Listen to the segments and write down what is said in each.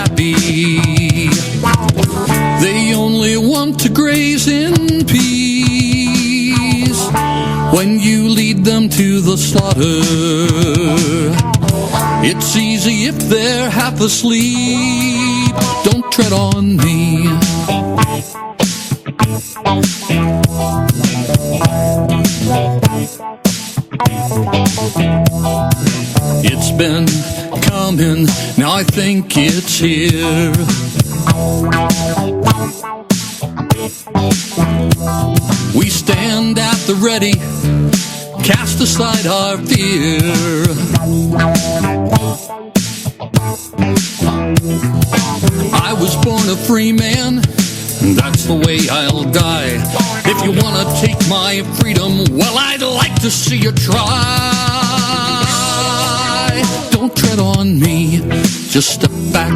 happy. They only want to graze in peace. When you lead them to the slaughter, it's easy if they're half asleep. Don't tread on me. It's been coming, now I think it's here. We stand at the ready, cast aside our fear. I was born a free man, that's the way I'll die. If you wanna take my freedom, well, I'd like to see you try. Don't tread on me, just step back,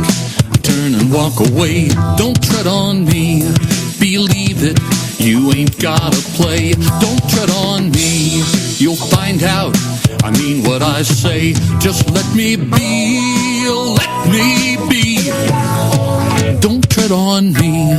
turn and walk away. Don't tread on me, believe it, you ain't gotta play. Don't tread on me, you'll find out I mean what I say. Just let me be, let me be. Don't tread on me.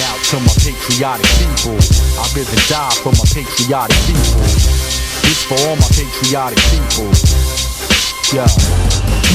out to my patriotic people. I live and die for my patriotic people. This for all my patriotic people. Yeah.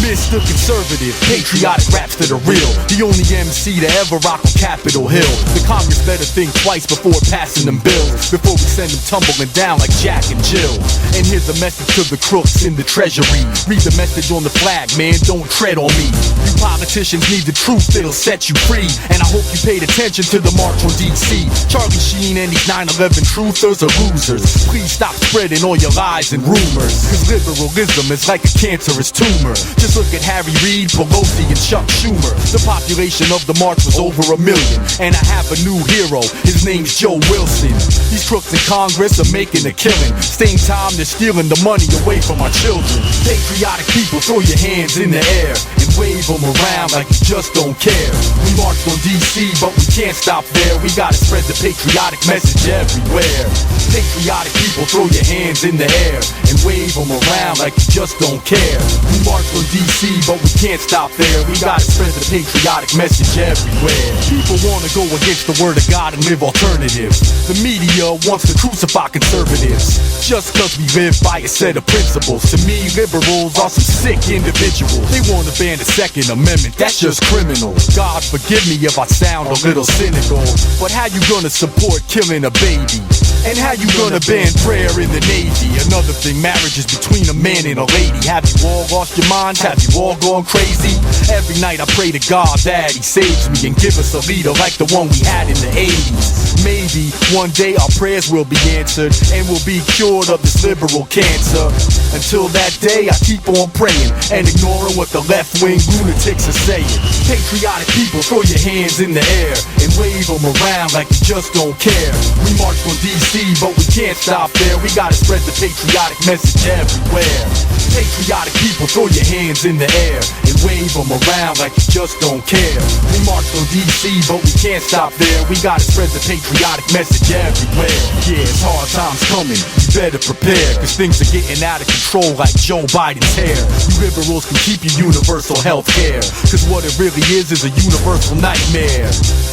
Mr. Conservative, patriotic raps that are real. The only MC to ever rock on Capitol Hill. The Congress better think twice before passing them bills, before we send them tumbling down like Jack and Jill. And here's a message to the crooks in the treasury. Read the message on the flag, man, don't tread on me. You politicians need the truth, it'll set you free. And I hope you paid attention to the march on DC. Charlie Sheen and these 9/11 truthers are losers. Please stop spreading all your lies and rumors, cause liberalism is like a cancerous tumor. Just look at Harry Reid, Pelosi, and Chuck Schumer. The population of the march was over 1 million. And I have a new hero, his name's Joe Wilson. These crooks in Congress are making a killing. Same time they're stealing the money away from our children. Patriotic people, throw your hands in the air and wave them around like you just don't care. We marched on DC, but we can't stop there. We gotta spread the patriotic message everywhere. Patriotic people, throw your hands in the air and wave them around like you just don't care. We marched on DC, but we can't stop there. We gotta spread the patriotic message everywhere. People wanna go against the word of God and live alternatives. The media wants to crucify conservatives just cause we live by a set of principles. To me, liberals are some sick individuals. They wanna ban the Second Amendment, that's just criminal. God forgive me if I sound a little cynical, but how you gonna support killing a baby? And how you gonna ban prayer in the Navy? Another thing, marriage is between a man and a lady. Have you all lost your minds? Have you all gone crazy? Every night I pray to God that He saves me and give us a leader like the one we had in the 80s. Maybe one day our prayers will be answered and we'll be cured of this liberal cancer. Until that day I keep on praying and ignoring what the left-wing lunatics are saying. Patriotic people, throw your hands in the air and wave them around like you just don't care. We marched on DC, but we can't stop there. We gotta spread the patriotic message everywhere. Patriotic people, throw your hands in the air and wave them around like you just don't care. We marched on DC, but we can't stop there. We gotta spread the patriotic message everywhere. Yeah, it's hard times coming, you better prepare, cause things are getting out of control like Joe Biden's hair. You liberals can keep your universal health care, cause what it really is a universal nightmare.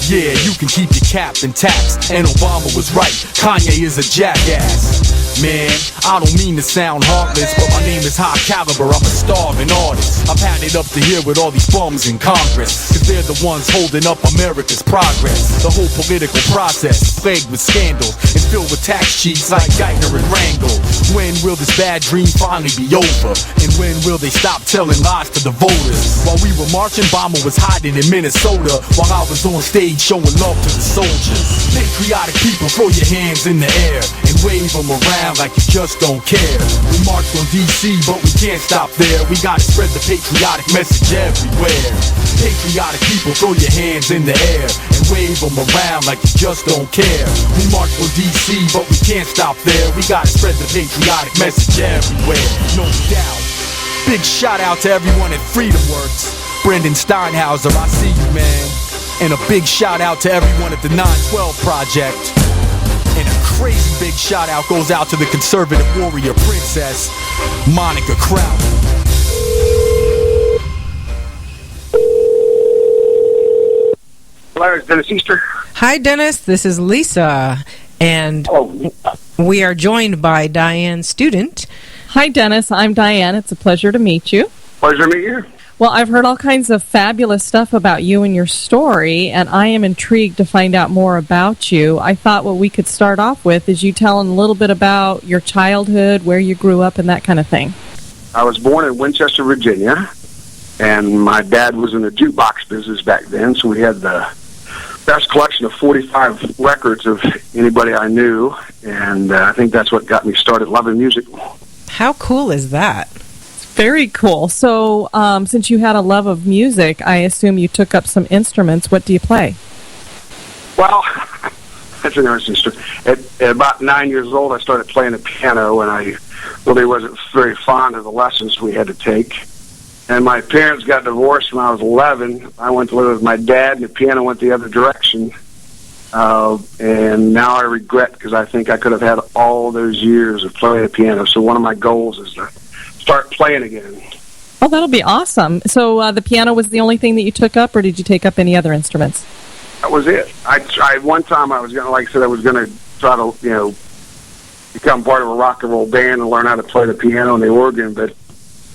Yeah, you can keep your cap and tax, and Obama was right, Kanye is a jackass. Man, I don't mean to sound heartless, but my name is High Caliber, I'm a starving artist. I've had it up to here with all these bums in Congress, cause they're the ones holding up America's progress. The whole political process, plagued with scandals, and filled with tax cheats like Geithner and Rangel. When will this bad dream finally be over? And when will they stop telling lies to the voters? While we were marching, Obama was hiding in Minnesota, while I was on stage showing love to the soldiers. Patriotic people, throw your hands in the air and wave them around like you just don't care. We marched on DC, but we can't stop there. We gotta spread the patriotic message everywhere. Patriotic people, throw your hands in the air and wave them around like you just don't care. We marched on DC, but we can't stop there. We gotta spread the patriotic message everywhere, no doubt. Big shout out to everyone at Freedom Works. Brendan Steinhauser, I see you, man. And a big shout out to everyone at the 912 Project. And a crazy big shout out goes out to the conservative warrior princess, Monica Crowder. Hello, it's Dennis Easter. Hi, Dennis. This is Lisa. And we are joined by Diane Student. Hi, Dennis. I'm Diane. It's a pleasure to meet you. Pleasure to meet you. Well, I've heard all kinds of fabulous stuff about you and your story, and I am intrigued to find out more about you. I thought what we could start off with is you telling a little bit about your childhood, where you grew up, and that kind of thing. I was born in Winchester, Virginia, and my dad was in the jukebox business back then, so we had the best collection of 45 records of anybody I knew, and I think that's what got me started loving music. How cool is that? Very cool. So, since you had a love of music, I assume you took up some instruments. What do you play? Well, that's an interesting story. At about 9 years old, I started playing the piano, and I really wasn't very fond of the lessons we had to take. And my parents got divorced when I was 11. I went to live with my dad, and the piano went the other direction. And now I regret, because I think I could have had all those years of playing the piano. So one of my goals is to start playing again. Oh, that'll be awesome. So the piano was the only thing that you took up, or did you take up any other instruments? That was it. One time I was going to, like I said, I was going to try to, become part of a rock and roll band and learn how to play the piano and the organ, but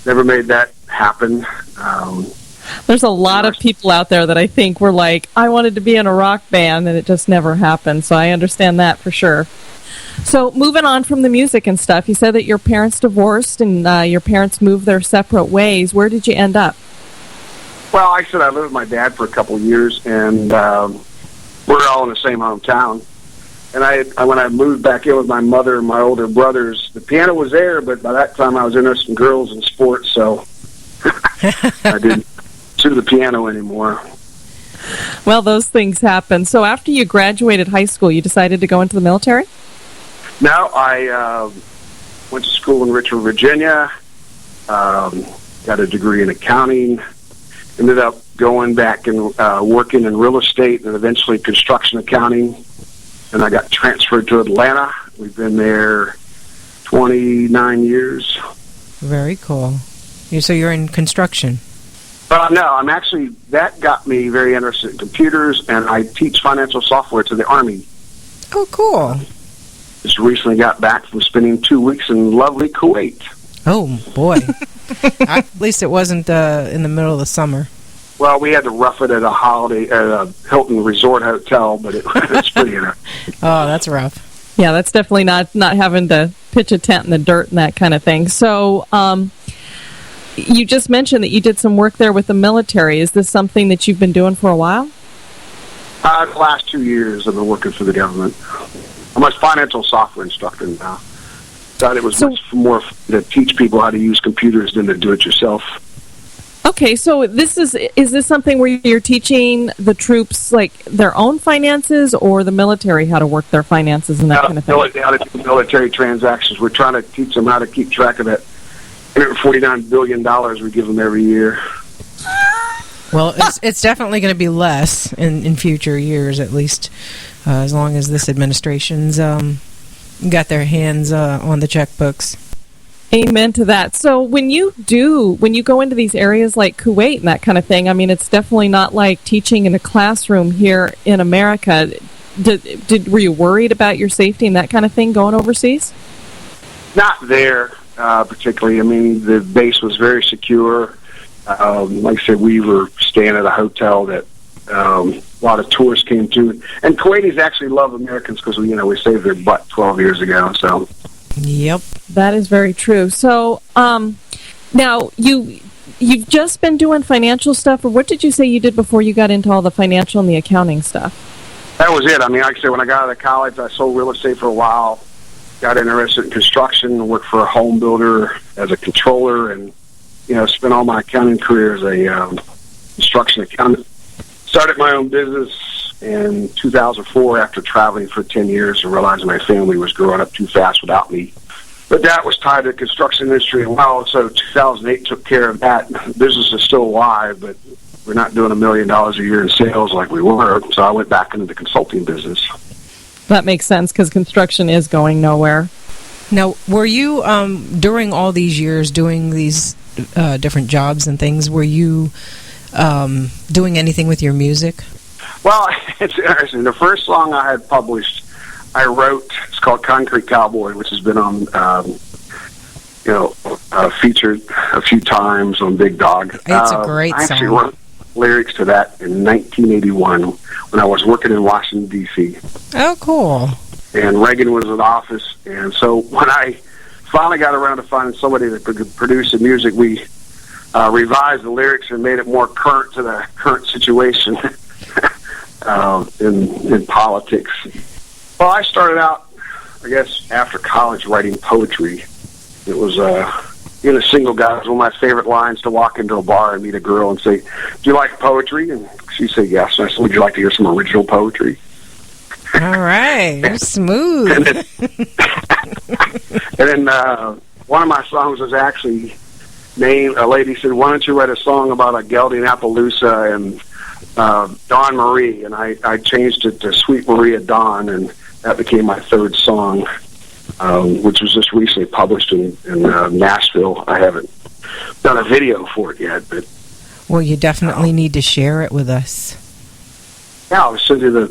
never made that happen. There's a lot of people out there that I think were like, I wanted to be in a rock band, and it just never happened. So I understand that for sure. So moving on from the music and stuff, you said that your parents divorced and your parents moved their separate ways. Where did you end up? Well, like I said, I lived with my dad for a couple of years, and we're all in the same hometown. And when I moved back in with my mother and my older brothers, the piano was there, but by that time I was interested in girls and sports, so I didn't do the piano anymore. Well, those things happen. So after you graduated high school, you decided to go into the military? No, I went to school in Richmond, Virginia, got a degree in accounting, ended up going back and working in real estate and eventually construction accounting. And I got transferred to Atlanta. We've been there 29 years. Very cool. So you're in construction? No, that got me very interested in computers, and I teach financial software to the Army. Oh, cool. Just recently got back from spending 2 weeks in lovely Kuwait. Oh, boy. At least it wasn't in the middle of the summer. Well, we had to rough it at a Hilton Resort Hotel, but it was pretty interesting. Oh, that's rough. Yeah, that's definitely not having to pitch a tent in the dirt and that kind of thing. So, you just mentioned that you did some work there with the military. Is this something that you've been doing for a while? The last 2 years I've been working for the government. I'm a financial software instructor now. Thought it was much more to teach people how to use computers than to do it yourself. Okay, so is this something where you're teaching the troops like their own finances, or the military how to work their finances and that kind of thing? How to do military transactions. We're trying to teach them how to keep track of that $149 billion we give them every year. Well, it's definitely going to be less in future years, at least, as long as this administration's got their hands on the checkbooks. Amen to that. So when you go into these areas like Kuwait and that kind of thing, I mean, it's definitely not like teaching in a classroom here in America. Were you worried about your safety and that kind of thing going overseas? Not there particularly. I mean, the base was very secure. Like I said, we were staying at a hotel that a lot of tourists came to. And Kuwaitis actually love Americans because we saved their butt 12 years ago. So. Yep. That is very true. So, now you've just been doing financial stuff, or what did you say you did before you got into all the financial and the accounting stuff? That was it. I mean, like I said, when I got out of college, I sold real estate for a while, got interested in construction, worked for a home builder as a controller, and, spent all my accounting career as a construction accountant. Started my own business in 2004 after traveling for 10 years and realizing my family was growing up too fast without me. But that was tied to the construction industry as well, so 2008 took care of that. Business is still alive, but we're not doing $1 million a year in sales like we were, so I went back into the consulting business. That makes sense, because construction is going nowhere. Now, were you, during all these years doing these different jobs and things, were you doing anything with your music? Well, it's interesting. The first song I had published, I wrote. It's called Concrete Cowboy, which has been on, featured a few times on Big Dog. It's a great song. I actually wrote lyrics to that in 1981 when I was working in Washington, D.C. Oh, cool. And Reagan was in office. And so when I finally got around to finding somebody that could produce the music, we revised the lyrics and made it more current to the current situation in politics. Well, I started out, I guess, after college writing poetry. It was being a single guy. It was one of my favorite lines to walk into a bar and meet a girl and say, "Do you like poetry?" And she'd say yes. And I said, "Would you like to hear some original poetry?" All right. You're smooth. and then one of my songs was actually named, a lady said, "Why don't you write a song about a gelding Appaloosa and Dawn Marie?" And I changed it to Sweet Maria Dawn, and that became my third song, which was just recently published in Nashville. I haven't done a video for it yet, but well, you definitely need to share it with us. Yeah, I'll send you the.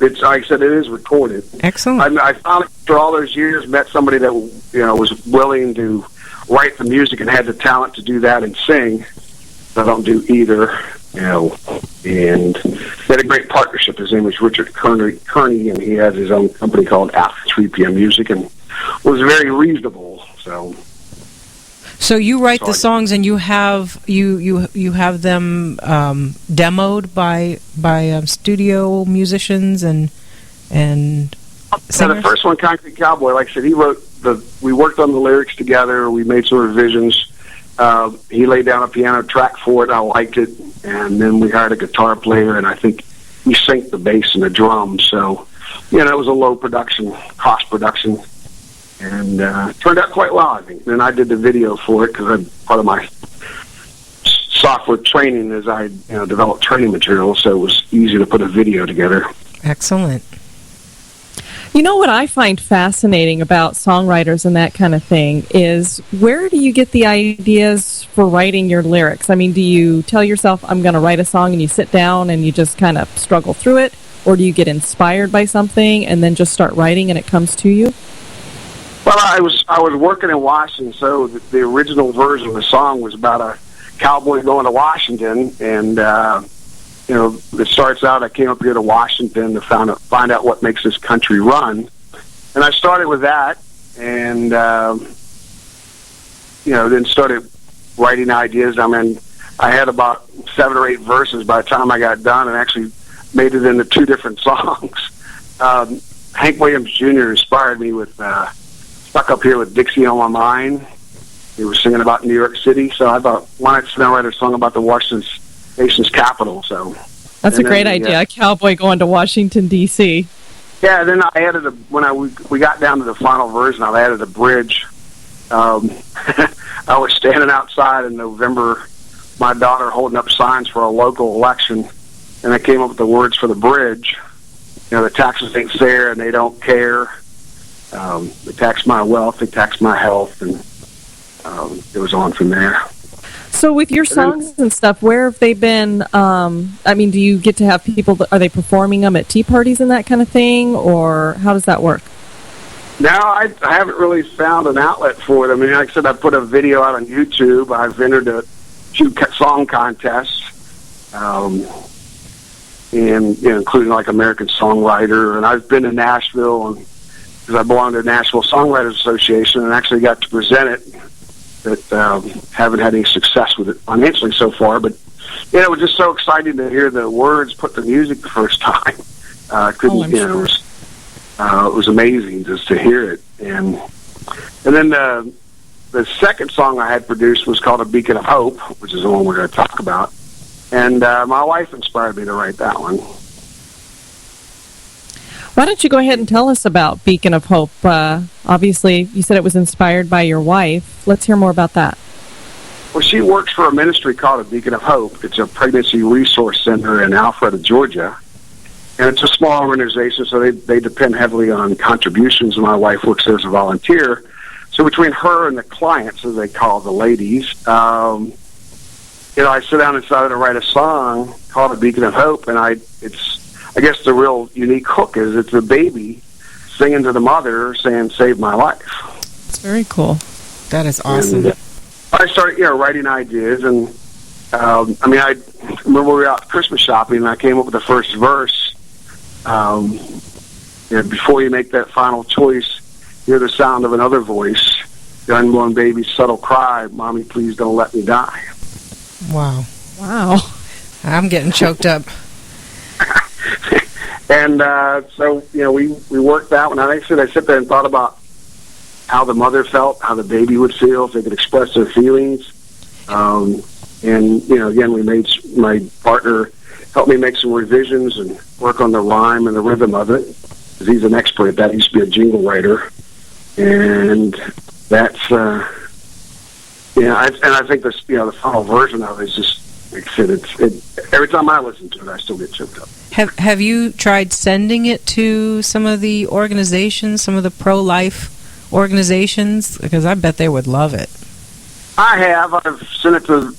It's like I said, it is recorded. Excellent. I finally, after all those years, met somebody that was willing to write the music and had the talent to do that and sing. I don't do either, and they had a great partnership. His name was Richard Kearney, and he has his own company called After 3 p.m. Music, and was very reasonable. So you write the songs, and you have have them demoed by studio musicians and singers? Yeah, the first one, Concrete Cowboy, like I said, we worked on the lyrics together. We made some revisions. He laid down a piano track for it. I liked it, and then we hired a guitar player, and I think he synced the bass and the drums. So, it was a low cost production, and turned out quite well, I think. Then I did the video for it because part of my software training is I developed training material, so it was easy to put a video together. Excellent. You know what I find fascinating about songwriters and that kind of thing is, where do you get the ideas for writing your lyrics? I mean, do you tell yourself, I'm going to write a song, and you sit down and you just kind of struggle through it? Or do you get inspired by something and then just start writing and it comes to you? Well, I was working in Washington, so the original version of the song was about a cowboy going to Washington, and it starts out, I came up here to Washington to find out what makes this country run. And I started with that, and, then started writing ideas. I mean, I had about 7 or 8 verses by the time I got done, and actually made it into 2 different songs. Hank Williams Jr. inspired me with Stuck Up Here with Dixie on My Mind. He was singing about New York City, so I thought, why not sit down and write a song about the Washington nation's capital? So that's a great idea. A cowboy going to Washington D.C. Yeah. Then I added we got down to the final version. I added a bridge. I was standing outside in November, my daughter holding up signs for a local election, and I came up with the words for the bridge. The taxes ain't fair, and they don't care. They tax my wealth, they tax my health, and it was on from there. So with your songs and stuff, where have they been? Do you get to have people, are they performing them at tea parties and that kind of thing, or how does that work? No, I haven't really found an outlet for it. I mean, like I said, I put a video out on YouTube. I've entered a few song contests, and including like American Songwriter, and I've been to Nashville, because I belong to the Nashville Songwriters Association, and actually got to present it. But haven't had any success with it financially so far. But it was just so exciting to hear the words put to music the first time. Sure. It was amazing just to hear it. And then the second song I had produced was called A Beacon of Hope, which is the one we're going to talk about. And my wife inspired me to write that one. Why don't you go ahead and tell us about Beacon of Hope? Obviously, you said it was inspired by your wife. Let's hear more about that. Well, she works for a ministry called A Beacon of Hope. It's a pregnancy resource center in Alpharetta, Georgia. And it's a small organization, so they depend heavily on contributions. My wife works there as a volunteer. So between her and the clients, as they call the ladies, I sit down and decided to write a song called A Beacon of Hope, and I guess the real unique hook is it's a baby singing to the mother saying, "Save my life." It's very cool. That is awesome. And I started, writing ideas, and I remember we were out Christmas shopping, and I came up with the first verse. Before you make that final choice, hear the sound of another voice, the unborn baby's subtle cry, "Mommy, please don't let me die." Wow. I'm getting choked up. And so we worked that one. I sit there and thought about how the mother felt, how the baby would feel if they could express their feelings. And again, my partner helped me make some revisions and work on the rhyme and the rhythm of it, because he's an expert at that. He used to be a jingle writer, and that's I think this the final version of it is just, like I said, every time I listen to it, I still get choked up. Have you tried sending it to some of the organizations, some of the pro-life organizations? Because I bet they would love it. I have. I've sent it to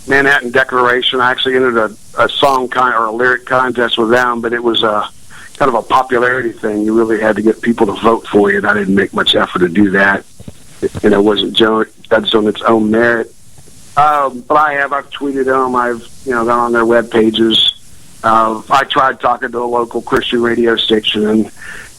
Manhattan Declaration. I actually entered a song or a lyric contest with them, but it was a kind of a popularity thing. You really had to get people to vote for you, and I didn't make much effort to do that. It wasn't judged on its own merit. But I've tweeted them. I've gone on their web pages. I tried talking to a local Christian radio station,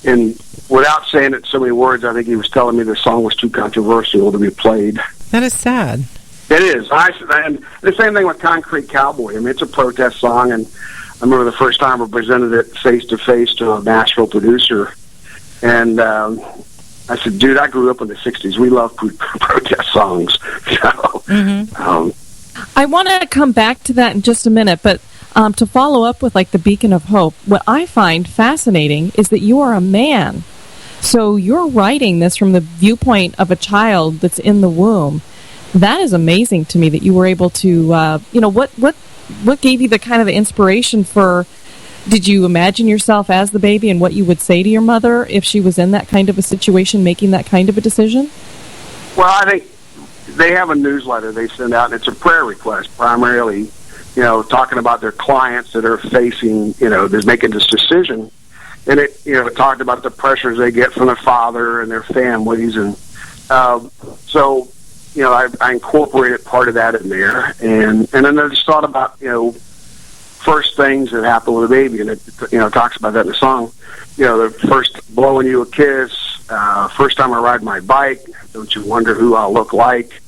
and without saying it in so many words, I think he was telling me the song was too controversial to be played. That is sad. It is. And the same thing with Concrete Cowboy. I mean, it's a protest song, and I remember the first time I presented it face-to-face to a Nashville producer, and I said, dude, I grew up in the 60s. We love protest songs. So, I want to come back to that in just a minute, but to follow up with like the Beacon of Hope, what I find fascinating is that you are a man. So you're writing this from the viewpoint of a child that's in the womb. That is amazing to me that you were able to, what gave you the kind of the inspiration for, did you imagine yourself as the baby and what you would say to your mother if she was in that kind of a situation, making that kind of a decision? Well, I think they have a newsletter they send out, and it's a prayer request primarily, talking about their clients that are facing, they're making this decision. And it talked about the pressures they get from their father and their families. And so, I incorporated part of that in there. And then I just thought about, first things that happen with a baby. And it, talks about that in the song. The first blowing you a kiss, first time I ride my bike, don't you wonder who I'll look like?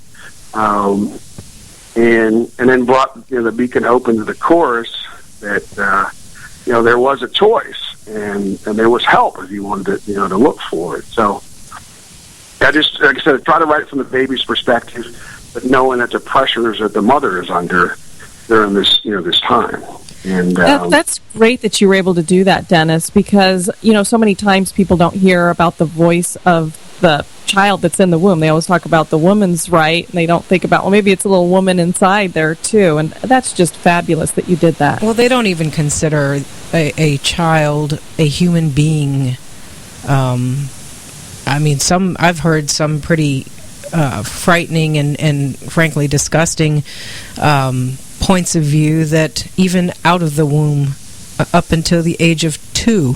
And then brought, the Beacon Hope into the chorus that, there was a choice. And there was help if you wanted to, to look for it. So I just, like I said, try to write it from the baby's perspective, but knowing that the pressures that the mother is under during this, this time. And that's great that you were able to do that, Dennis, because, so many times people don't hear about the voice of the child that's in the womb. They always talk about the woman's right, and they don't think about, well, maybe it's a little woman inside there, too. And that's just fabulous that you did that. Well, they don't even consider a child a human being. I've heard some pretty frightening and frankly disgusting points of view that even out of the womb, up until the age of 2,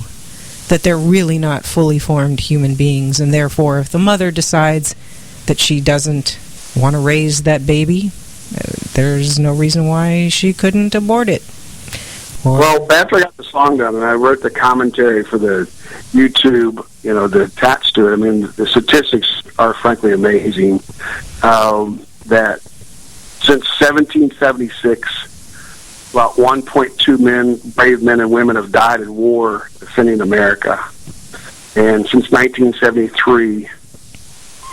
that they're really not fully formed human beings, and therefore if the mother decides that she doesn't want to raise that baby, there's no reason why she couldn't abort it. Well, after I got the song done and I wrote the commentary for the YouTube, attached to it, I mean, the statistics are frankly amazing. That since 1776, about 1.2 brave men and women have died in war defending America. And since 1973,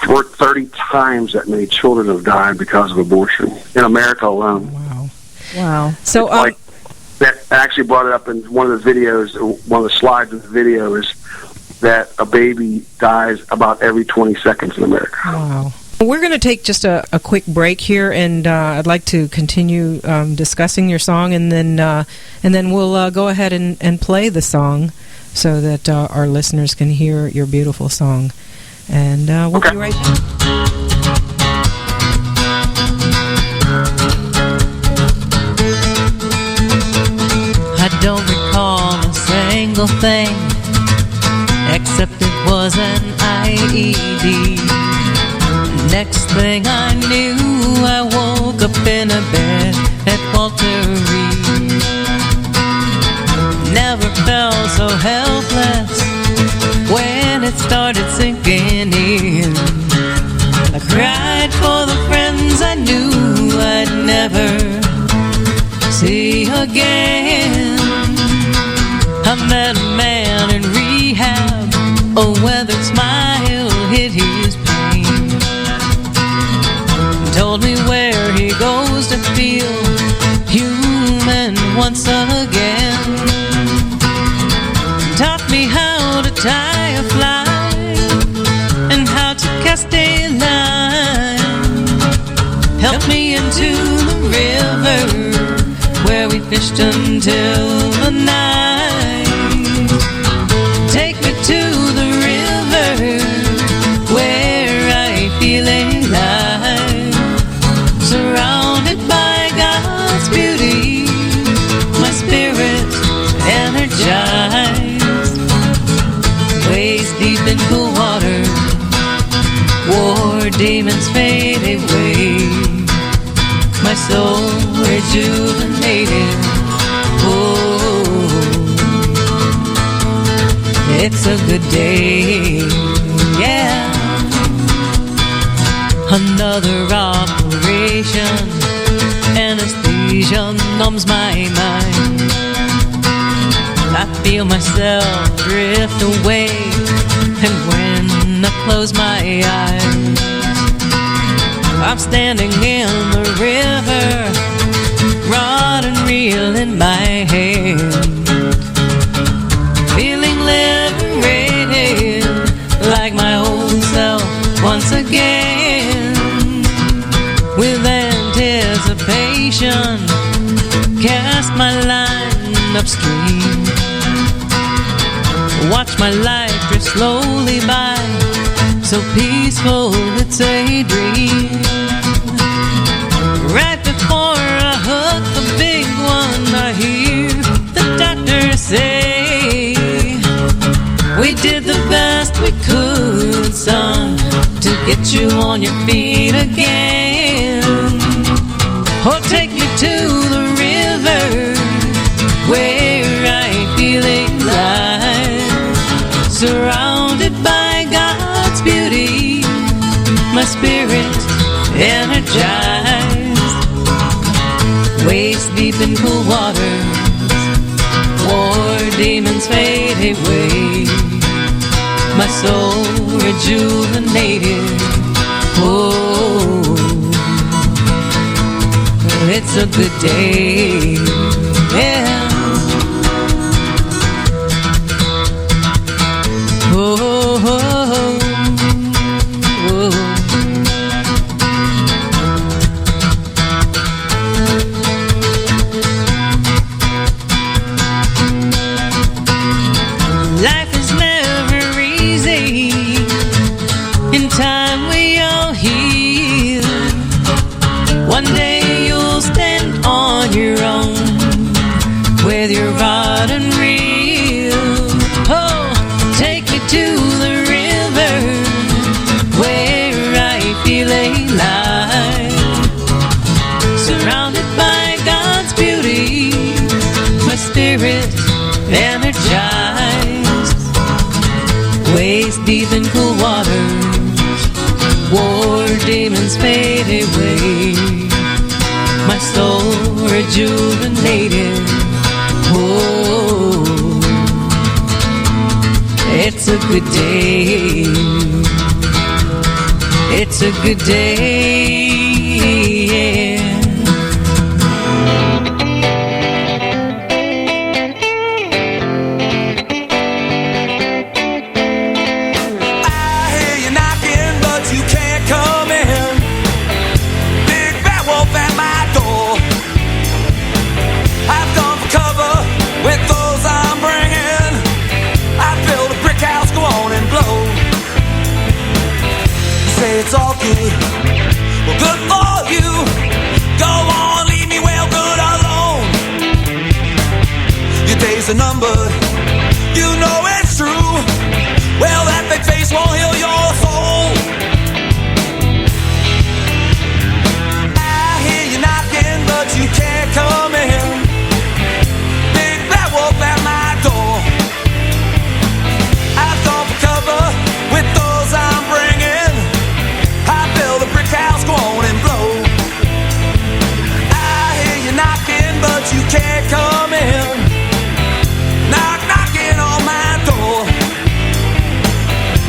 30 times that many children have died because of abortion in America alone. Wow. So, that actually brought it up in one of the videos, one of the slides of the video is that a baby dies about every 20 seconds in America. Wow. We're going to take just a quick break here, and I'd like to continue discussing your song, and then we'll go ahead and play the song so that our listeners can hear your beautiful song. And we'll be right back. I don't recall a single thing, except it was an IED. Next thing I knew, I woke up in a bed at Walter Reed. Never felt so helpless when it started sinking in. I cried for the friends I knew I'd never see again. I met a man in rehab, a weathered smile hid his pain. Told me where he goes to feel human once again. Taught me how to tie a fly and how to cast a line. Helped me into the river where we fished until the night. Take me to the river where I feel alive, surrounded by God waist deep in cool water. War demons fade away, my soul rejuvenated. Oh, it's a good day, yeah. Another operation, anesthesia numbs my mind. I feel myself drift away, and when I close my eyes, I'm standing in the river, rod and reel in my hand, feeling liberated like my old self once again. With anticipation, cast my line upstream, watch my life drift slowly by, so peaceful it's a dream. Right before I hook the big one, I hear the doctor say, we did the best we could, son, to get you on your feet again. Oh, take me to the river where I feel alive, surrounded by God's beauty, my spirit energized. Waist deep in cool waters, war demons fade away, my soul rejuvenated. Oh, it's a good day, yeah. Oh, oh, oh, oh. Life is never easy. In time we all heal. One day you'll stand on your own with your rod and reel. Oh, take me to the river where I feel alive, surrounded by God's beauty, my spirit energized. Waist deep in cool waters, war demons fade away, my soul rejuvenated. Oh, it's a good day, it's a good day, yeah. It's all good, well, good for you. Go on, leave me well good alone. Your days are numbered, you know it's true. Well, that fake face won't heal your soul. I hear you knocking, but you can't come in. Big bad wolf at my door. I've gone for cover with those I'm bringing. The brick house, go on and blow. I hear you knocking, but you can't come in. Knock, knocking on my door.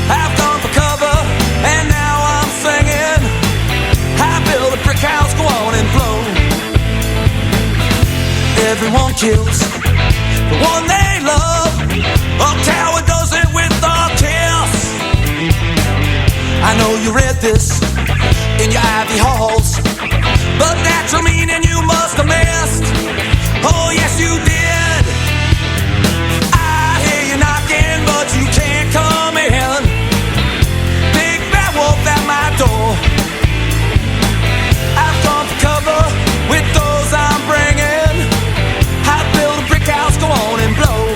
I've gone for cover, and now I'm singing. I build a brick house, go on and blow. Everyone kills the one they love. A coward does it with a kiss. I know you read this in your ivy halls, but natural meaning you must have missed. Oh yes you did. I hear you knocking, but you can't come in. Big bad wolf at my door. I've gone for cover with those I'm bringing. I build a brick house, go on and blow.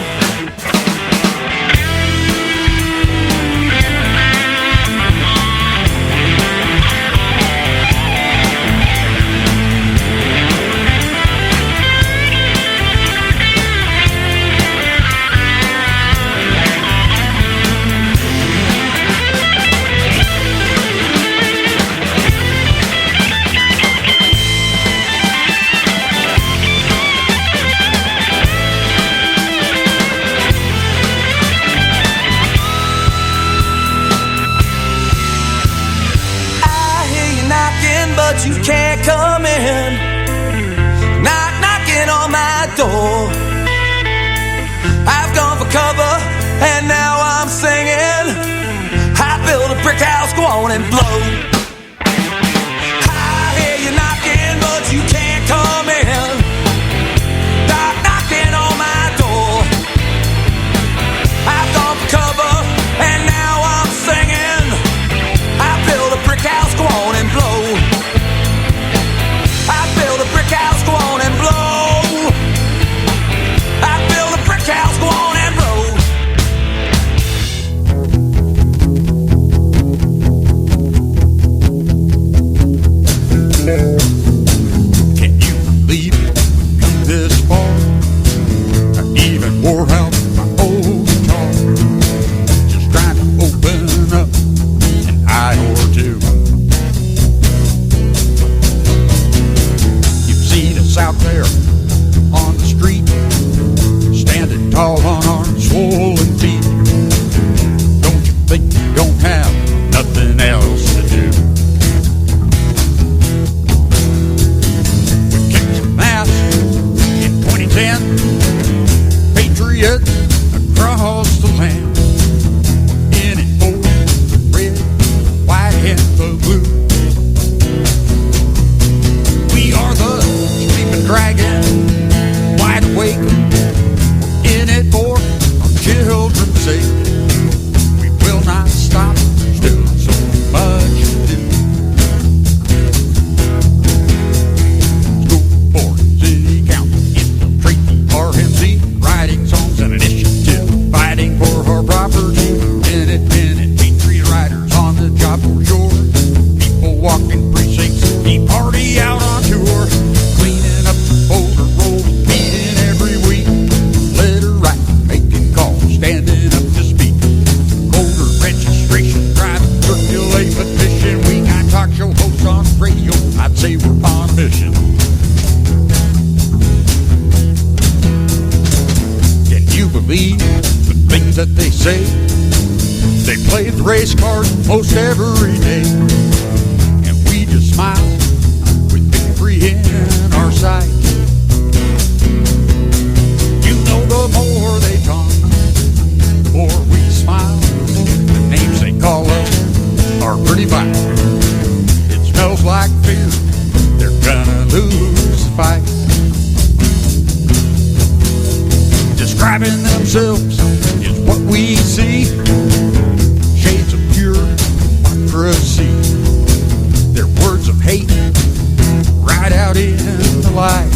but you can't come in. Knock, knocking on my door. I've gone for cover, and now I'm singing. I built a brick house, go on and blow. I hear you knocking, but you can't come in. Knock, knocking on my door. I've gone for cover, and now I'm singing. I built a brick house, go on and blow. I built a brick house, go on and blow. I built a brick house, go on and blow. Can you believe it would be this far? I even wore out my old guitar, just trying to open up an eye or two. You've seen us out there on the street, standing tall on our swollen feet. Don't you think you don't have nothing else to do? We kicked some ass in 2010, patriot across the land. In it for the red, white, and the blue. We are the sleeping dragon, wide awake. In it for our children's sake. We will not stop, still so much to do. School board, city council, infiltrate the RMC, writing songs and initiative, fighting for our property. Independent patriot riders on the job for sure. People walking precincts, the party out on tour, cleaning up the folder roll, meeting every week. Letter writing, making calls, standing up to speak. Voter registration, driving, circulate petition. We got talk show hosts on radio. I'd say we're on a mission. Can you believe the things that they say? They play the race card most every day, and we just smile with victory in our sight. You know, the more they talk, the more we smile. The names they call us are pretty vile. It smells like fear, they're gonna lose the fight. Describing themselves is what we see. Shades of pure democracy. Their words of hate right out in the light.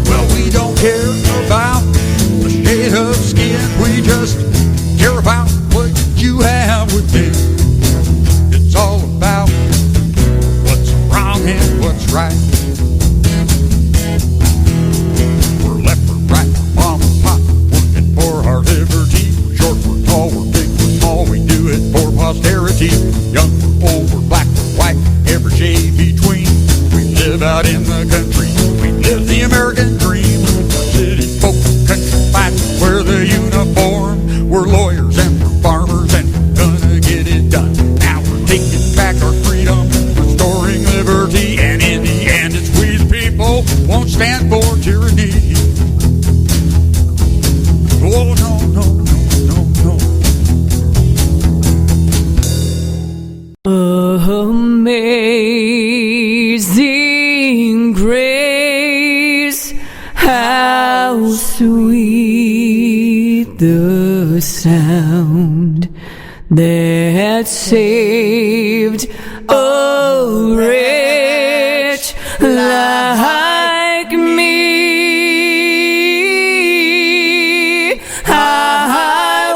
Well, we don't care about the shade of skin. We just care about what you have within. It's all about what's wrong and what's right. We're left or right, we're mom or pop, working for our liberty. We're short, we're tall, we're big, we're small. We do it for posterity. Young, we're old, we're black, we're white, every shade between. We live out in the country. We live the American dream. City folk, country fight, wear the uniform. We're lawyers and we're farmers and we're gonna get it done. Now we're taking back our freedom, restoring liberty, and in the end it's we the people won't stand for tyranny. Oh no, no, no, no, no. Amazing grace, how sweet the sound that saved a wretch like me. I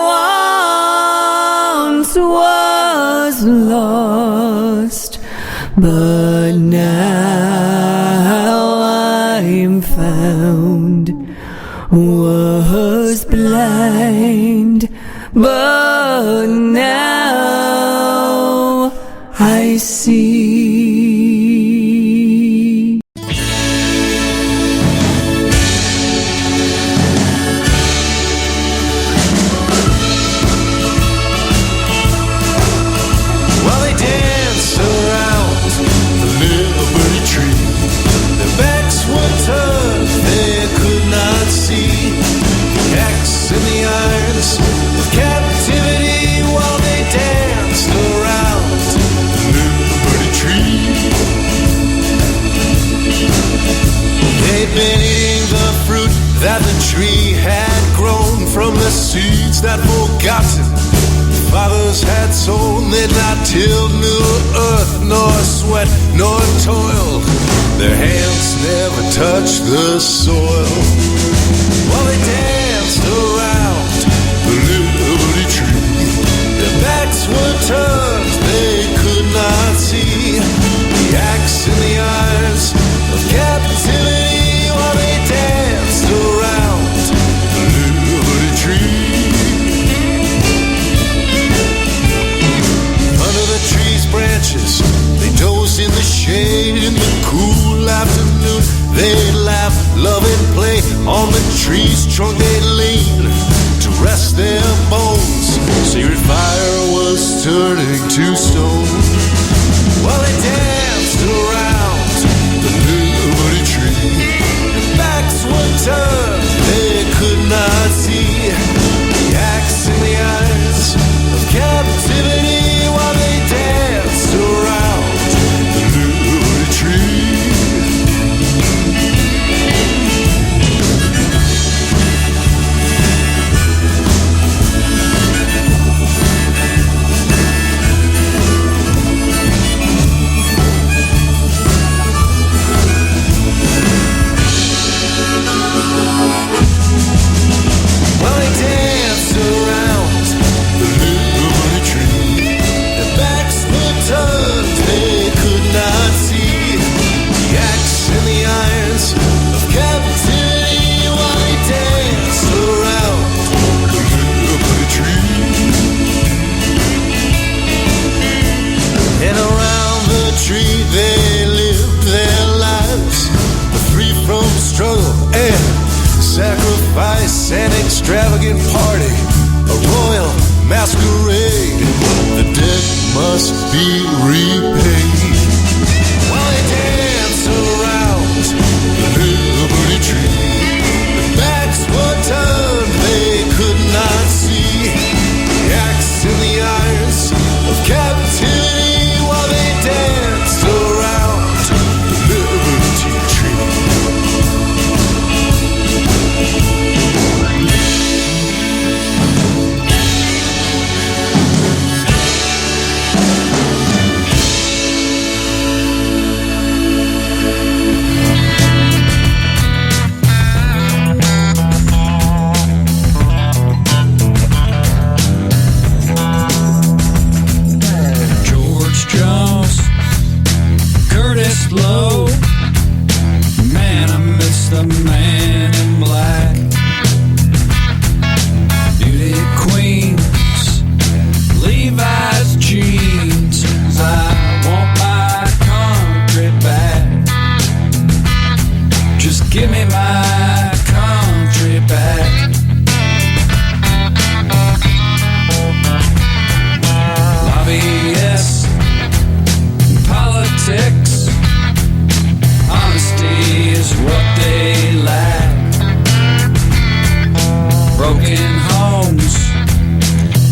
once was lost, but now I'm found. Was blind, but now I see. Well, they dance eyes of captivity while they danced around the liberty tree. They'd been eating the fruit that the tree had grown from the seeds that forgotten fathers had sown. They'd not tilled new earth, nor sweat, nor toil. Their hands never touched the soil. While they danced around the liberty tree, their backs were turned, they could not see the axe in the eyes of captivity while they danced around the liberty tree. Under the tree's branches, they dozed in the shade. In the cool afternoon, they'd laugh, love and play. On the tree's trunk they'd lean to rest their bones. Sacred fire was turning to stone while they danced around the liberty tree. Their backs were turned, they could not see the axe in the eyes of captivity while they danced around the liberty tree. Well, they danced around the liberty tree. Their backs were turned, they could not see the axe in the eyes of captivity while they danced around the liberty tree. And around the tree they lived their lives, free from struggle and sacrifice, an extravagant party, a royal masquerade. The debt must be repaid. While they dance around the liberty tree, the backs were turned, they could not see the axe in the eyes of captivity while they danced around the liberty tree. George Jones, Curtis Lowe. Man, I miss the man in black. Beauty queens, Levi's jeans. I want my country back. Just give me my country back. Lobbyists, politics, honesty is what they lack. Broken homes,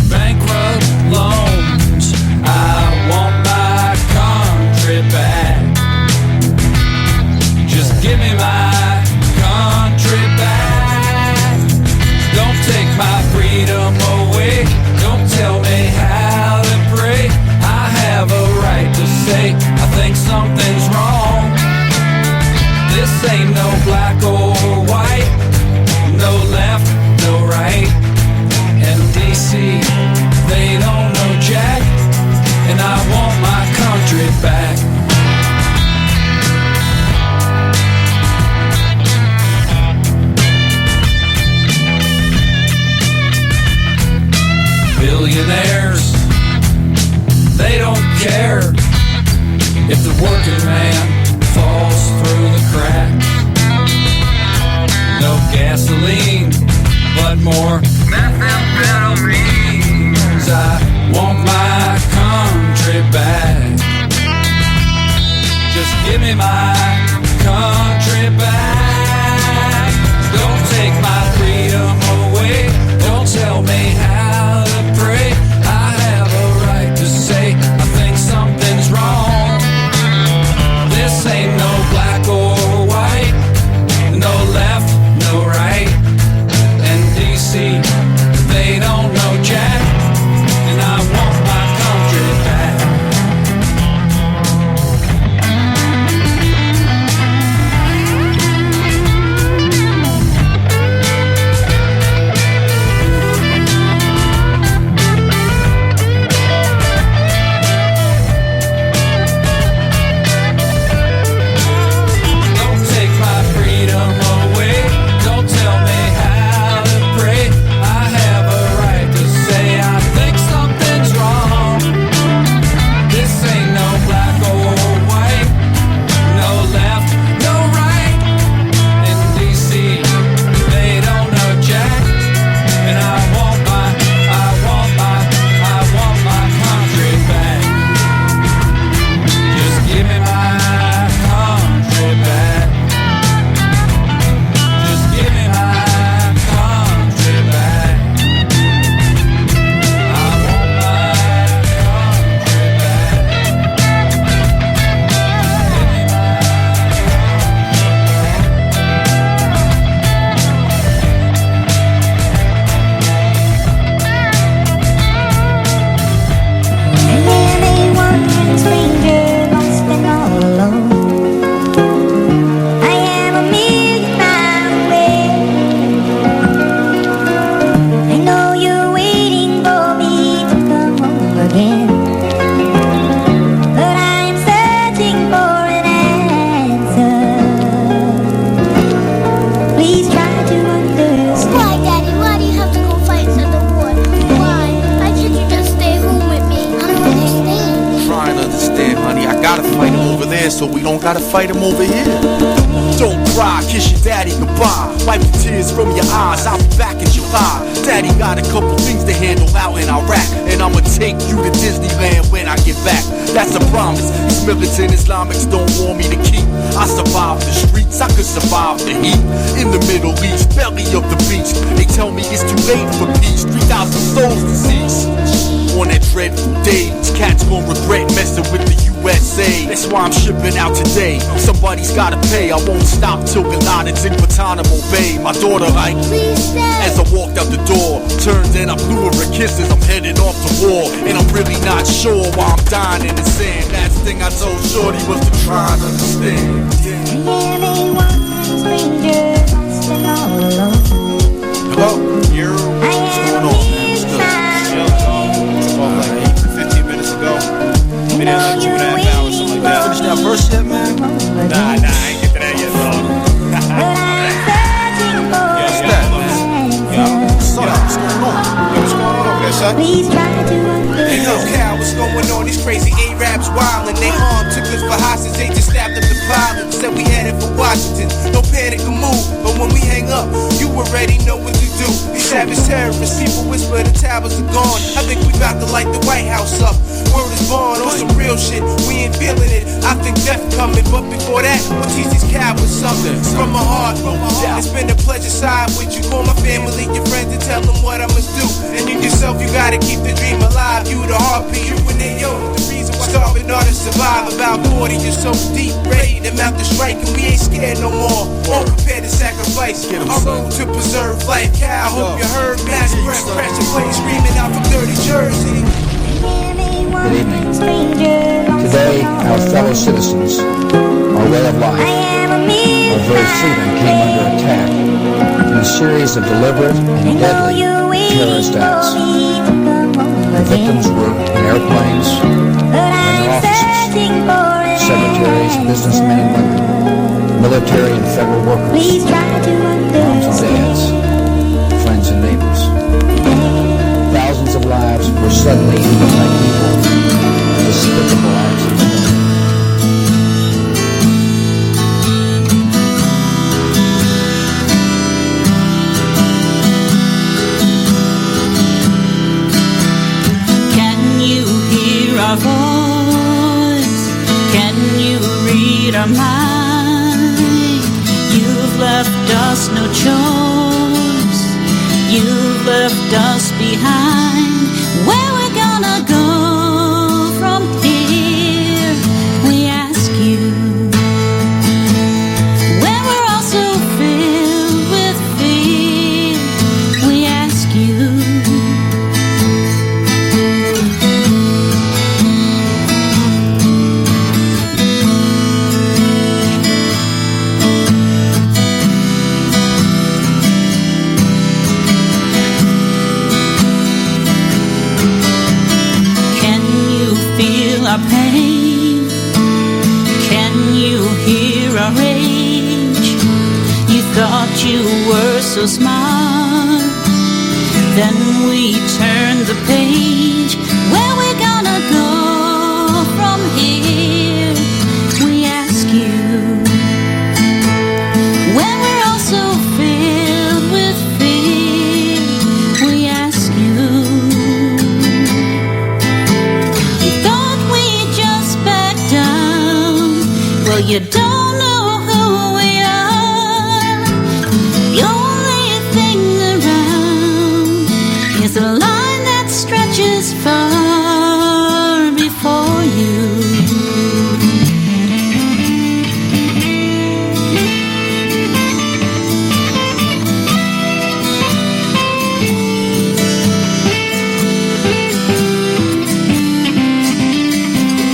bankrupt loans. I want my country back. Just give me my country back. Don't take my freedom away. Don't tell me how to pray. I have a right to say I think something's wrong. This ain't no black or white, no left, no right. And DC, they don't know jack, and I want my country back. Billionaires, they don't care if the working man falls through the cracks. No gasoline, but more methamphetamines. I want my country back. Just give me my country back. Don't take my freedom away. Don't tell me so we don't gotta fight him over here. Don't cry, kiss your daddy goodbye. Wipe the tears from your eyes, I'll be back in July. Daddy got a couple things to handle out in Iraq, and I'ma take you to Disneyland when I get back. That's a promise. These militant Islamics don't want me to keep. I survived the streets, I could survive the heat. In the Middle East, belly of the beast. They tell me it's too late for peace. 3,000 souls deceased. On that dreadful day, these cats gon' regret messing with the USA. That's why I'm shipping out today. Somebody's gotta pay. I won't stop till Bin Laden's in Guantanamo Bay. My daughter like, as I walked out the door, turned and I blew her a kisses. I'm headed off to war, and I'm really not sure why I'm dying in the sand. Last thing I told Shorty was to try and understand. Hello, you're what's going on, man? What's good? Like 15 minutes ago. Been in like 2.5 hours, something like that. Finish that verse yet, man? Nah, I ain't get to that yet, dog. What's that, man? What's going on? What's going on over there, son? Hey, yo, Cal, what's going on? These crazy Arabs wildin'. They armed, took us for hostage. They just stabbed up the pilot. Said we headed for Washington. No panic or move. But when we hang up, you already know what to do. These savage terrorists, people whisper the towers are gone. I think we about to light the White House up. Word is born on some real shit. We ain't feeling it. I think death coming. But before that, we'll teach these cowards something. From my heart, it's been a pleasure side with you. Call my family, your friends, and tell them what I must do. And you yourself, you gotta keep the dream alive. You the heartbeat, you and they yo. The reason why starving artists survive. About 40, you're so deep, ready to mount the strike. And we ain't scared no more. All prepared to sacrifice. Our road to preserve life. Cal, hope you heard. Mass breath, crash the plane, screaming out from dirty Jersey. Good evening. Today, our fellow citizens, our way of life, our very freedom came under attack in a series of deliberate and deadly terrorist acts. The victims were in airplanes and in their offices, secretaries, businessmen and women, military and federal workers, moms and dads, friends and neighbors. Thousands of lives were suddenly ended by evil, despicable acts of murder. Can you hear our voice? Can you read our mind? You've left us no choice. You've left us behind. Where we're gonna go from here, we ask you. When we're all so filled with fear, we ask you. Our pain, can you hear our rage? You thought you were so smart, then we turned the page. Where we gonna go from here, we ask you. When we're all so filled with fear, we ask you. Well, you don't know who we are. The only thing around is a line that stretches far before you.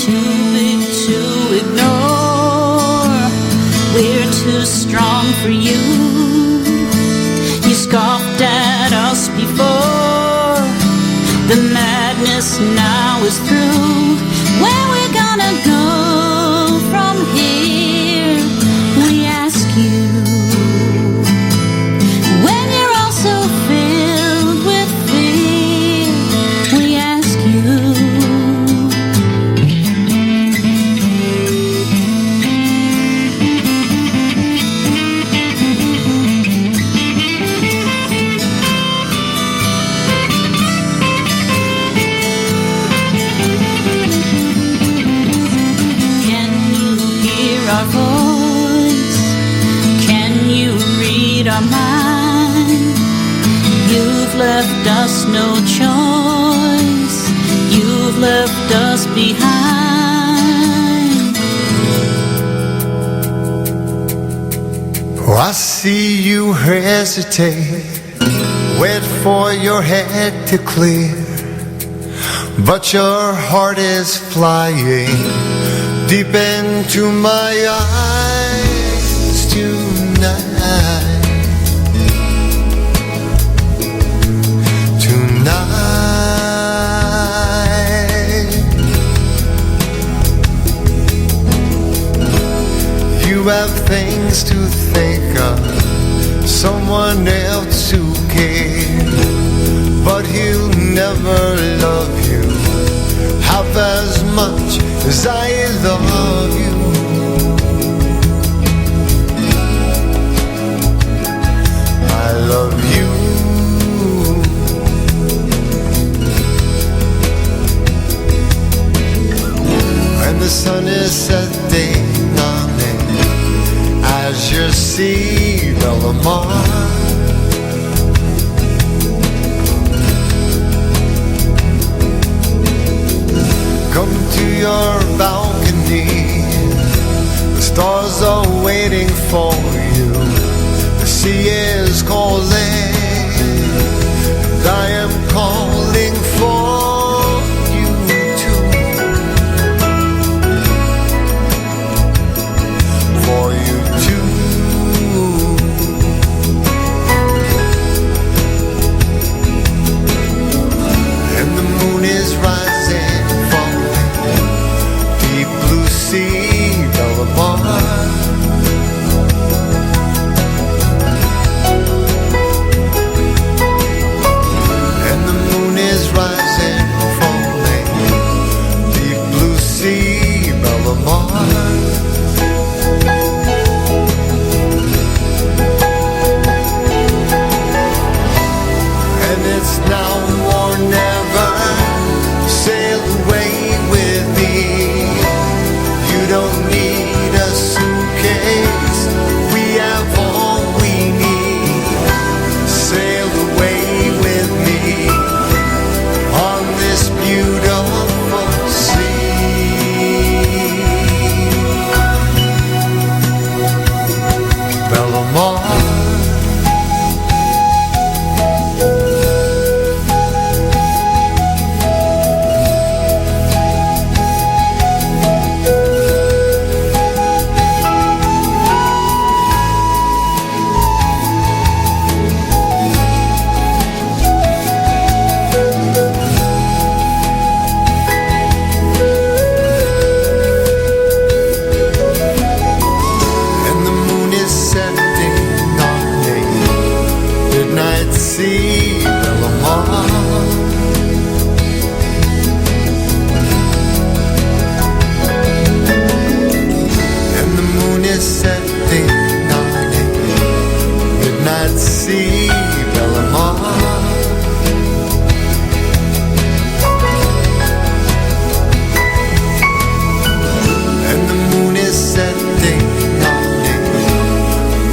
Too big to ignore. We're too strong for you. You scoffed at us before. The madness now is through. Where we're gonna go from here, we ask you. When you're all so filled with fear, we ask you. our voice? Can you read our mind? You've left us no choice. You've left us behind. Oh, I see you hesitate, wait for your head to clear, but your heart is flying deep into my eyes tonight. You have things to think of, someone else who cares, but he'll never love you half as much as I love you. I love you. When the sun is setting on it, as you see Bellamar, come to your balcony. The stars are waiting for you. The sea is calling, and I am calling for you too. For you too. And the moon is rising from the deep blue sea, Bellamar. And the moon is rising from the deep blue sea, Bellamar. And it's now or never. Sail away with me. You don't need a suitcase. We have all we need. Sail away with me on this beautiful sea. Bellamar. And the moon is setting on a midnight sea, Bellamar. And the moon is setting on a midnight sea, Bellamar. And the moon is setting on a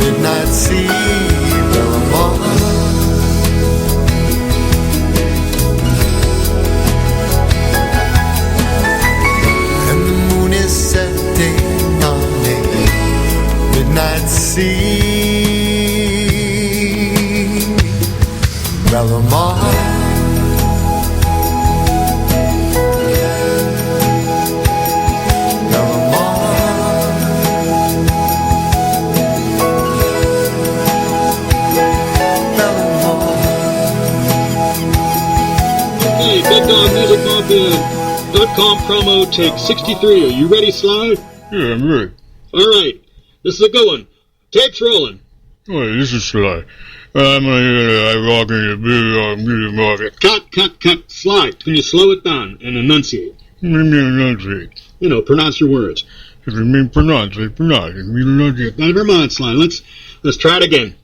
midnight sea, Bellamar. And the moon is setting on a midnight sea, Bellamar. Hey, BigDogMusicMafia.com promo take 63. Are you ready, Sly? Yeah, I'm ready. All right. This is a good one. Tape's rolling. Hey, this is Sly. I'm gonna rock in the Big Dog Music Mafia. Cut. Sly, can you slow it down and enunciate? What do you mean enunciate? You know, pronounce your words. If you mean pronounce. If you mean enunciate. Never mind, Sly. Let's try it again.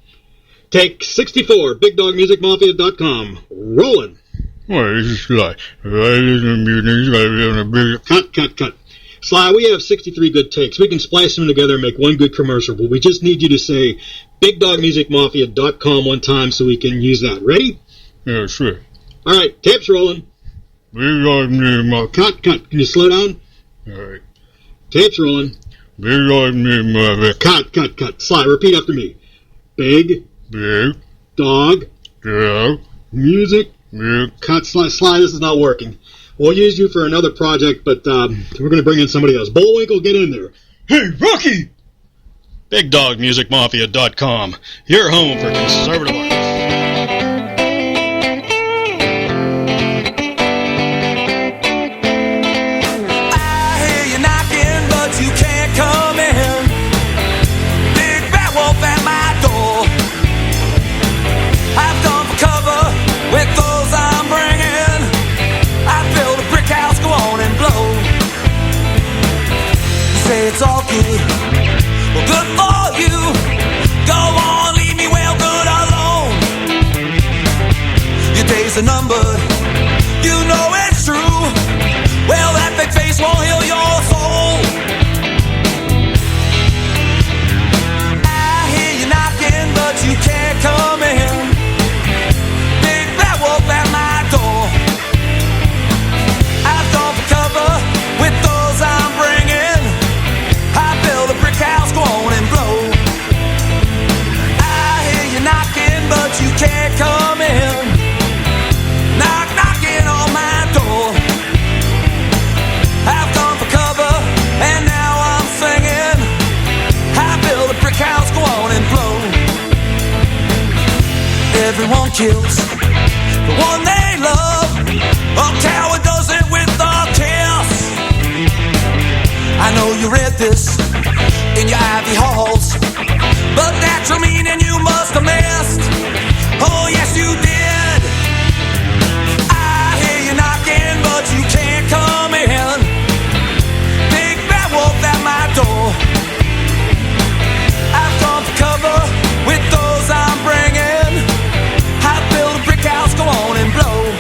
Take 64. BigDogMusicMafia.com. Rolling. Hey, this is Sly. I listen to music. I live in a big... Cut. Sly, we have 63 good takes. We can splice them together and make one good commercial, but we just need you to say BigDogMusicMafia.com one time so we can use that. Ready? Yeah, sure. All right, tape's rolling. Big Dog Music Mafia. Cut. Can you slow down? All right. Tape's rolling. Big Dog Music Mafia. Cut. Sly, repeat after me. Big Dog Music. Cut. Sly, this is not working. We'll use you for another project, but we're going to bring in somebody else. Bullwinkle, get in there. Hey, Rocky! BigDogMusicMafia.com, your home for conservative artists. I hear you knocking, but you can't come in. Big bad wolf at my door. I've gone for cover with those I'm bringing. I build a brick house, go on and blow. Say it's all good, well good for you. Go on, leave me well good alone. Your days are numbered, you know it's true. Well, that fake face won't heal your soul. I hear you knocking, but you can't come in. Big bad wolf at my door. I've gone for cover with those I'm bringing. I build a brick house, go on and blow. I hear you knocking, but you can't come in. Knocking on my door. I've gone for cover, and now I'm singing. I build a brick house, go on and blow. Everyone kills the one they love. A coward does it with a kiss. I know you read this in your ivy halls, but natural meaning you must have missed. Oh yes you did. I hear you knocking, but you can't come in. Big bad wolf at my door. I've gone for cover with those I'm bringing. I build a brick house, go on and blow.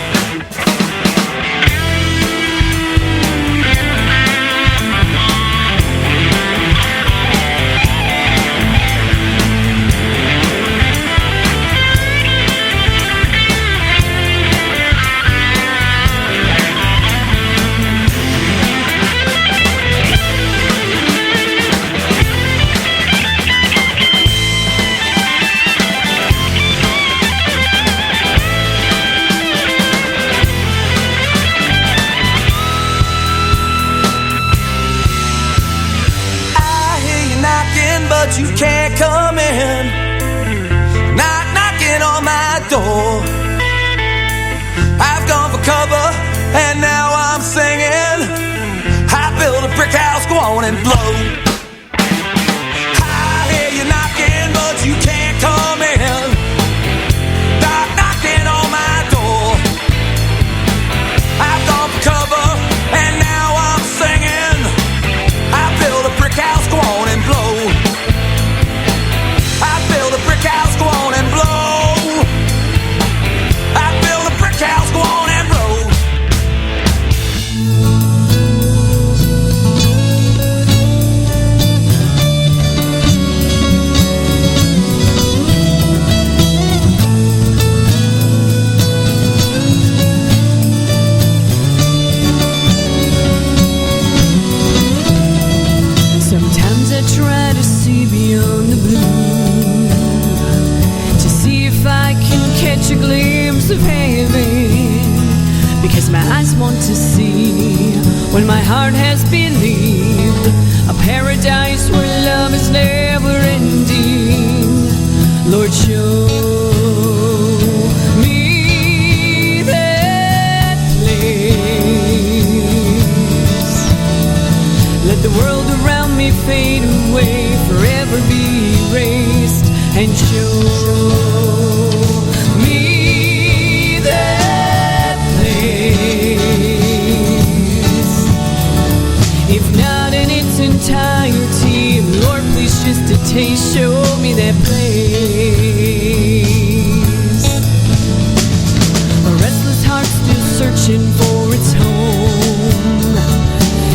But you can't come in. Knocking on my door. I've gone for cover, and now I'm singing. I build a brick house, go on and blow. I hear you knocking, but you can't come in. Knocking on my door. I've gone for cover, and now I'm singing. I build a brick house, go on and blow. I build a brick house, go on and blow. I build a brick house, go on and blow. Sometimes I try to see beyond the blue, to see if I can catch a glimpse of heaven, because my eyes want to see what my heart has believed, a paradise where love is never ending. Lord, show me that place. Let the world around me fade away, forever be erased, and show me that place. If not in its entirety, Lord, please just a taste, show me that place. A restless heart still searching for its home,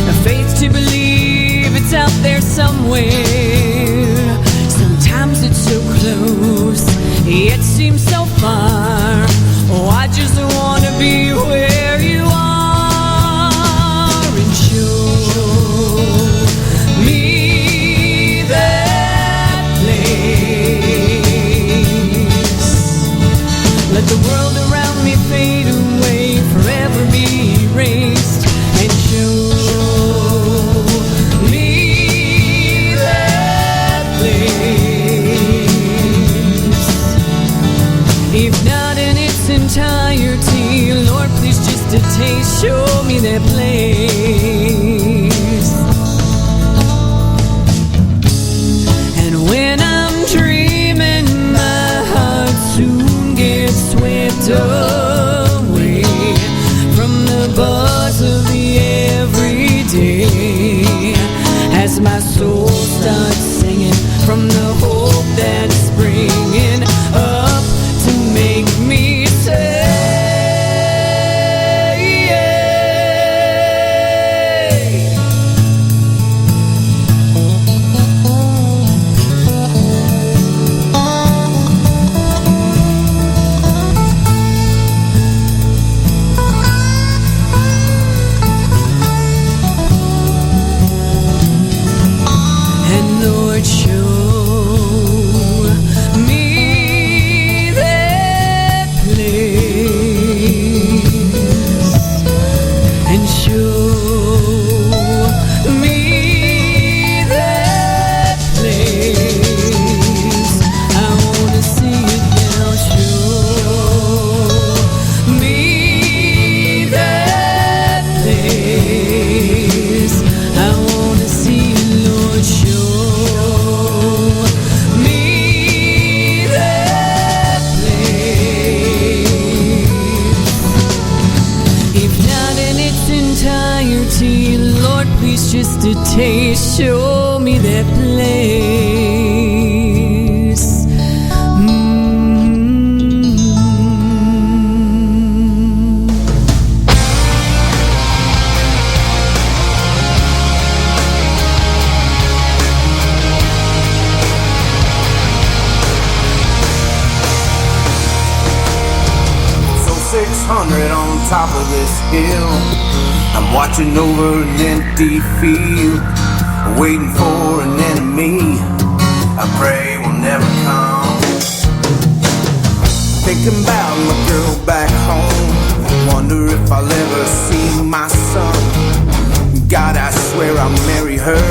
a faith to believe please, just a taste, show me that place. So 600 on top of this hill, I'm watching over an empty field, waiting for an enemy I pray will never come. Thinking about my girl back home, wonder if I'll ever see my son. God, I swear I'll marry her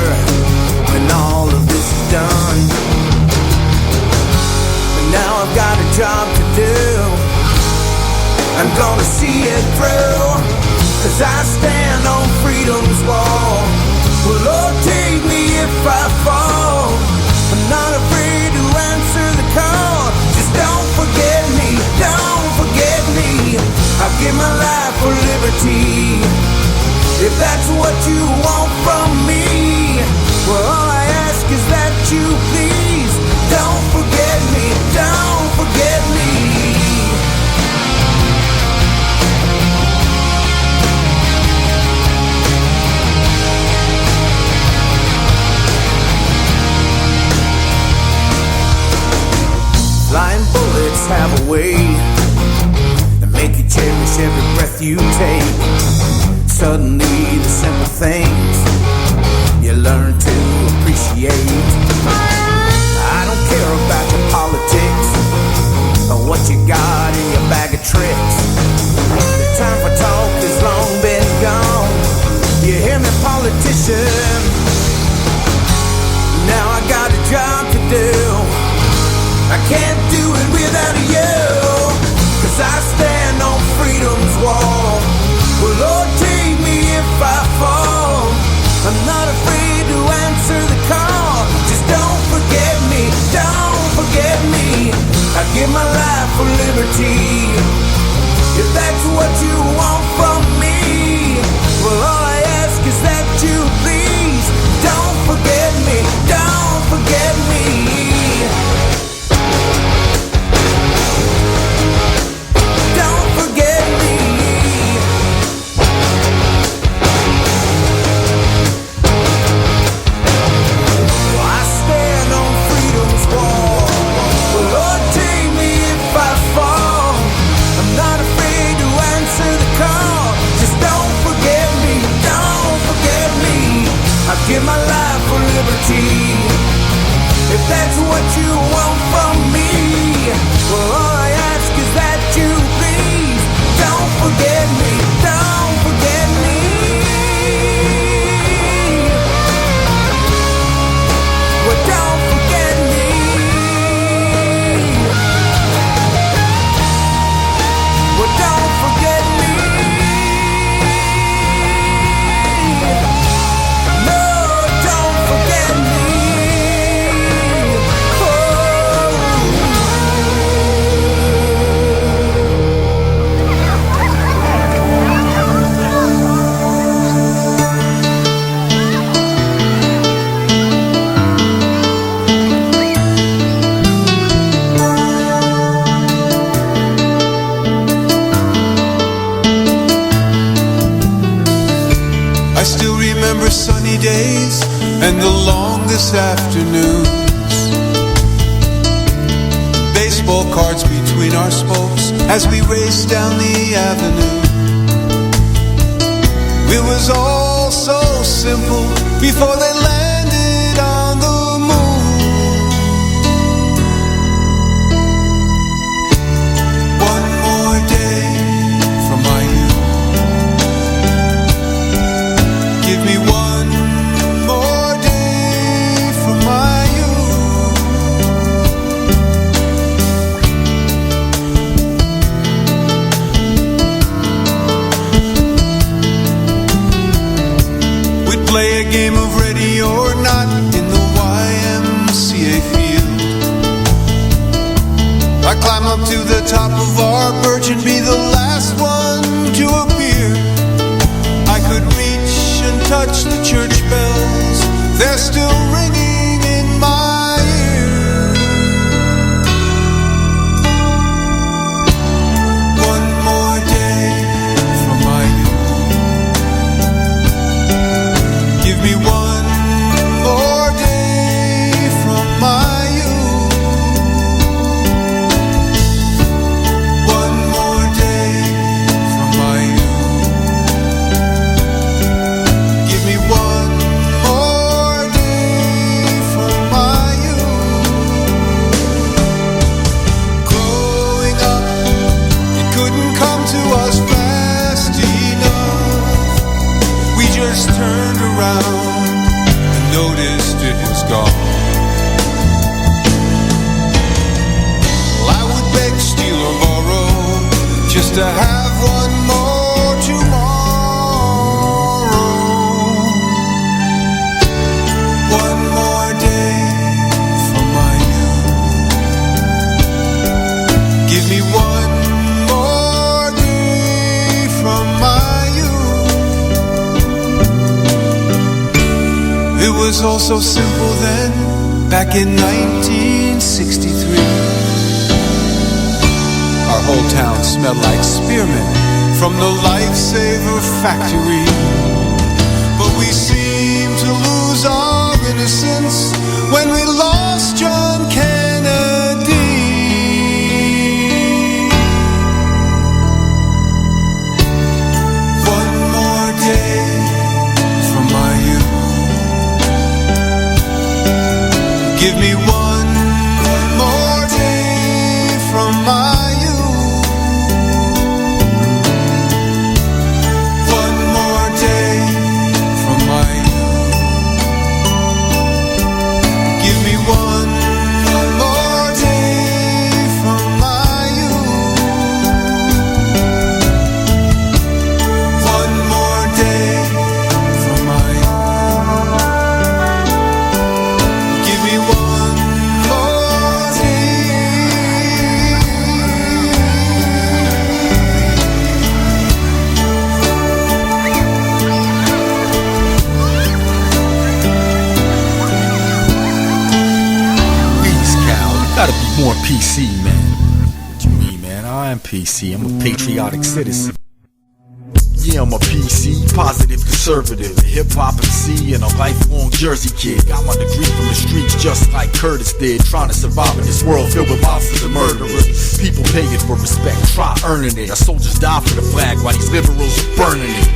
when all of this is done. But now I've got a job to do, I'm gonna see it through, 'cause I stand on freedom's wall. Well, Lord, take me if I fall. I'm not afraid to answer the call. Just don't forget me, don't forget me. I'll give my life for liberty, if that's what you want from me. Well, all I ask is that you please don't forget me, don't forget me. Flying bullets have a way to make you cherish every breath you take. Suddenly the simple things you learn to appreciate. I don't care about your politics or what you got in your bag of tricks. The time for talk has long been gone. You hear me, politician? Now I got a job to do, I can't do it without you, 'cause I stand on freedom's wall. Well, Lord, take me if I fall. I'm not afraid to answer the call. Just don't forget me, don't forget me. I give my life for liberty, if that's what you want from me. Well, all I ask is that you please don't forget me, don't forget me. Don't forget me. I stand on freedom's wall. Well, Lord, take me if I fall. I'm not afraid to answer the call. Just don't forget me, don't forget me. I give my life for liberty, if that's what you want from me. Well, all I ask is that you please don't forget me, don't forget me. Well, don't forget me. Well, don't forget me. No, don't forget me. I still remember sunny days and the longest afternoons. Baseball cards between our spokes as we raced down the avenue. It was all so simple before they landed on the moon. One more day from my youth. Give me one more day from my youth. We'd play a game of ready or not in the YMCA field. I'd climb up to the top of our perch and be the last one to appear. I could reach and touch the church was all so simple then, back in 1963. Our whole town smelled like spearmint from the Lifesaver factory. But we seemed to lose our innocence when we lost John Kennedy. One more day from my youth. Give me one more day from my youth. One more day from my youth. Give me one more day from my youth. One more day from my youth. Give me one more day. Please, Cal, you gotta be more PC, man. What you mean, man? I am PC. I'm a patriotic citizen. Yeah, I'm a PC, positive conservative, hip-hop MC, and a lifelong Jersey kid. Got my degree from the streets just like Curtis did, trying to survive in this world filled with monsters and murderers. People paying for respect, try earning it. Our soldiers die for the flag while these liberals are burning it.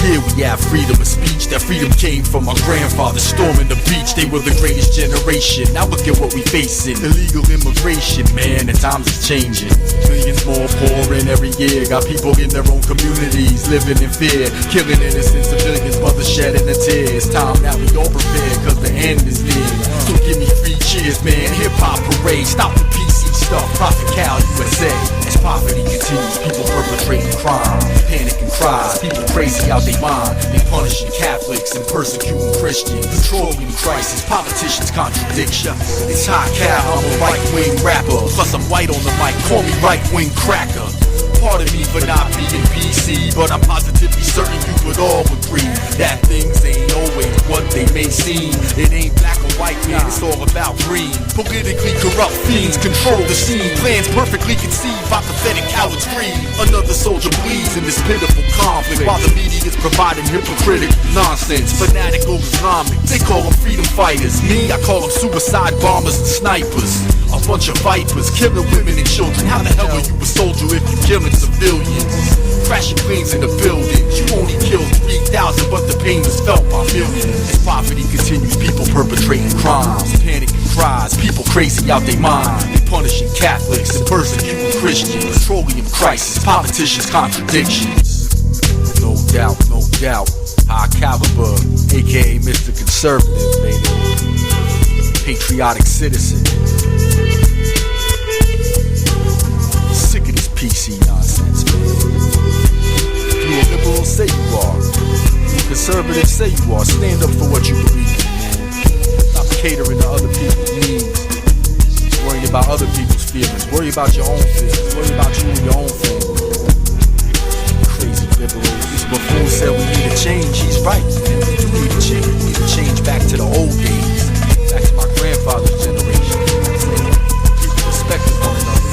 Here we have freedom of speech. That freedom came from our grandfathers storming the beach. They were the greatest generation. Now look at what we facing. Illegal immigration, man, and times is changing. Millions more pouring every year. Got people in their own communities living in fear, killing innocent civilians, mothers shedding the tears. Time now we all prepare, cause the end is near. So give me 3 cheers, man. Hip-hop parade, stop the PC stuff. Prophet Cal, USA. As poverty continues, people perpetrating crime, panic and cries, people crazy out their mind. They punishing Catholics and persecuting Christians. Petroleum crisis, politicians' contradiction. It's hot Cal, I'm a right-wing rapper. Plus I'm white on the mic, call me right-wing cracker. Pardon me for not being PC, but I'm positively certain you would all agree that things ain't always what they may seem. It ain't black or white, man, it's all about green. Politically corrupt fiends control the scene. Plans perfectly conceived by pathetic cowards greed. Another soldier bleeds in this pitiful conflict, while the media is providing hypocritical nonsense. Fanatical Islamic, they call them freedom fighters. Me, I call them suicide bombers and snipers. A bunch of vipers, killing women and children. How the hell are you a soldier if you killing civilians? Crashing planes in the buildings. You only killed 3,000, but the pain was felt by millions. As poverty continues, people perpetrating crimes, panic and cries, people crazy out their mind. They punishing Catholics and persecuting Christians. Petroleum crisis, politicians' contradictions. No doubt, no doubt. High caliber, aka Mr. Conservative, baby. Patriotic citizen. Sick of this PC nonsense, man. If you a liberal, say you are. If you conservative, say you are. Stand up for what you believe in, man. Stop catering to other people's needs. Worrying about other people's feelings. Worry about your own feelings. Worry about you and your own family. Crazy liberals. This buffoon said we need a change. He's right, man. We do need a change. We need a change back to the old days. Back to my grandfather's generation. People respecting one another.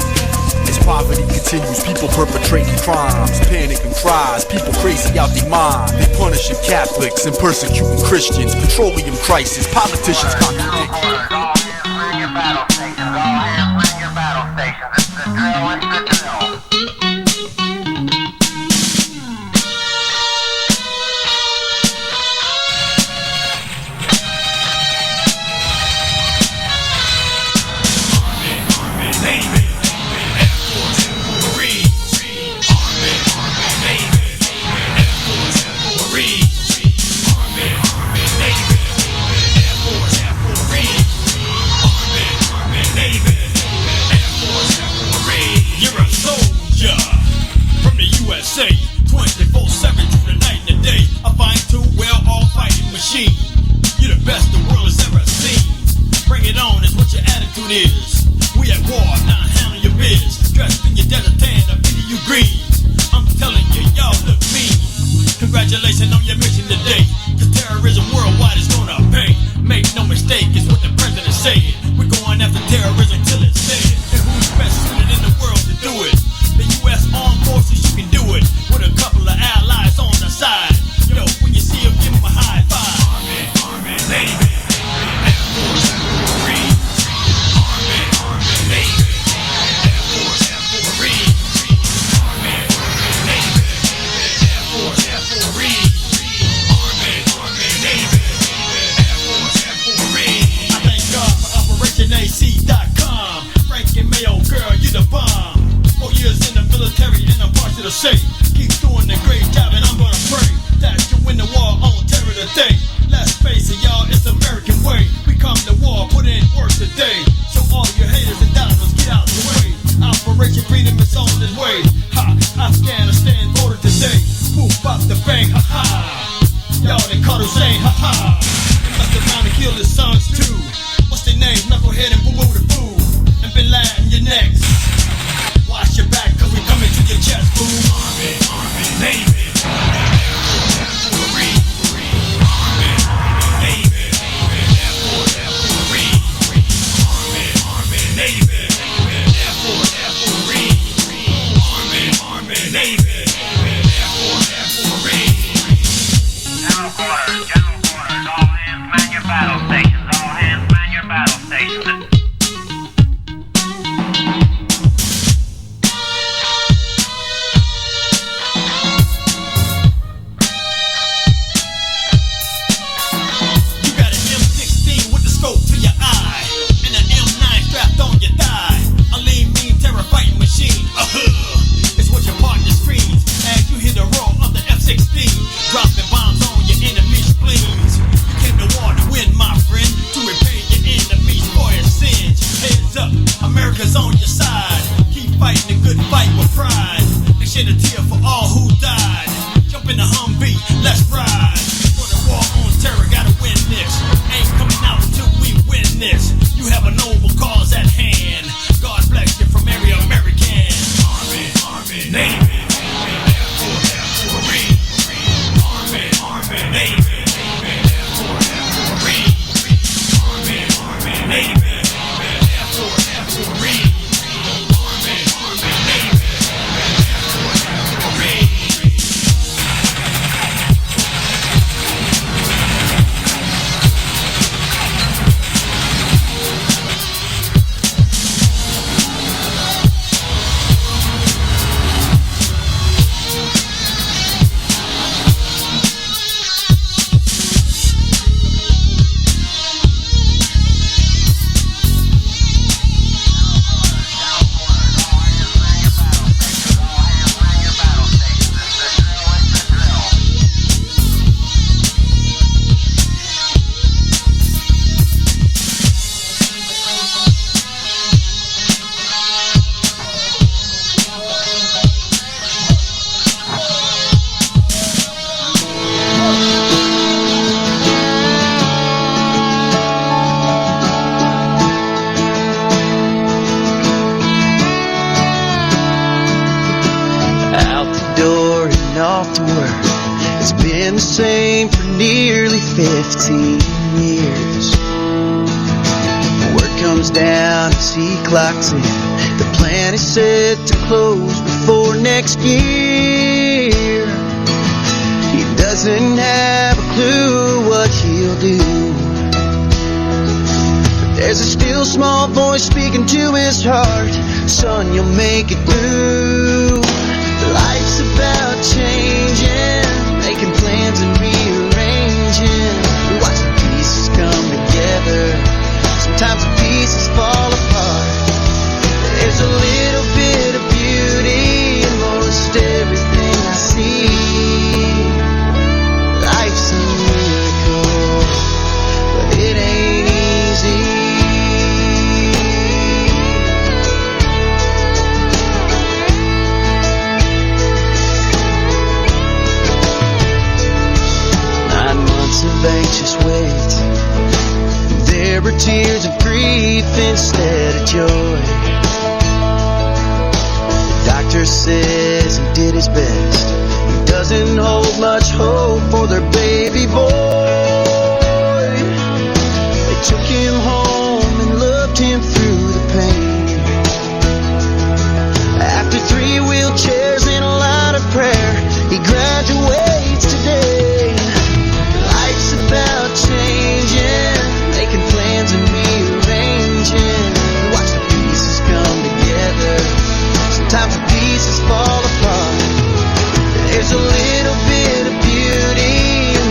As poverty continues, people perpetrating crimes, panic and cries, people crazy out their mind. They punishing Catholics and persecuting Christians. Petroleum crisis, politicians contradict. Bring your battle stations. All hands, bring your battle stations. This is the drill. It's the drill. USA, 24/7 through the night and the day. I find too well all fighting machine. You're the best the world has ever seen. Bring it on is what your attitude is. We at war, now handle your biz. Dressed in your desert tan, I pity you green. I'm telling you, y'all look mean. Congratulations on your mission today. Cause terrorism worldwide is gonna pay. about to bang, ha ha. Y'all they caught him saying, ha ha. They must have found and killed his sons too. What's their names? Knucklehead and Boo Boo the Boo. And Bin Laden, your next. Watch your back, cause we coming to your chest, boo. Army, Army, Navy. been the same for nearly 15 years. Work comes down and he clocks in. The plan is set to close before next year. He doesn't have a clue what he'll do, but there's a still small voice speaking to his heart. Son, you'll make it through. Life's about changing, making plans and rearranging. We watch the pieces come together. Sometimes the pieces fall apart. There's a little bit of beauty in most everything I see. Life's a miracle, but it ain't easy. 9 months of anxious wait. There were tears of grief instead of joy. The doctor says he did his best. He doesn't hold much hope for their baby boy. They took him home and loved him through the pain. After 3 wheelchairs and a lot of prayer, he graduates today. Life's about changing, making plans and rearranging. Watch the pieces come together. Sometimes the pieces fall apart. There's a little bit of beauty in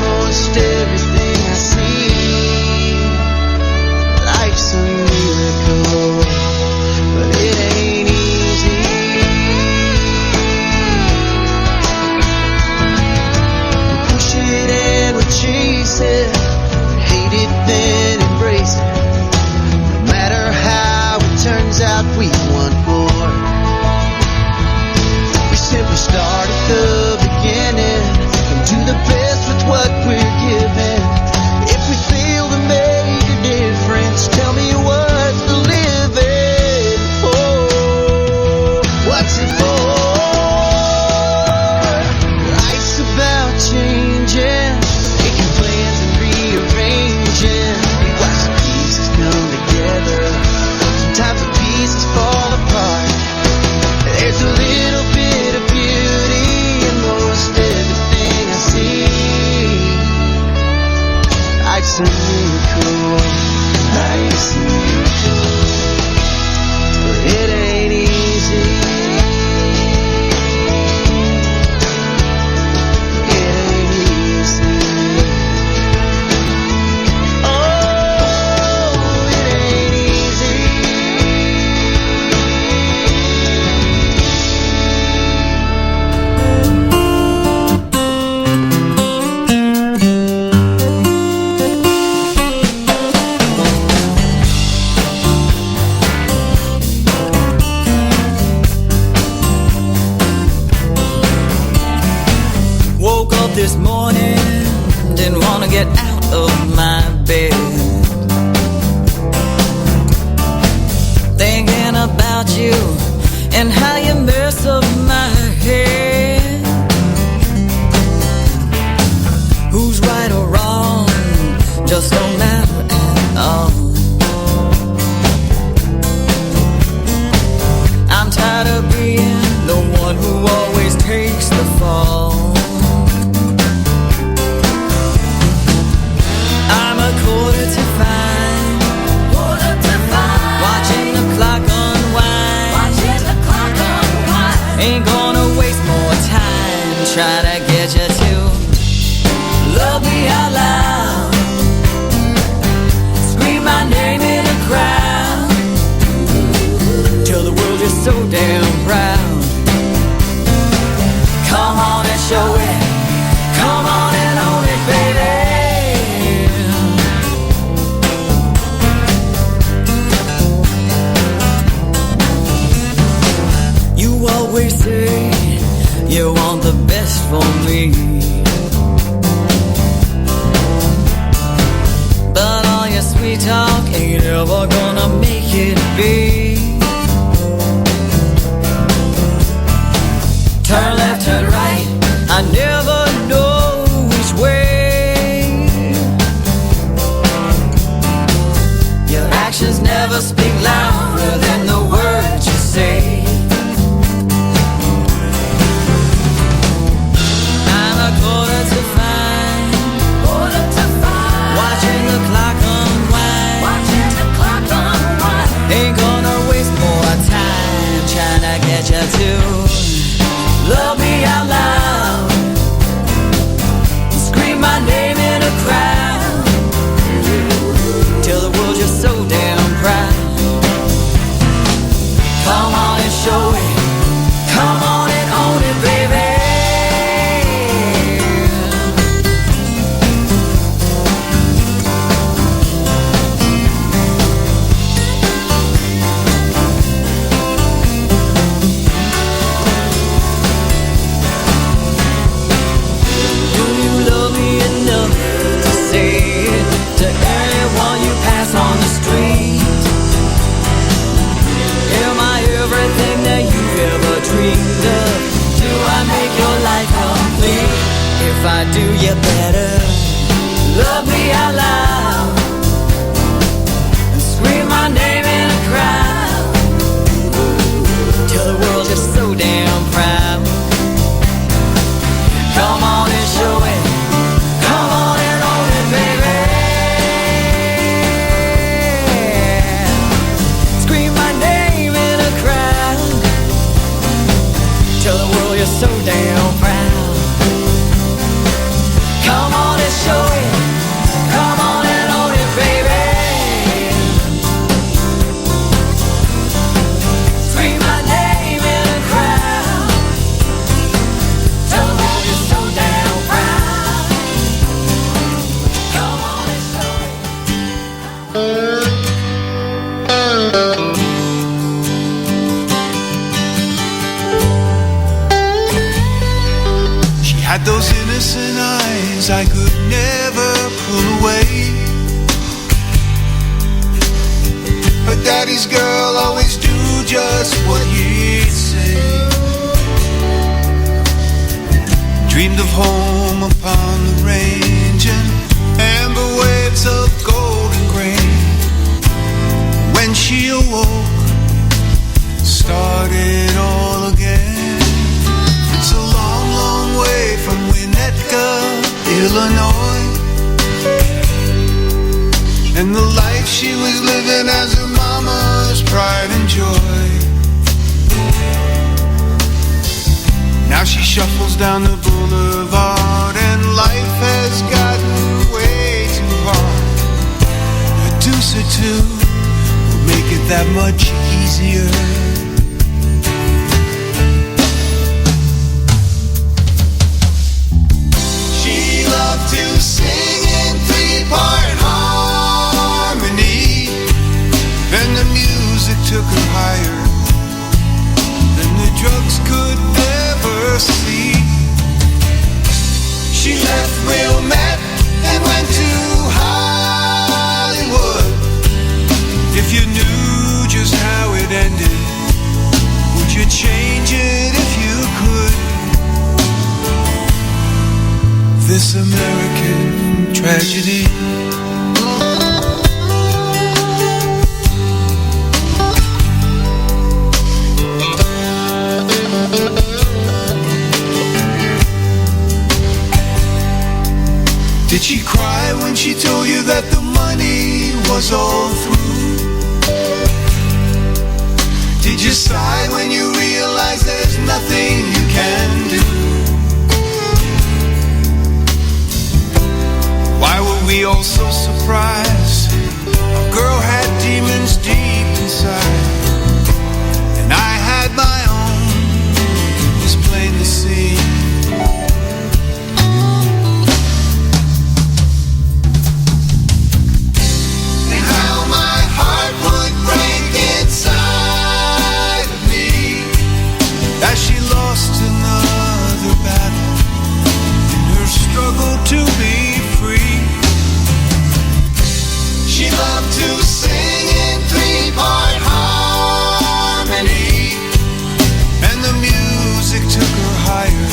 this morning, didn't want to get out of my bed. Thinking about you and how you mess up my head. Who's right or wrong just don't matter at all. I'm tired of being the one who always takes the fall. I'm a quarter to five, watching the clock unwind. Ain't gonna waste more time trying to get you to love me out loud. Scream my name in a crowd till the world is so damn proud. Come on and show it, come on and own it, baby. You always say you want the best for me, but all your sweet talk ain't ever gonna make it be. Turn left, turn right, I never know which way. Your actions never speak louder than the words you say. I'm a quarter to five, watching the clock unwind. Ain't gonna waste more time trying to get you to love me out loud. Scream my name in a crowd till the world's just so damn proud. Come on and show it, come on and own it, baby. On the street, am I everything that you've ever dreamed of? Do I make your life complete? If I do, you better love me out loud and scream my name in a crowd till the world's just so damn proud. Come on and show it, come on and own it, baby. Till the world is so damn proud. Come on and show it, come on and own it, baby. Scream my name in a crowd till the world is so damn proud. Come on and show it. Had those innocent eyes I could never pull away. Her daddy's girl always do just what he'd say. Dreamed of home upon the range and amber waves of golden grain. When she awoke, started all again. It's a long, long way from Winnetka, Illinois, and the life she was living as her mama's pride and joy. Now she shuffles down the boulevard and life has gotten way too hard. A deuce or two will make it that much easier. To sing in three-part harmony, and the music took her higher than the drugs could ever see. She you change it if you could? This American tragedy. Did she cry when she told you that the money was all through? Did you sigh when you realized there's nothing you can do? Why were we all so surprised? A girl had demons deep inside, and I had my own, it's plain to see. As she lost another battle in her struggle to be free. She loved to sing in three-part harmony, and the music took her higher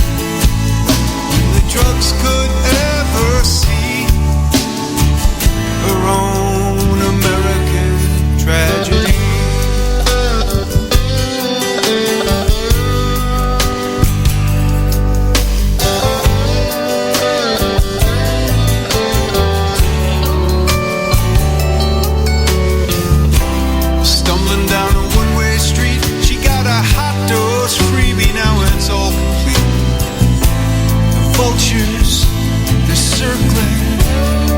than the drugs could ever see. Her own American tragedy. Vultures, they're circling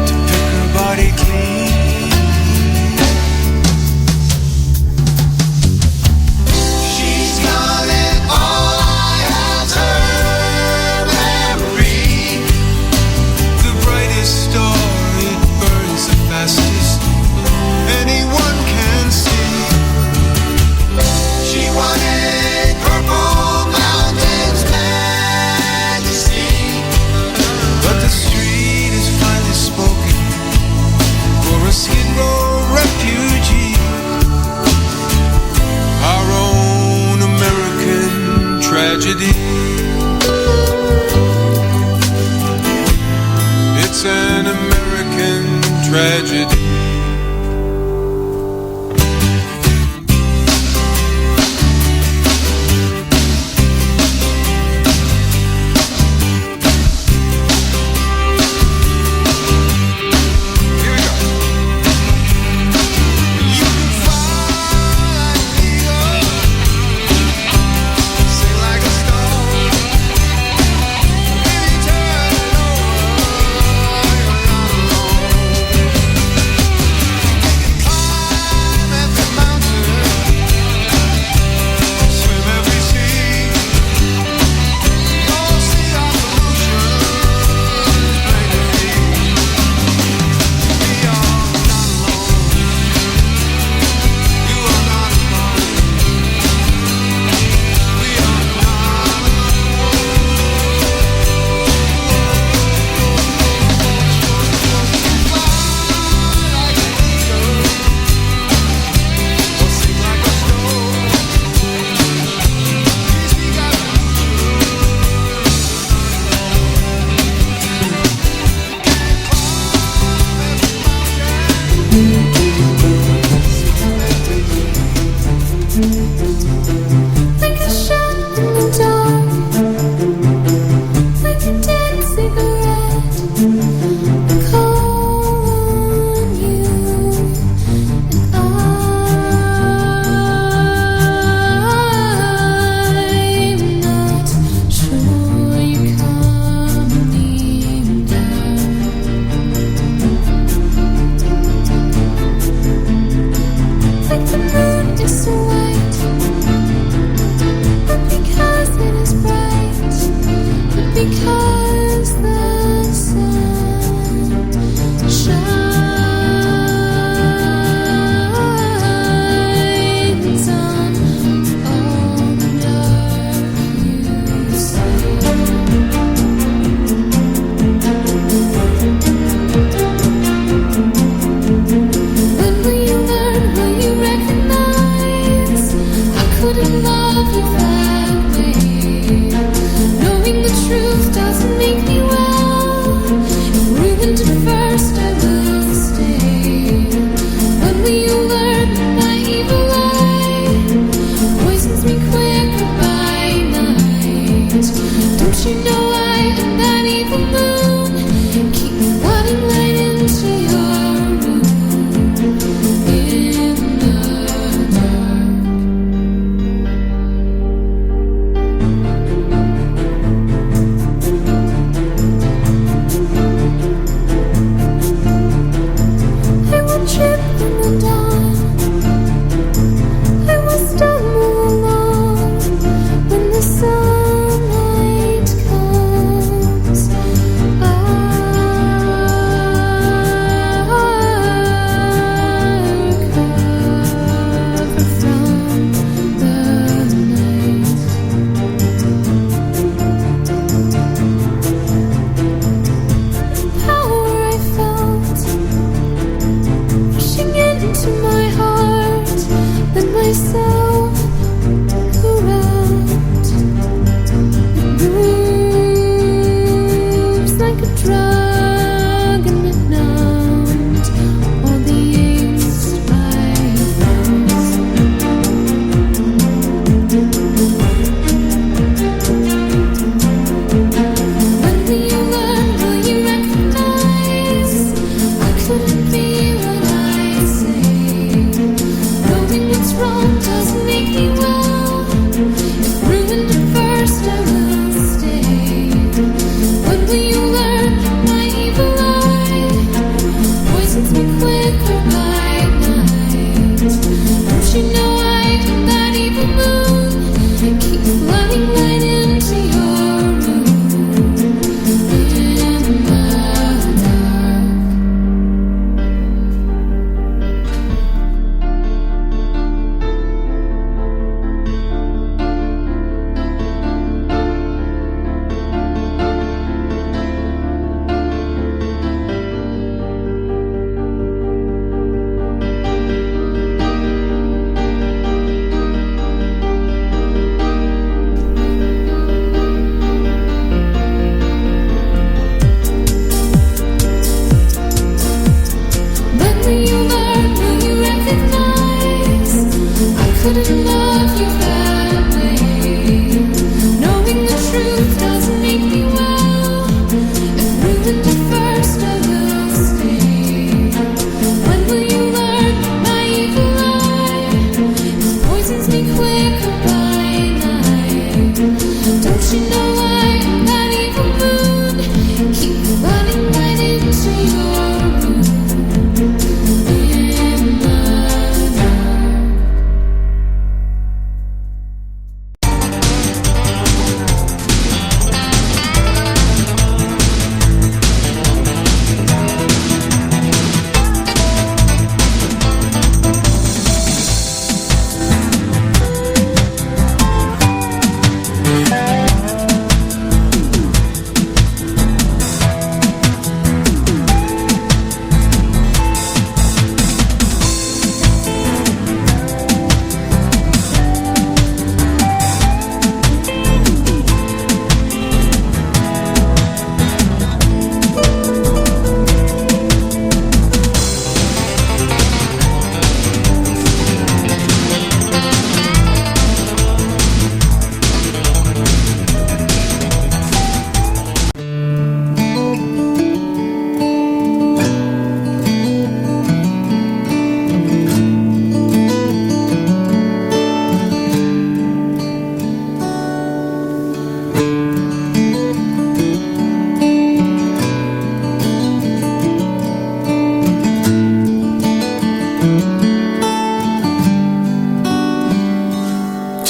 to pick her body clean. She's gone and all I have's her memory. The brightest star, it burns the fastest anyone can see. She wanted purple mountains, but the street is finally spoken for a Skid Row refugee. Our own American tragedy. It's an American tragedy.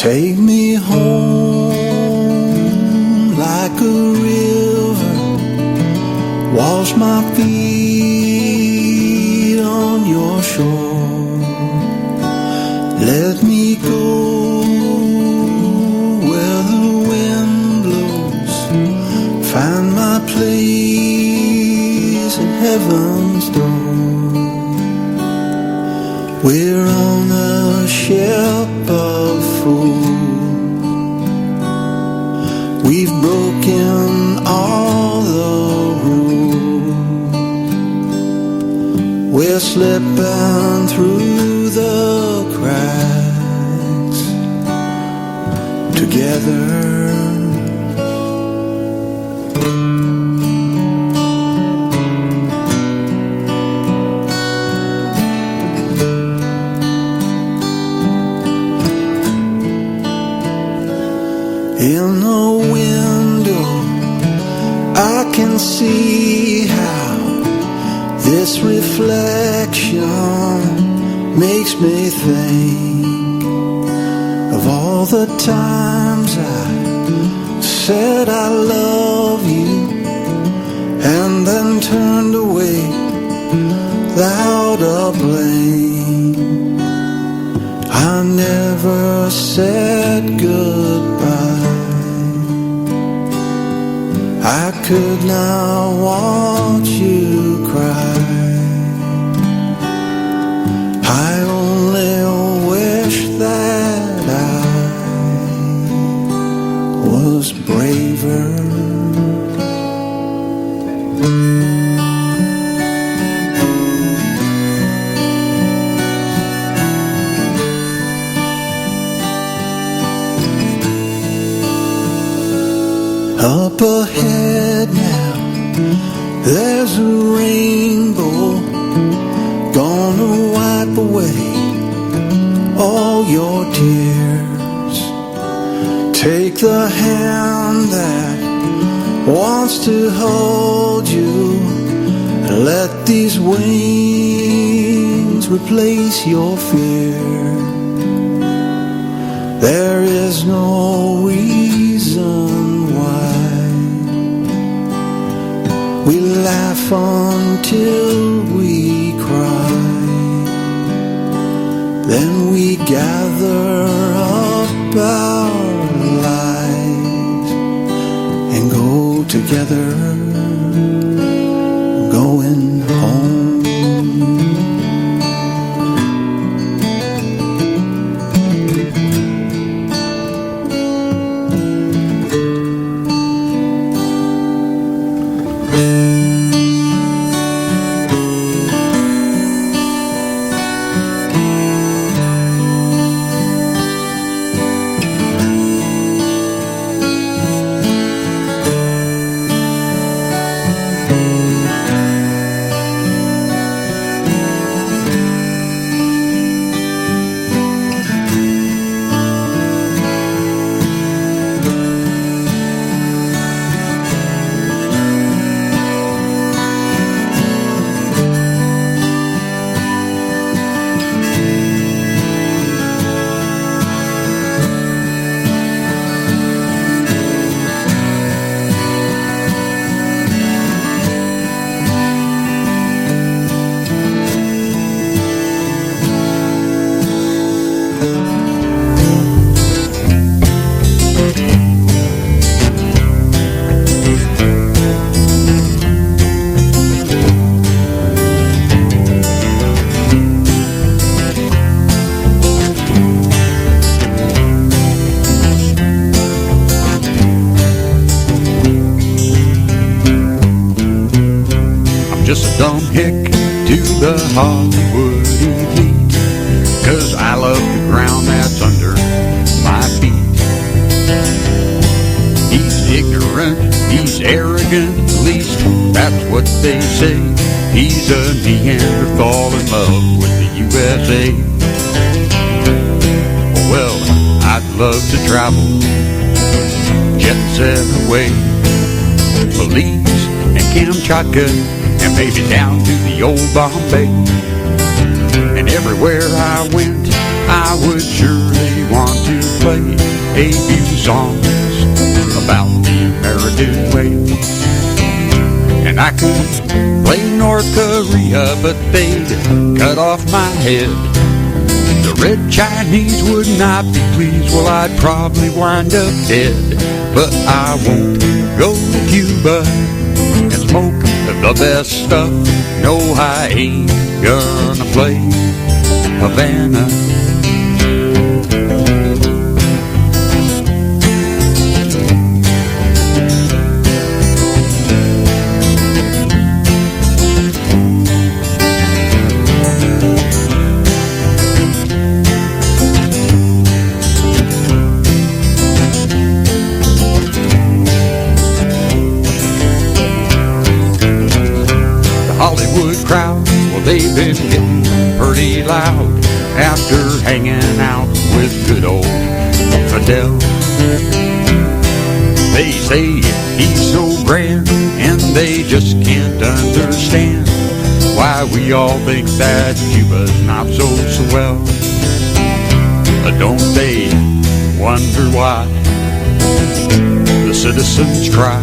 Take me home like a river, wash my feet on your shore. Let me go where the wind blows, find my place at heaven's door. We're on a ship of fools. We've broken all the rules. We're slipping through the cracks together. In the window, I can see how this reflection makes me think of all the times I said I love you and then turned away without a blame. I never said goodbye. I could not watch you cry. I only wish that I was braver. Up ahead now, there's a rainbow gonna wipe away all your tears. Take the hand that wants to hold you. Let these wings replace your fear. There is no reason why we laugh until we cry. Then we gather up our lives and go together, going home. Just a dumb hick to the Hollywood elite, 'cause I love the ground that's under my feet. He's ignorant, he's arrogant, at least that's what they say. He's a Neanderthal in love with the USA. Well, I'd love to travel, jet set away, Belize and Kamchatka, and maybe down to the old Bombay. And everywhere I went, I would surely want to play a few songs about the American way. And I could play North Korea, but they'd cut off my head. The Red Chinese would not be pleased, well, I'd probably wind up dead. But I won't go to Cuba and smoke the best stuff. No, I ain't gonna play Havana. Hollywood crowd, well, they've been getting pretty loud after hanging out with good old Fidel. They say he's so grand, and they just can't understand why we all think that Cuba's not so swell. Don't they wonder why the citizens cry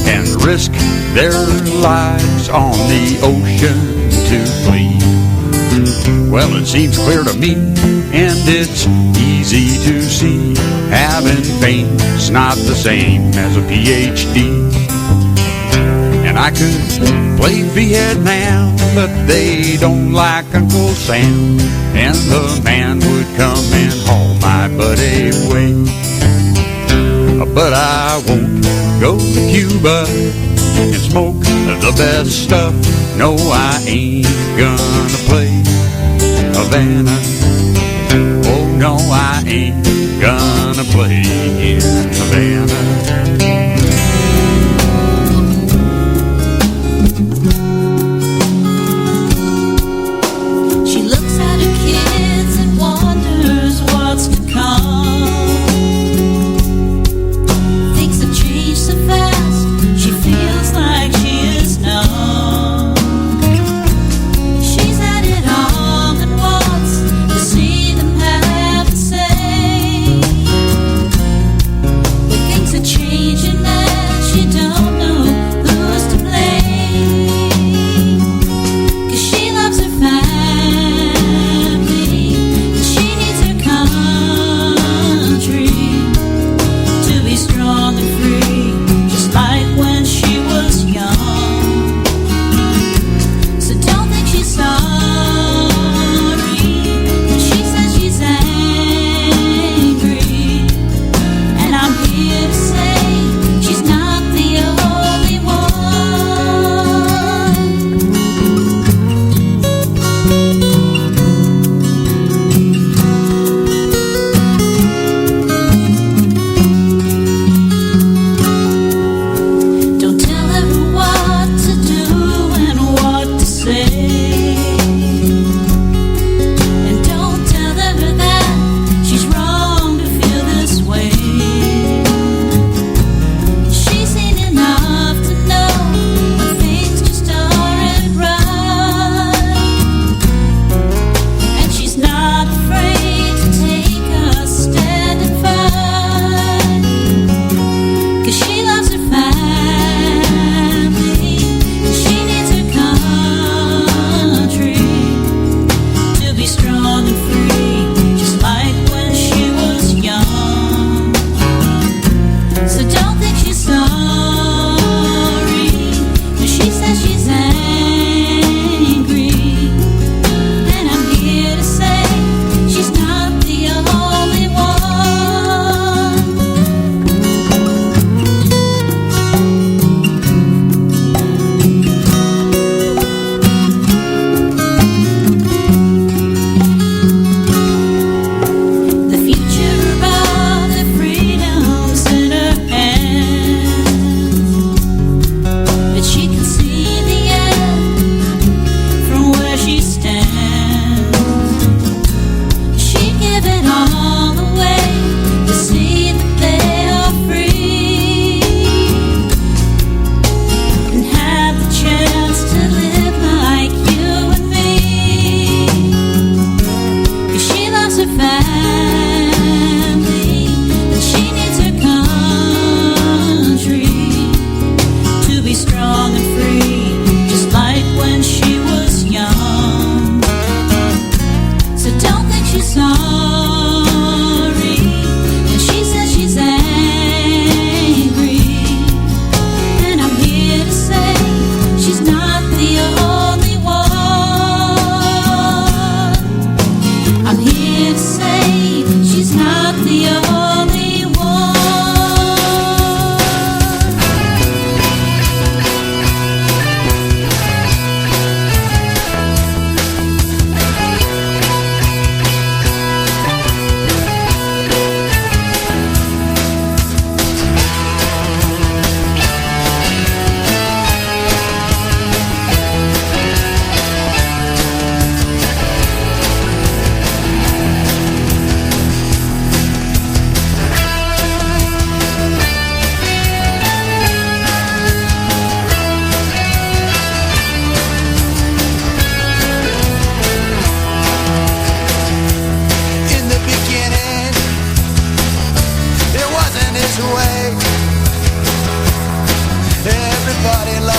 and risk their lives on the ocean to flee? Well, it seems clear to me, and it's easy to see, having fame's not the same as a PhD. And I could play Vietnam, but they don't like Uncle Sam, and the man would come and haul my butt away. But I won't go to Cuba and smoke the best stuff. No, I ain't gonna play Havana. Oh, no, I ain't gonna play in Havana. She looks at her kids and wonders what's to come. Things have changed so fast, she feels like she is numb. She's had it all and wants to see them have the same. But things have changed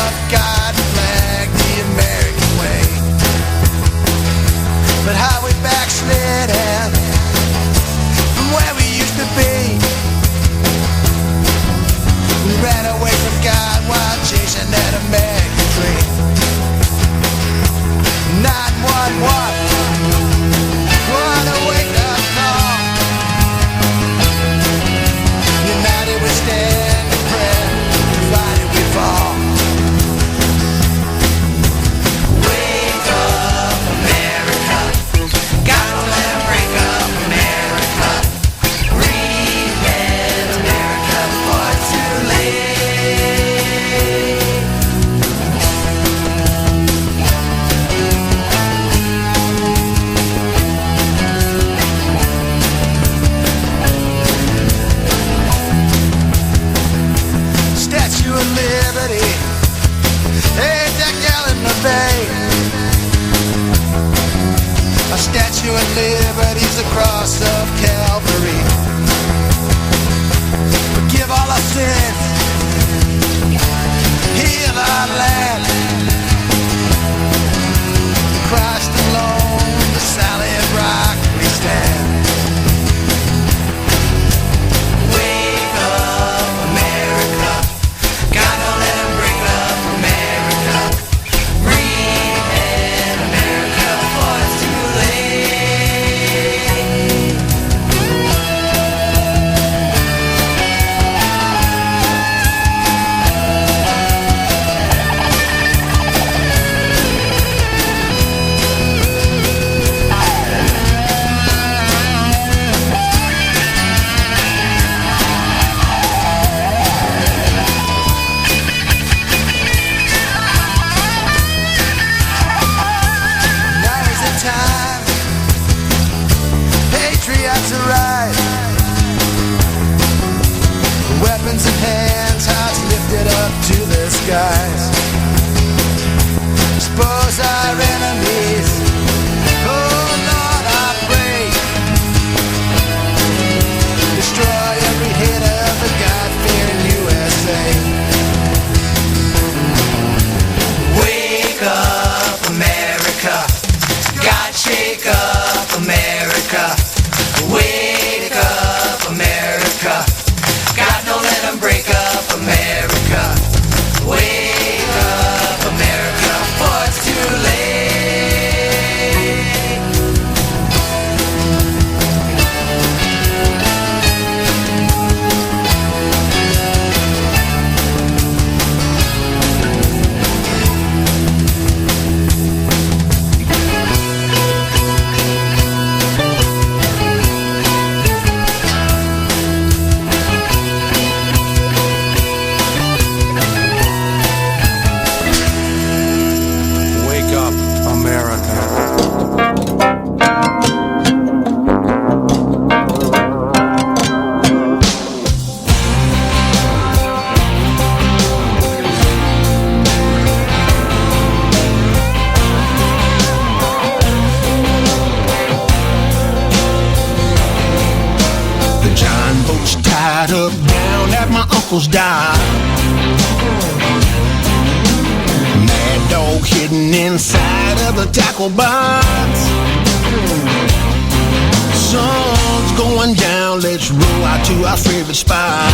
of God flag the American way. But how we backslid and from where we used to be. We ran away from God while chasing that American dream. 911, what a wake-up call. United we stand in prayer, divided we fall. Wake up, America. Gotta let 'em break up, America. Reinvent America before it's too late. Statue of Liberty, hey, that gal in the bay. A statue of Liberty's the cross of Calvary. Forgive all our sins, heal our land. Christ alone, the solid rock we stand. Wake up, America. God don't let 'em break up America. Reinvent America before it's too late. Now is the time, patriots arise. Weapons in hands, hearts lifted up to the skies. Expose our enemies, oh Lord, I pray. Destroy every hater of the God-fearing USA. Wake up, America. God, shake up, America. Wake up, America. God, don't let 'em break up America. Wake up, America, before it's too late. Wake up, America. The John boat's tied up down at my uncle's dock. Mad dog hidden inside of the tackle box. Sun's going down, let's roll out to our favorite spot.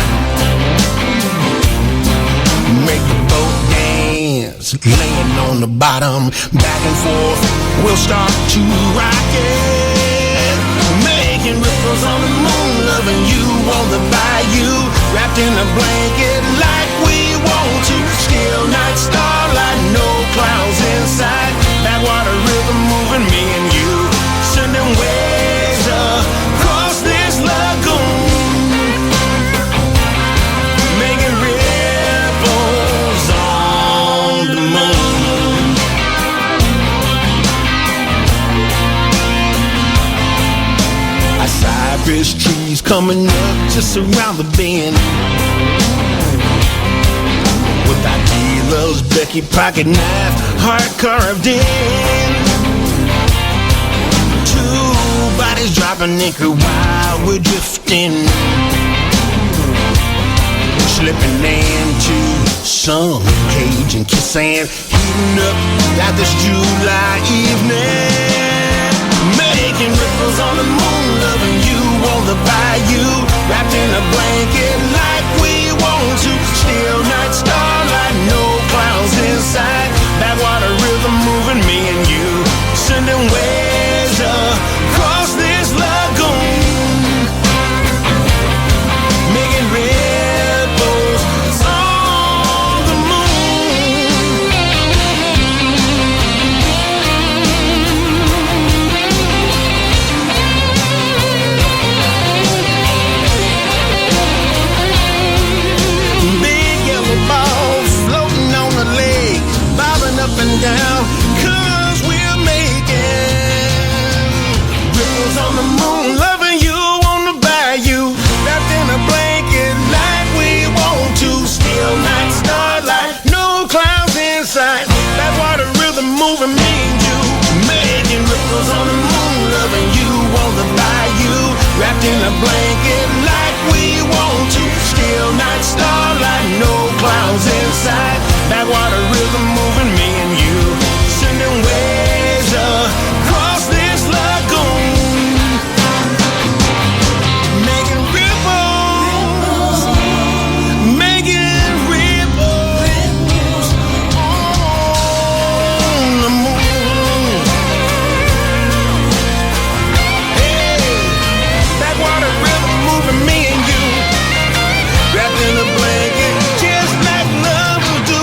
Make the boat dance, laying on the bottom, back and forth, we'll start to rock it. Making ripples on the moon, loving you on the bayou, wrapped in a blanket like we want to. Still night starlight, no clouds inside, backwater river moving me and you, sending waves across this lagoon, making ripples on the moon. A cypress trees coming up just around the bend, with our dealer's Becky pocket knife, heart carved in. Two bodies dropping anchor while we're drifting, slipping into sun, Cajun kissing, heating up like this July evening. Making ripples on the moon, loving you on the bayou, wrapped in a blanket like we want to. Still night starlight, no clouds inside. Backwater rhythm moving me and you, sending waves across this lagoon, making ripples on the moon. Big yellow balls floating on the lake, bobbing up and down, 'cause we're making ripples on the moon, loving you on the bayou, wrapped in a blanket like we want to. Still night starlight, no clouds inside. Backwater rhythm moving me and you, making ripples on the moon, loving you on the bayou, wrapped in a blanket like we want to. Still night starlight, no clouds inside. Backwater rhythm moving me and you, sending waves across this lagoon, making ripples, making ripples on the moon. Hey, backwater rhythm moving me and you, wrapped in a blanket just like love will do.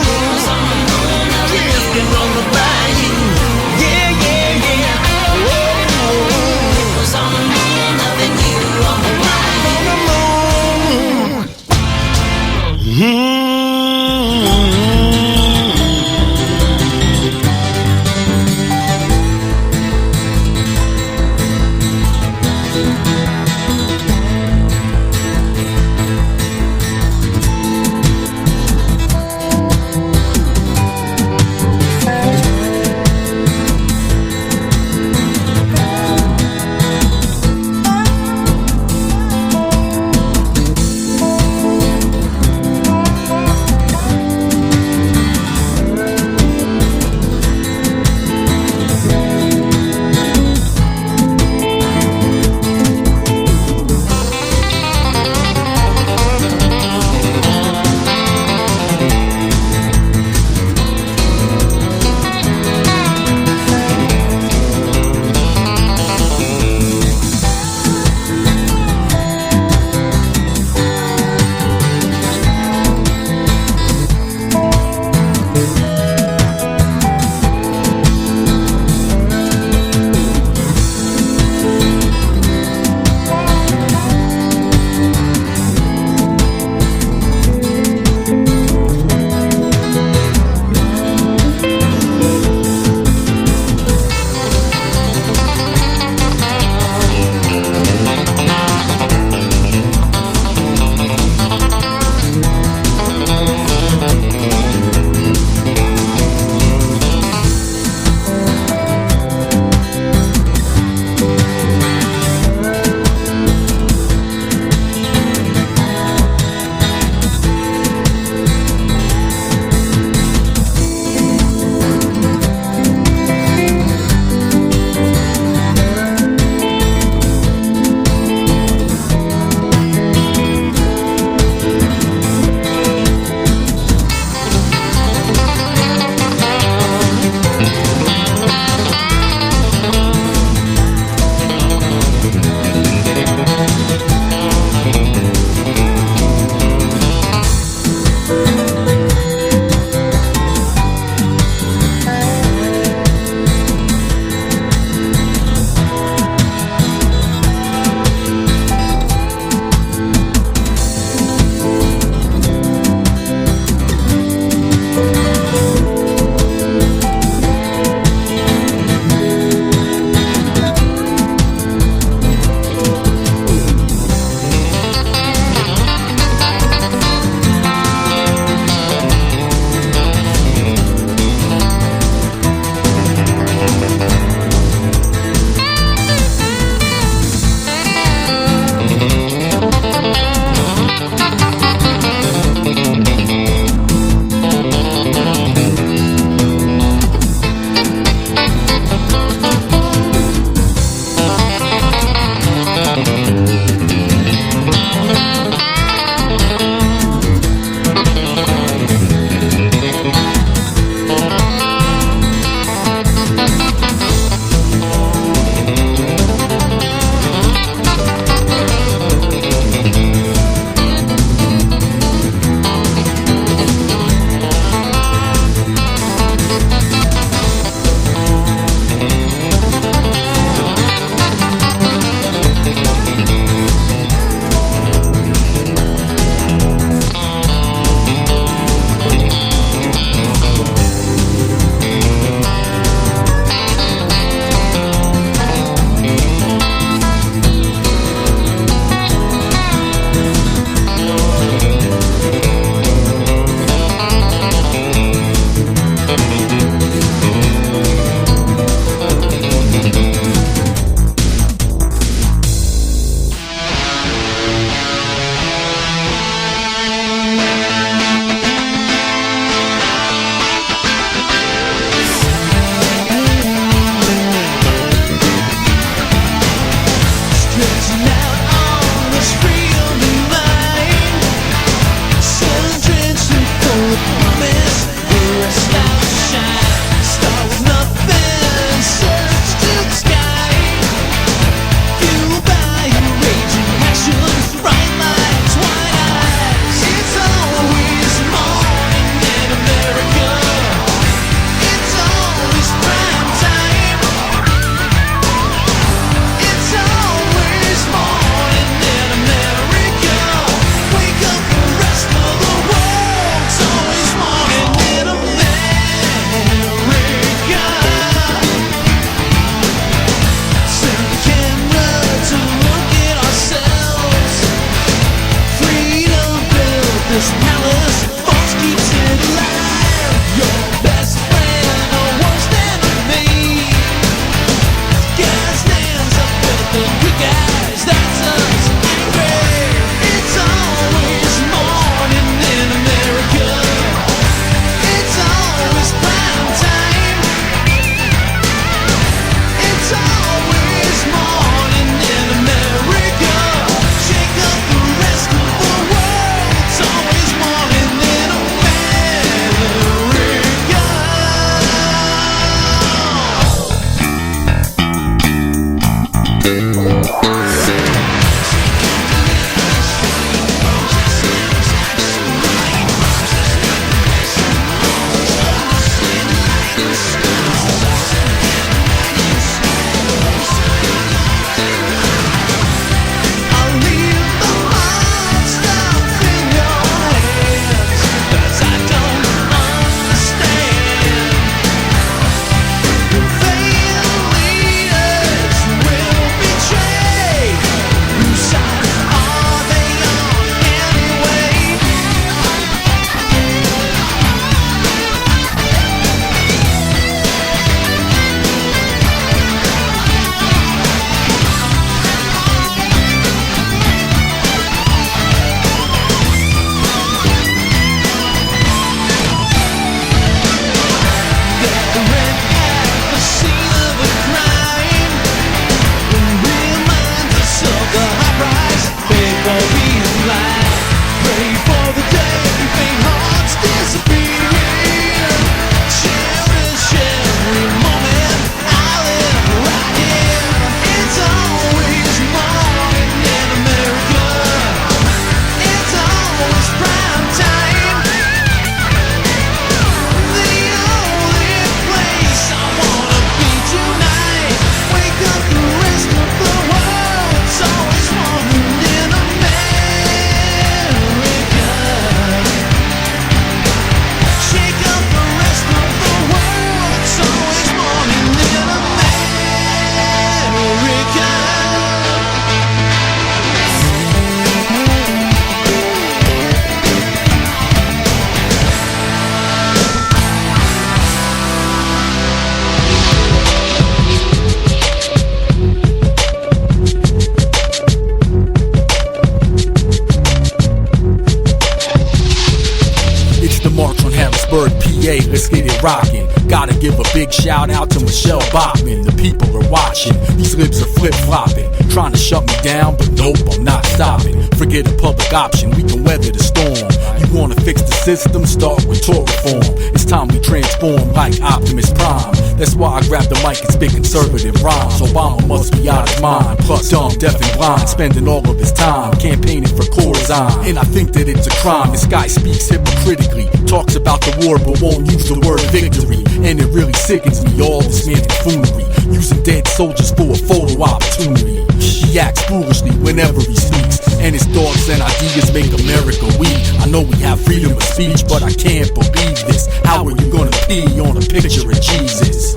rocking. Gotta give a big shout out to Michelle Bachman. The people are watching, these lips are flip-flopping, trying to shut me down, but nope, I'm not stopping. Forget a public option, we can weather the storm. You wanna fix the system, start with tort reform. It's time we transform like Optimus Prime. That's why I grab the mic and spit conservative rhymes. Obama must be out of his mind, plus dumb, deaf and blind, spending all of his time campaigning for Corazon. And I think that it's a crime. This guy speaks hypocritically, talks about the war but won't use the word victory. And it really sickens me, all this man's buffoonery, using dead soldiers for a photo opportunity. He acts foolishly whenever he speaks, and his thoughts and ideas make America weak. I know we have freedom of speech, but I can't believe this. How are you gonna pee on a picture of Jesus?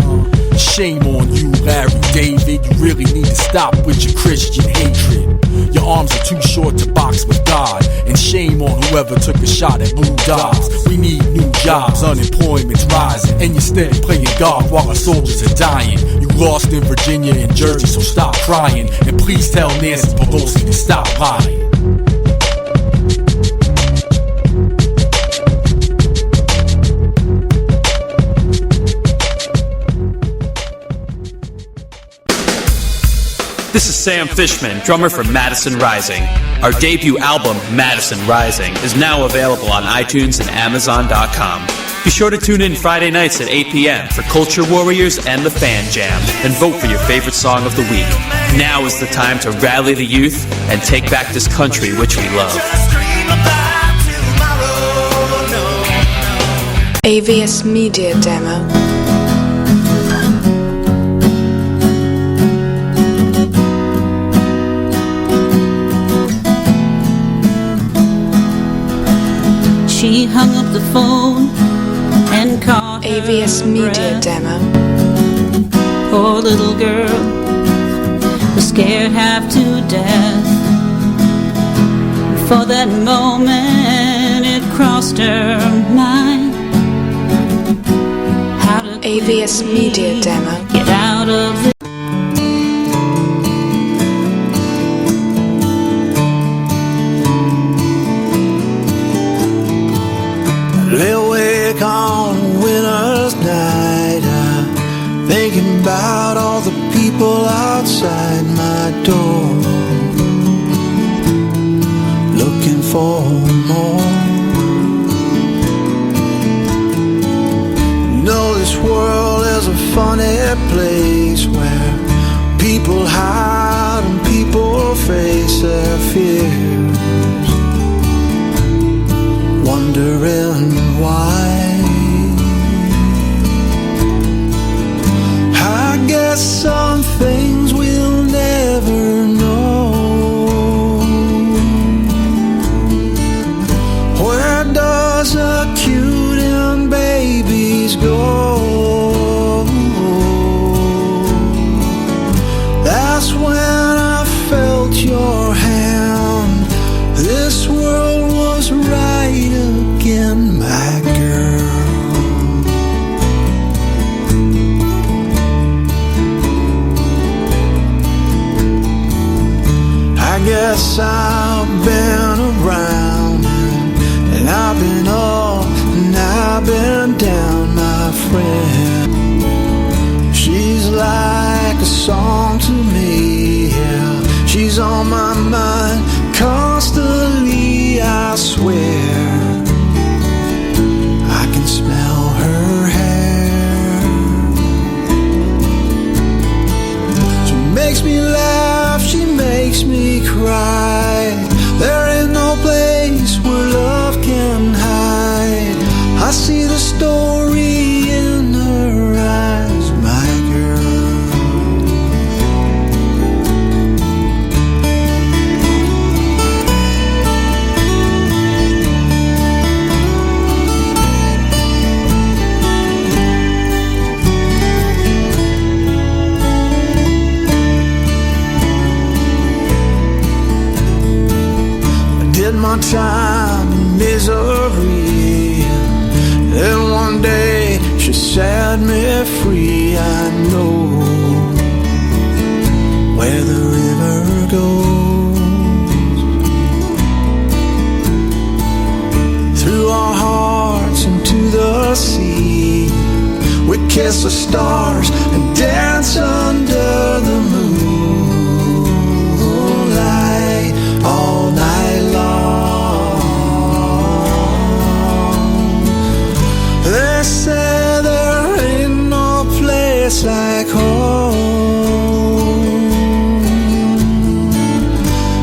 Shame on you, Larry David. You really need to stop with your Christian hatred. Your arms are too short to box with God. And shame on whoever took a shot at Blue Dogs. We need new jobs, unemployment's rising, and you're still playing God while our soldiers are dying. You lost in Virginia and Jersey, so stop crying. And please tell Nancy Pelosi to stop lying. This is Sam Fishman, drummer for Madison Rising. Our debut album, Madison Rising, is now available on iTunes and Amazon.com. Be sure to tune in Friday nights at 8 p.m. for Culture Warriors and the Fan Jam, and vote for your favorite song of the week. Now is the time to rally the youth and take back this country which we love. AVS Media Demo. She hung up the phone and called AVS Media Demo. Poor little girl was scared half to death. For that moment it crossed her mind. How to AVS Media Demo. Get out of the Lay awake on a winter's night, thinking about all the people outside my door, looking for more. You know this world is a funny place where people hide and people face their fears, wondering why. I guess some things we'll never know. Where does a cute and babies go? That's when I felt your hand. This world was right again, my girl. I guess I've been around, and I've been up and I've been down, my friend. She's like a song to me, yeah. She's on my mind constantly, I swear. I can smell her hair. She makes me laugh, she makes me cry. There ain't no place where love can hide. I see the story in her eyes, my girl. My time in misery, then one day she set me free. I know where the river goes, through our hearts into the sea. kiss the stars and dance under the moonlight all night long. They say there ain't no place like home.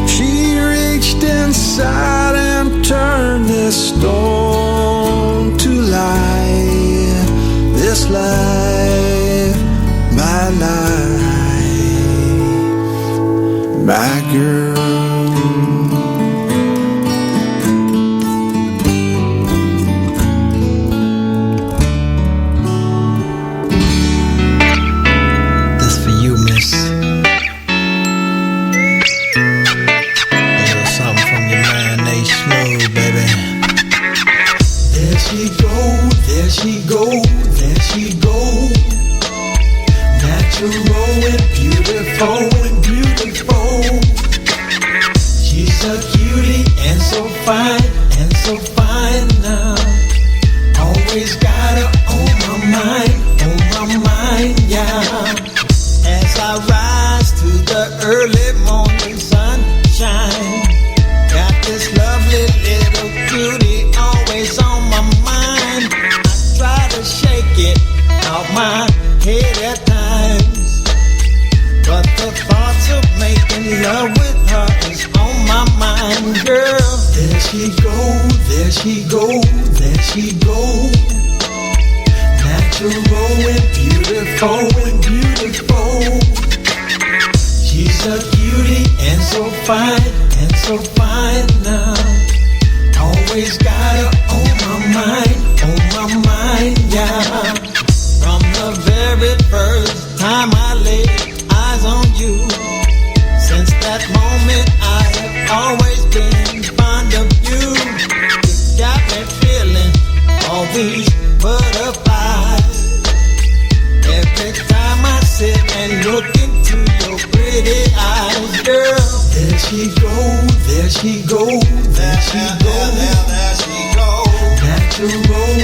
She reached inside and turned this stone to life. This life, my life, my girl. This for you, miss. A little something from your man, Nate Smooth, baby. There she go, there she go, there she go. Natural and beautiful and beautiful. She's a cutie and so fine now. Always got her on my mind, yeah. As I rise to the early morning sunshine, got this lovely little cutie always on my mind. I try to shake it out my head at times, but the thoughts of making love with her is on my mind, girl. There she go, there she go, there she go. Natural and beautiful and beautiful. She's a cutie and so fine now. Always got her on my mind, yeah. From the very first time I laid eyes on you, since that moment I have always been fond of you. You got me feeling all these butterflies every time I sit and look into your pretty eyes, girl. There she go, there she go, there she go, there she go. Natural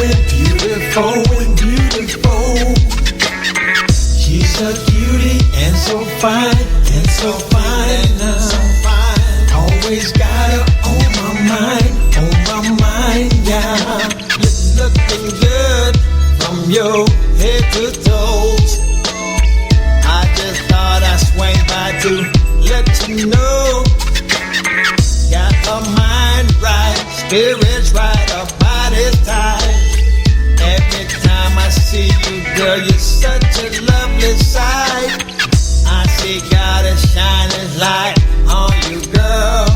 and beautiful and beautiful. She's a cutie and so fine now. Always got her on my mind, yeah. You're looking good from your head to toes. I just thought I'd swing by to let you know. Got her mind right, spirits right, her body's tight. Every time I see you, girl, you're such a lovely sight. I see God is shining light on you, girl.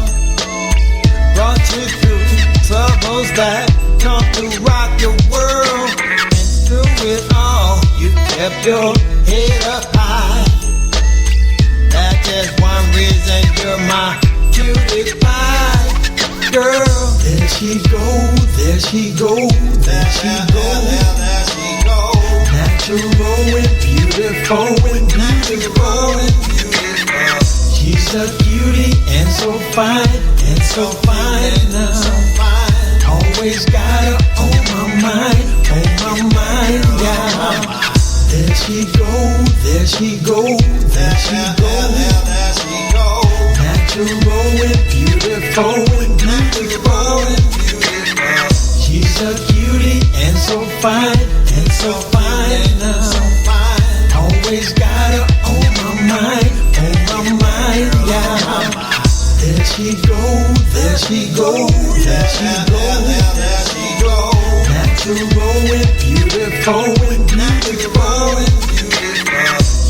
Brought you through troubles that come to rock your world. And through it all, you kept your head up high. That's just one reason you're my cutie pie, girl. There she go, there she go, there she go, there she go. Natural and beautiful and beautiful and beautiful. She's a cutie and so fine now. Always got her on my mind, yeah. There she go, there she go, there she go, there she go. Natural and beautiful and beautiful and beautiful. She's a cutie and so fine now. Always got her on my mind, yeah. There she go, there she go, there she go, there she go. Natural and beautiful and beautiful and beautiful.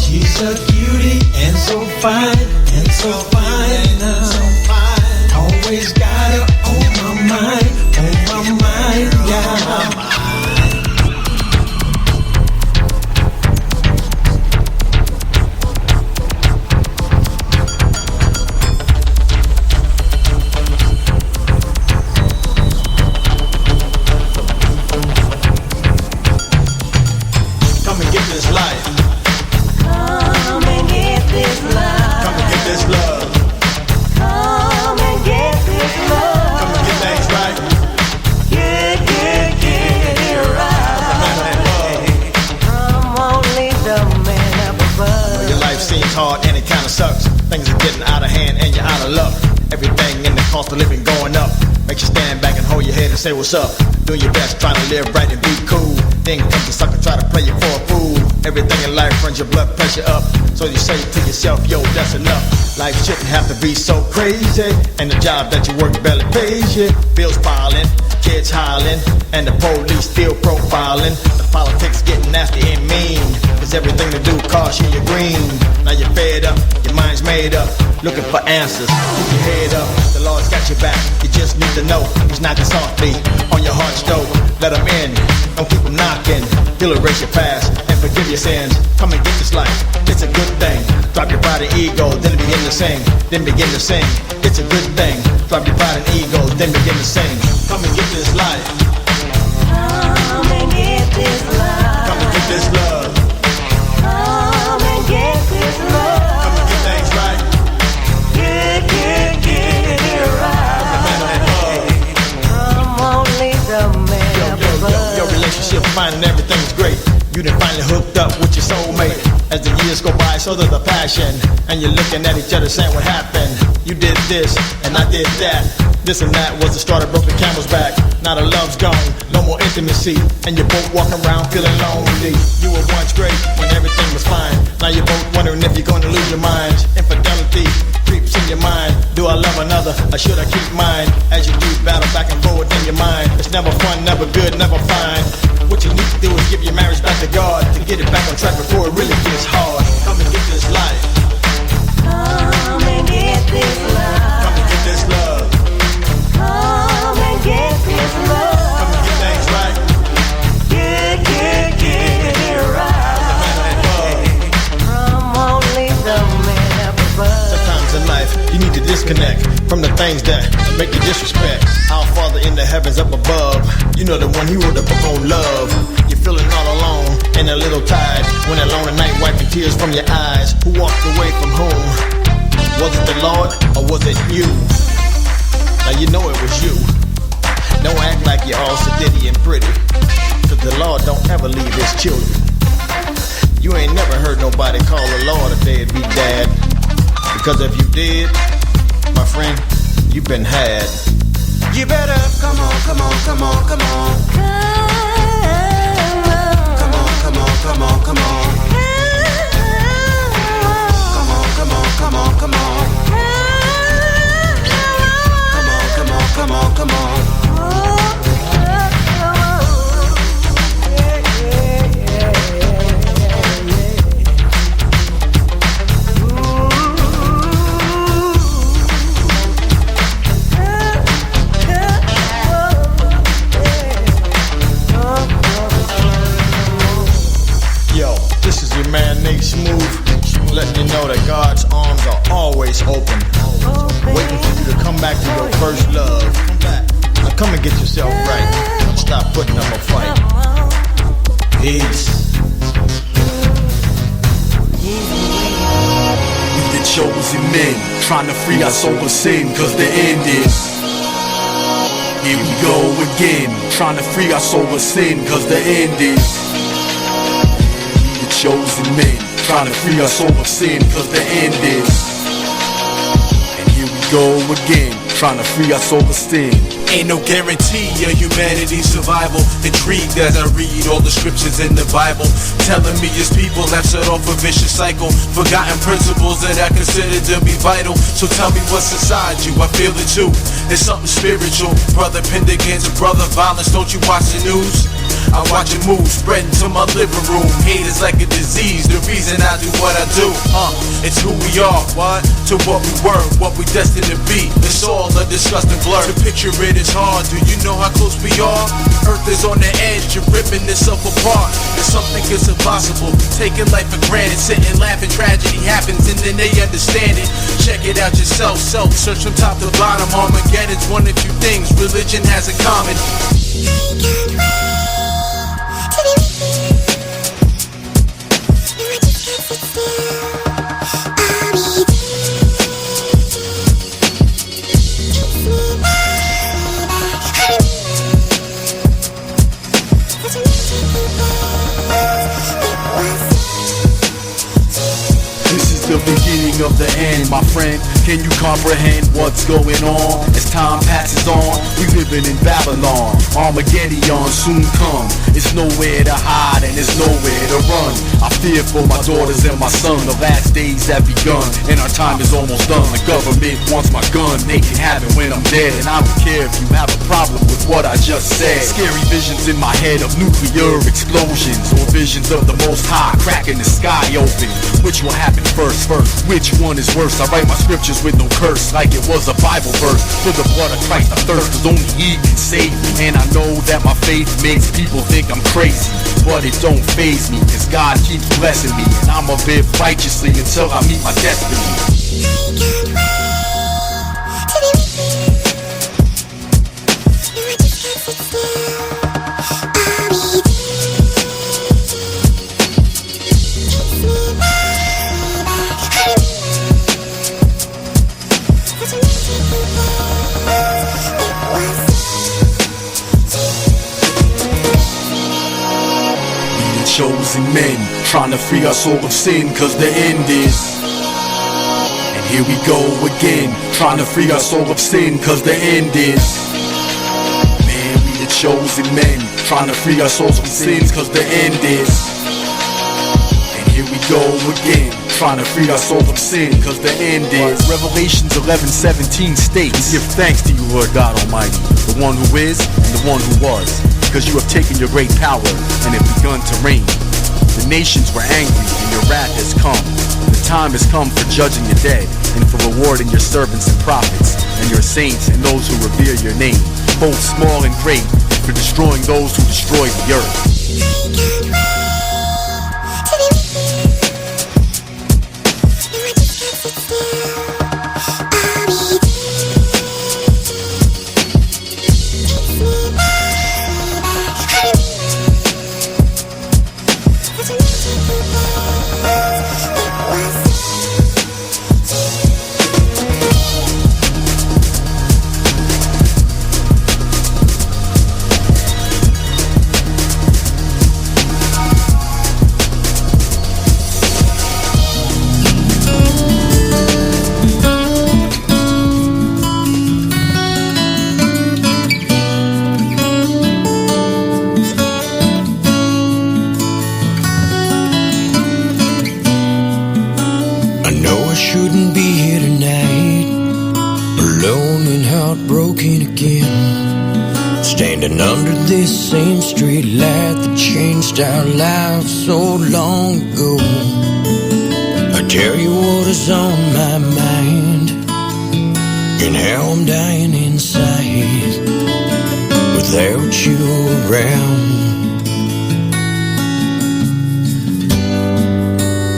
She's a cutie and so fine now. Always got her on my mind, yeah. Come and get this life. Come and get this love. Come and get this love. Come and get this love. Come and get things right. Get it right. From one hard and it kinda sucks. Things are getting out of hand and you're out of luck. Everything in the cost of living going up. Makes you stand back and hold your head and say what's up. Doing your best, trying to live right and be cool. Then comes the sucker, try to play you for a fool. Everything in life runs your blood pressure up. So you say to yourself, yo, that's enough. Life shouldn't have to be so crazy. And the job that you work barely pays you. Bills piling, kids hollering, and the police still profiling. The politics getting nasty and mean. Cause everything to do costs you your green. Now you're fed up, your mind's made up. Looking for answers, keep your head up. The Lord's got your back, you just need to know. He's knocking softly on your heart's door. Let him in, don't keep him knocking. He'll erase your past and forgive your sins. Come and get this life, it's a good thing. Drop your pride and ego, then begin to sing. Then begin to sing, it's a good thing. Drop your pride and ego, then begin to sing. Come and get this life. Come and get this love. Come and get this love. Come and get this love. Come and get things right. Get it right. From only the man above. Your relationship finding everything's great. You done finally hooked up with your soulmate. As the years go by, so does the passion. And you're looking at each other saying what happened. You did this, and I did that. This and that was the start of broken camel's back. Now the love's gone, no more intimacy. And you're both walking around feeling lonely. You were once great when everything was fine. Now you're both wondering if you're gonna lose your minds. Infidelity creeps in your mind. Do I love another, or should I keep mine? As you do battle back and forward in your mind. It's never fun, never good, never fine. What you need to do is give your marriage back to God. To get it back on track before it really gets hard. Come and get this life. Come and get this love. Come and get this love. Come and get this love. Come and get things right. Get it right. From only the man up above. Sometimes in life, you need to disconnect from the things that make you disrespect. Our Father in the heavens up above, you know the one who wrote the book on love. You're feeling all alone and a little tired when alone at night wiping tears from your eyes. Who walked away from whom? Was it the Lord or was it you? Now you know it was you. Don't act like you're all sedity and pretty, cause the Lord don't ever leave his children. You ain't never heard nobody call the Lord a deadbeat dad. Because if you did, my friend, you've been had. You better come on, come on, come on, come on. Come on, come on, come on, come on. Come on, come on, come on, come on. Come on, come on, come on, come on. Smooth, letting you know that God's arms are always open, waiting for you to come back to your first love. Now come and get yourself right. Stop putting up a fight. Peace. We the chosen men, trying to free our soul of sin, cause the end is. Here we go again, trying to free our soul of sin, cause the end is. Chosen men, trying to free our soul of sin, cause the end is. And here we go again, trying to free our soul of sin. Ain't no guarantee of humanity's survival. Intrigued as I read all the scriptures in the Bible, telling me it's people that set off a vicious cycle, forgotten principles that I consider to be vital. So tell me what's inside you, I feel it too. It's something spiritual, brother Pendigans and brother violence. Don't you watch the news? I watch it move, spreading to my living room. Hate is like a disease, the reason I do what I do. It's who we are, what? To what we were, what we destined to be. It's all a disgusting blur. To picture it is hard, do you know how close we are? Earth is on the edge, you're ripping itself apart. If something is impossible, taking life for granted, sitting laughing, tragedy happens and then they understand it. Check it out yourself, search from top to bottom. Armageddon's one of few things religion has in common. This is the of the end, my friend. Can you comprehend what's going on? As time passes on, we living in Babylon. Armageddon soon come. It's nowhere to hide and it's nowhere to run. I fear for my daughters and my son. The last days have begun and our time is almost done. The government wants my gun, they can have it when I'm dead. And I don't care if you have a problem with what I just said. Scary visions in my head of nuclear explosions, or visions of the Most High cracking the sky open. Which will happen first? Which one is worse? I write my scriptures with no curse, like it was a Bible verse. For the blood of Christ I thirst, cause only He can save me. And I know that my faith makes people think I'm crazy, but it don't faze me, cause God keeps blessing me. And I'ma live righteously until I meet my destiny. Chosen men, trying to free our soul of sin, cause the end is. And here we go again, trying to free our soul of sin, cause the end is. Man, we the chosen men, trying to free our souls from sins, cause the end is. And here we go again, trying to free our soul from sin, cause the end is. Revelations 11:17 states, give thanks to you, Lord God Almighty, the one who is and the one who was, because you have taken your great power and have begun to reign. The nations were angry and your wrath has come. The time has come for judging the dead and for rewarding your servants and prophets and your saints and those who revere your name, both small and great, and for destroying those who destroy the earth. This same street light that changed our lives so long ago. I tell you what is on my mind and how I'm dying inside without you around.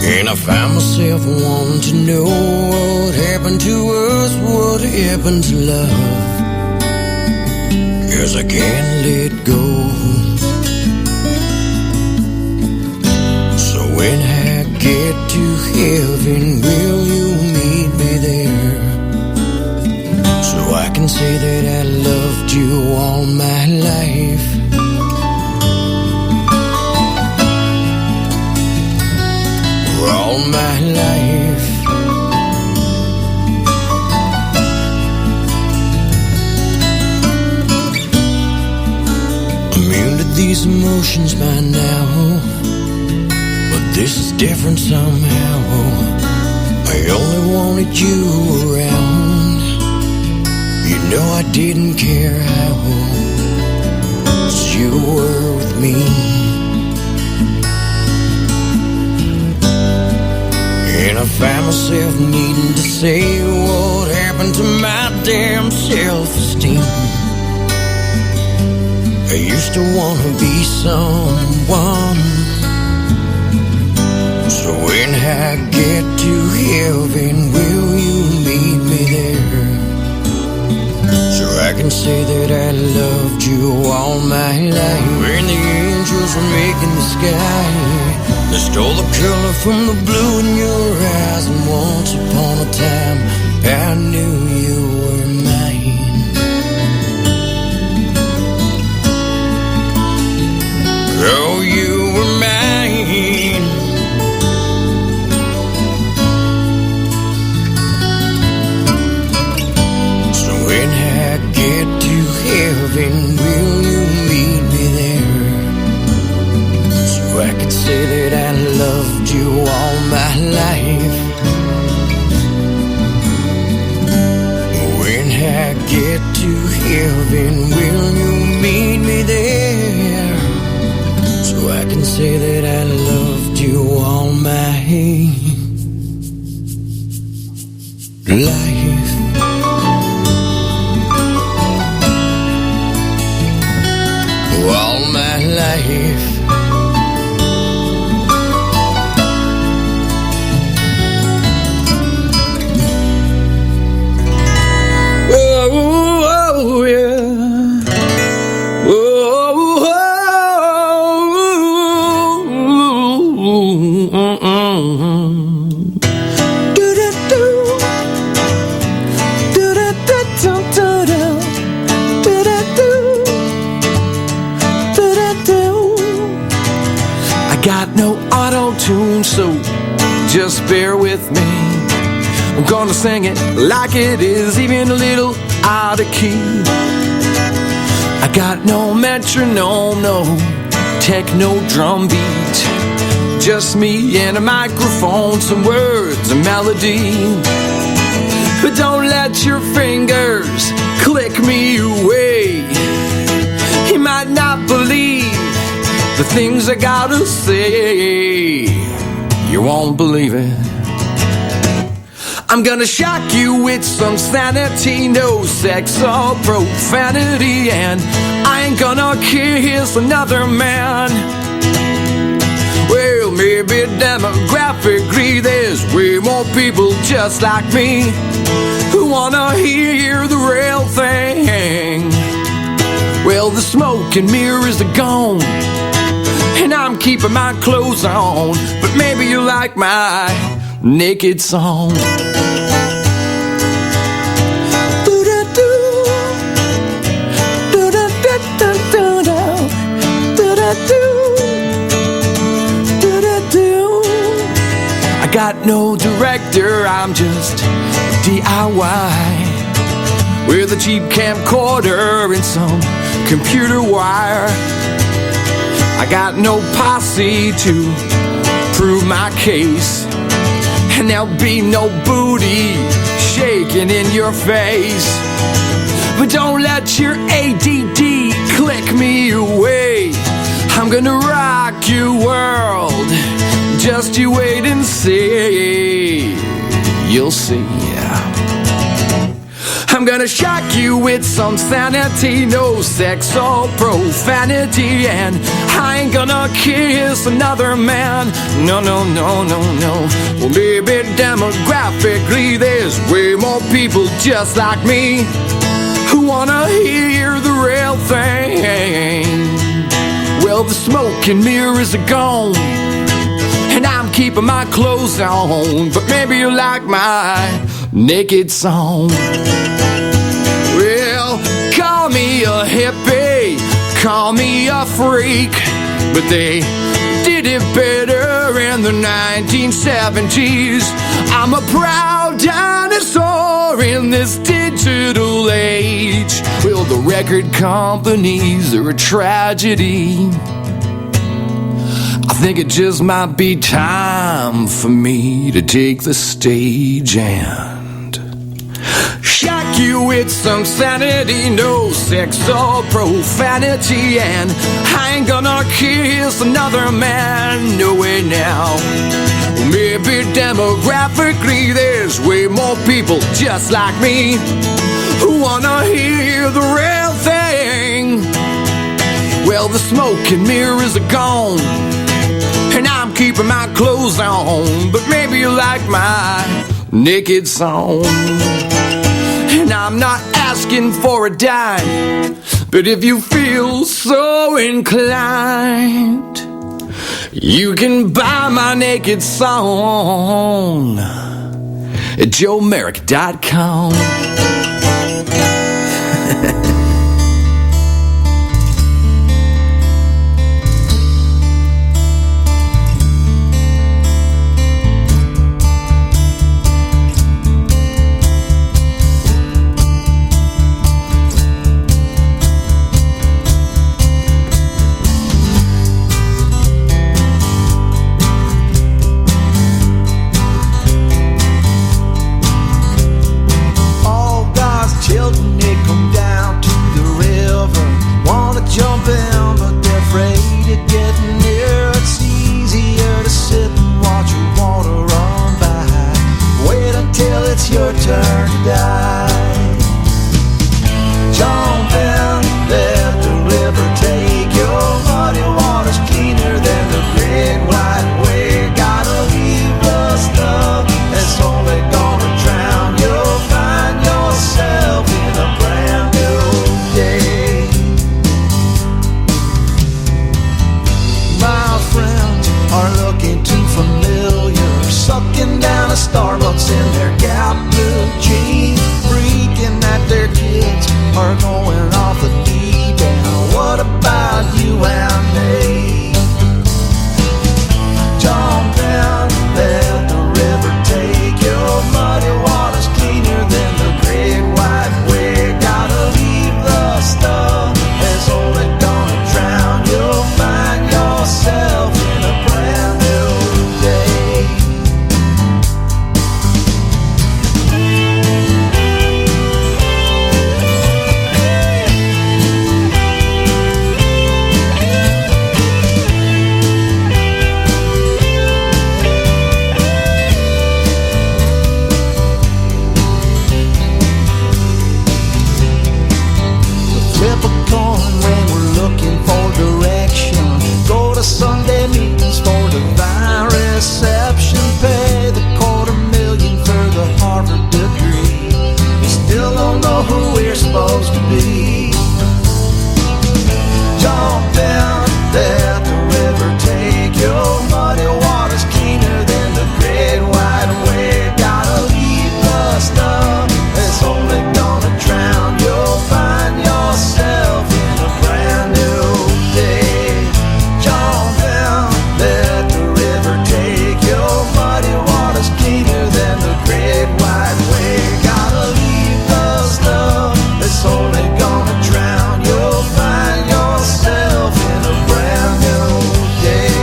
And I find myself wanting to know what happened to us, what happened to love. 'Cause I can't let go. So when I get to heaven, will you meet me there? So I can say that I loved you all my life. All my life. Immune to these emotions by now, but this is different somehow. I only wanted you around. You know I didn't care how, 'cause you were with me. And I find myself needing to say what happened to my damn self-esteem. I used to want to be someone. So when I get to heaven, will you meet me there? So I can say that I loved you all my life. When the angels were making the sky, they stole the color from the blue in your eyes. And once upon a time, I knew you were mine. Oh, you were mine. you all my life. When I get to heaven, will you meet me there? So I can say that I loved you all my life. All my life. Oh, yeah. I got no auto-tune, so just bear with me. I'm gonna sing it like it is, even a little out of key. I got no metronome, no techno drum beat. Just me and a microphone, some words, a melody. But don't let your fingers click me away. You might not believe the things I gotta say. You won't believe it. I'm gonna shock you with some sanity, no sex or profanity, and I ain't gonna kiss another man. Well, maybe demographically there's way more people just like me who wanna hear the real thing. Well, the smoke and mirrors are gone, and I'm keeping my clothes on, but maybe you like my naked song. I got no director, I'm just DIY with a cheap camcorder and some computer wire. I got no posse to prove my case, and there'll be no booty shaking in your face. But don't let your ADD click me away. I'm gonna rock your world, just you wait and see. You'll see. I'm gonna shock you with some sanity, no sex or profanity, and I ain't gonna kiss another man. No, no, no, no, no. Well, maybe demographically there's way more people just like me who wanna hear the real thing. Well, the smoke and mirrors are gone, and I'm keeping my clothes on, but maybe you like my naked song. Well, call me a hippie, call me a freak, but they did it better in the 1970s. I'm a proud dinosaur in this digital age. Well, the record companies are a tragedy. I think it just might be time for me to take the stage and shock you with some sanity, no sex or profanity, and I ain't gonna kiss another man, no way now. Maybe demographically there's way more people just like me who wanna hear the real thing. Well, the smoke and mirrors are gone, and I'm keeping my clothes on, but maybe you like my naked song. And I'm not asking for a dime, but if you feel so inclined, you can buy my naked song at joemerrick.com. your turn to die. Jump in, let the river take your muddy waters cleaner than the great white way. Gotta leave the stuff that's only gonna drown. You'll find yourself in a brand new day. My friends are looking too familiar, sucking down a Starbucks in their Gap blue jeans, freaking that their kids are going off the deep end. What about you and me? Jump in, let the river take your muddy waters cleaner than the great white way. Gotta leave the stuff that's only gonna drown. You'll find yourself in a brand new day. Flip a coin when we're looking for direction. Go to Sunday meetings for divine reception. Pay the $250,000 for the Harvard degree. We still don't know who we're supposed to be. Jump in, let the river take your muddy waters cleaner than the great white way. Gotta leave the stuff that's only gonna drown. You'll find yourself in a brand new day. Jump in, let the river take your muddy waters cleaner than the great white way. Gotta leave the stuff that's only gonna drown. You'll find yourself in a brand new day.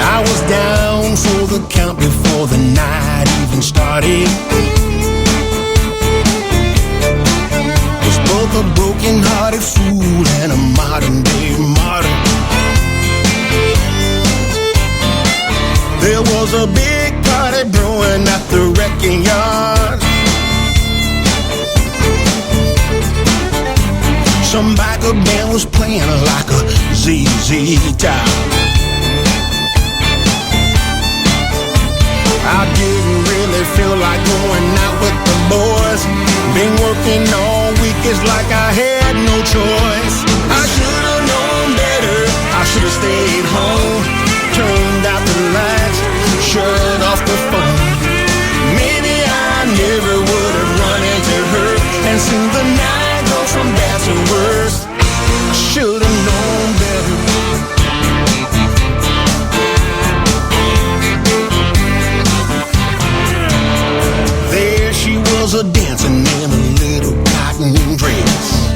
I was down for the count before the night even started. Was both a broken-hearted fool and a modern-day martyr. There was a big party brewing at the wrecking yard. Some biker band was playing like a ZZ Top. I didn't really feel like going out with the boys. Been working all week, it's like I had no choice. I should have known better, I should have stayed home. Turned out the lights, shut off the phone. Maybe I never would have run into her and seen the night go from bad to worse. I should have known better. There she was a dancing in a little cotton dress.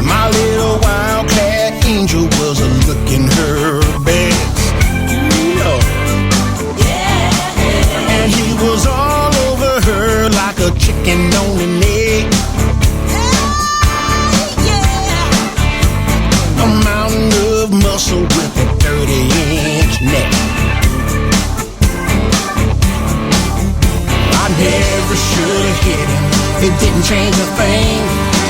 My little wildcat angel was a looking her best. And he was all over her like a chicken on an egg. A mountain of muscle with a 30-inch neck. I never should have hit him, it didn't change a thing.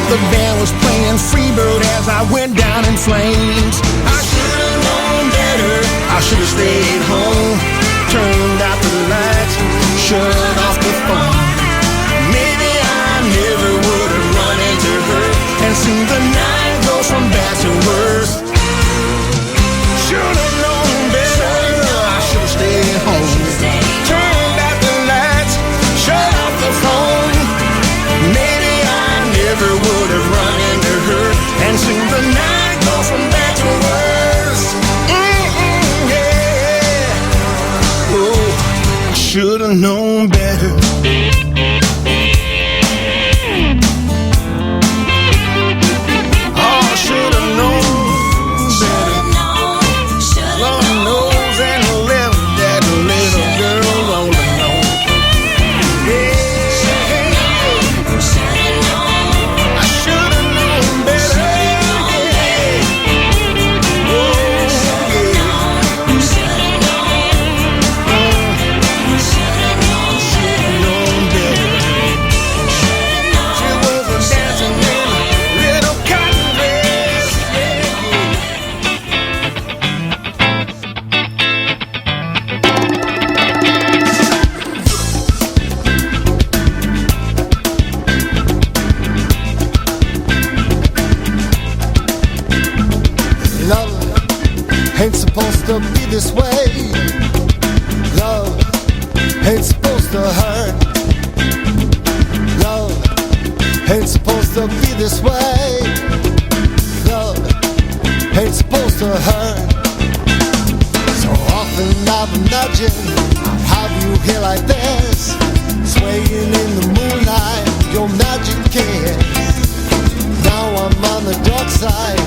The band was playing Freebird as I went down in flames. I should have known better, I should have stayed home. Turned out the lights, shut off the phone. Maybe I never would have run into her and seen the night go from bad to worse. Should have known better, I should have stayed home. Turned out the lights, shut off should've known better. Oh, should've known better. Lord knows and left that little girl all alone. Yeah, I should've known better. Oh, yeah. Should've known better. She was dancing in a little cotton dress. Love ain't supposed to be this way. Love ain't supposed to hurt. Love ain't supposed to be this way. Love ain't supposed to hurt. So often I've imagined I'll have you here like this, swaying in the moonlight, your magic kiss. Now I'm on the dark side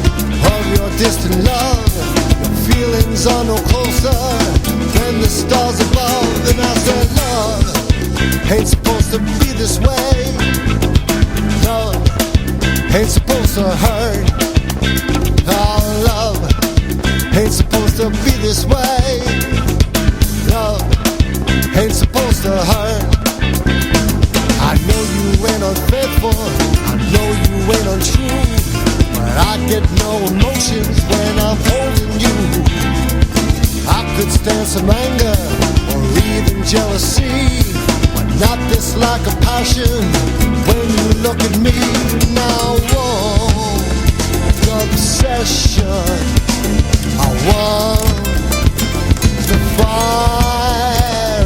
of your distant love. Your feelings are no closer than the stars above. And I said love ain't supposed to be this way. Love ain't supposed to hurt. Oh, love ain't supposed to be this way. Love ain't supposed to hurt. I know you ain't unfaithful, I know you ain't untrue, but I get no emotions when I'm holding you. I could stand some anger or even jealousy, but not this lack of passion when you look at me. Now I want the obsession, I want the fire,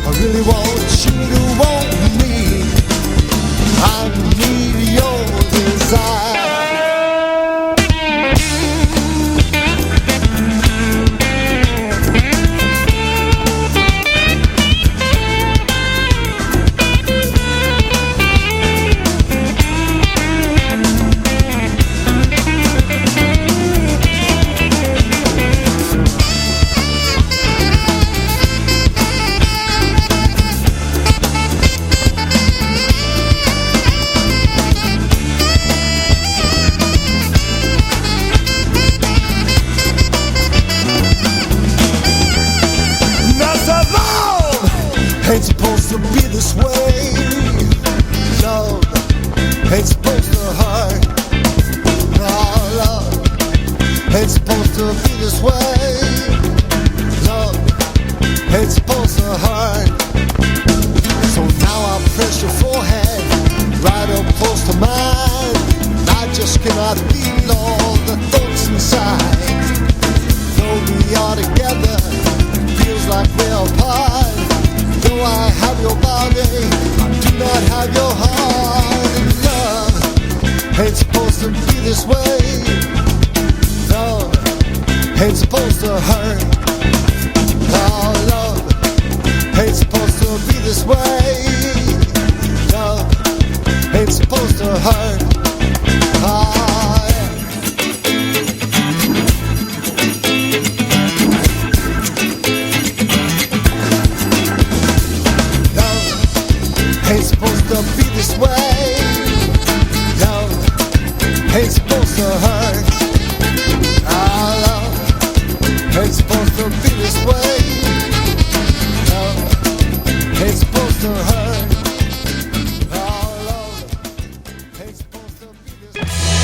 I really want you to want me. I need your desire. Ain't supposed to be this way. Love ain't supposed to hurt. No, love ain't supposed to be this way. Love ain't supposed to hurt. So now I press your forehead right up close to mine. I just cannot feel all the thoughts inside. Though we are together, it feels like we're apart. Though I have your body, I do not have your heart. And love ain't supposed to be this way. Love ain't supposed to hurt. Oh, love ain't supposed to be this way. Love ain't supposed to hurt. Oh, ain't supposed to be this way. Love ain't supposed to hurt. Our love ain't supposed to be this way. Love ain't supposed to hurt. Our love ain't supposed to be this way.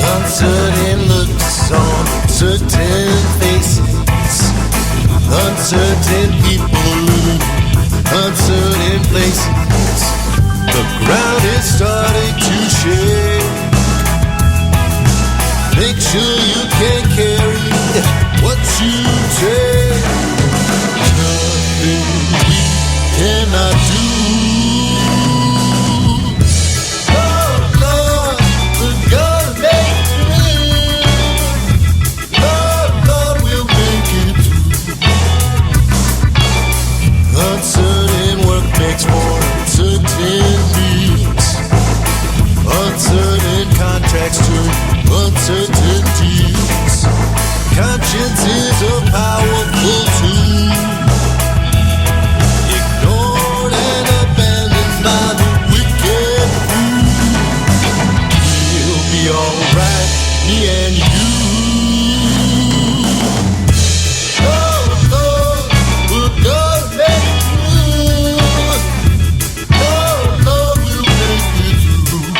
Uncertain looks on certain faces, uncertain people, uncertain places. The ground is starting to shake. sure you can carry what you take. Nothing we cannot do. Oh Lord, we're gonna make it. Oh Lord, we'll make it through. Uncertain work makes for uncertain needs. Uncertain contracts turn uncertain deeds. Conscience is a powerful tool, ignored and abandoned by the wicked fool. We'll be alright, me and you. Oh Lord, we're gonna make it through. Oh Lord, we'll make it through.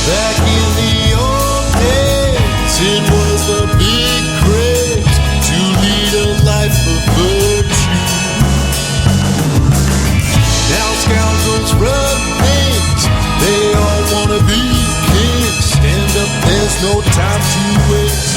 Back in the old days, it was a big craze to lead a life of virtue. Now scoundrels run things, they all wanna be kings. Stand up, there's no time to waste.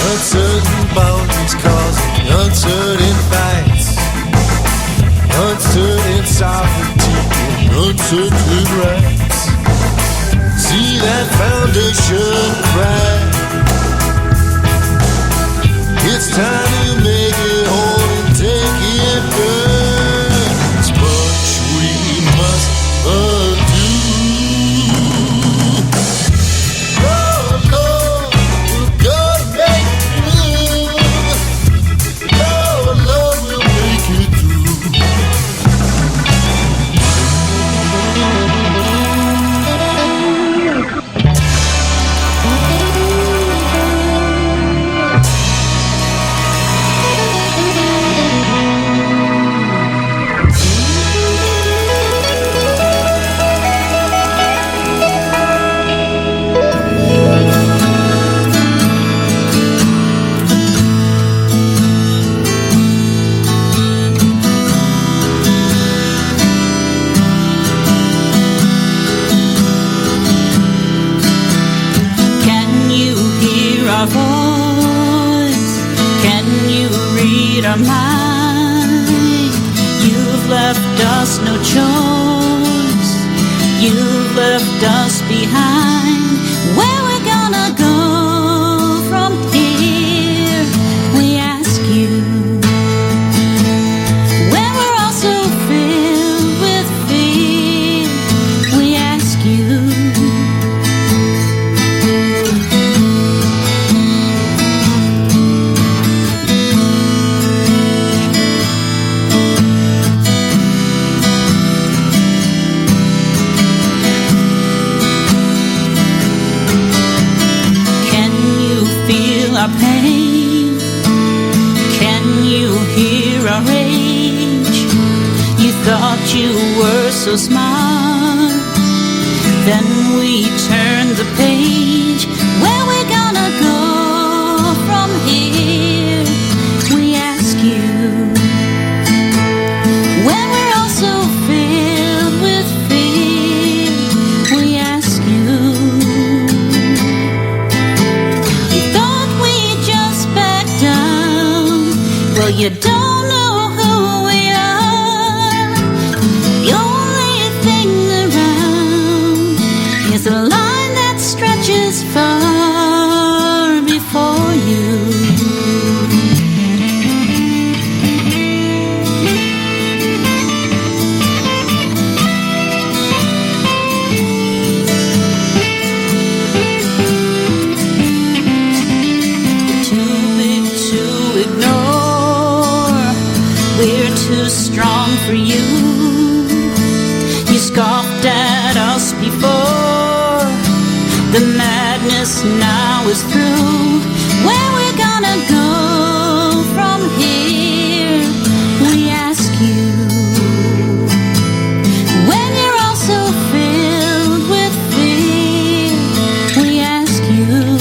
Uncertain boundaries causing uncertain fights. Uncertain sovereignty and uncertain rights. See that foundation crack. It's time to make it whole and take it back. It's much we must undo. Oh Lord, we're gonna make it through. Oh Lord, we'll make it through. Can you hear our voice? Can you read our mind? You've left us no choice. You've left us behind. Where we're gonna go from here? We ask you. When we're all so filled with fear, we ask you. Can you feel our pain? Can you hear our rage? You thought you were so smart. Then we turned the page. Where we gonna go from here? We ask you. When we're all so filled with fear, we ask you. You thought we'd just back down. Well, you don't know who we are. The only thing around is a line that stretches far before you. Too big to ignore. for you. You scoffed at us before. The madness now is through. Where we're gonna go from here, we ask you. When you're all so filled with fear, we ask you.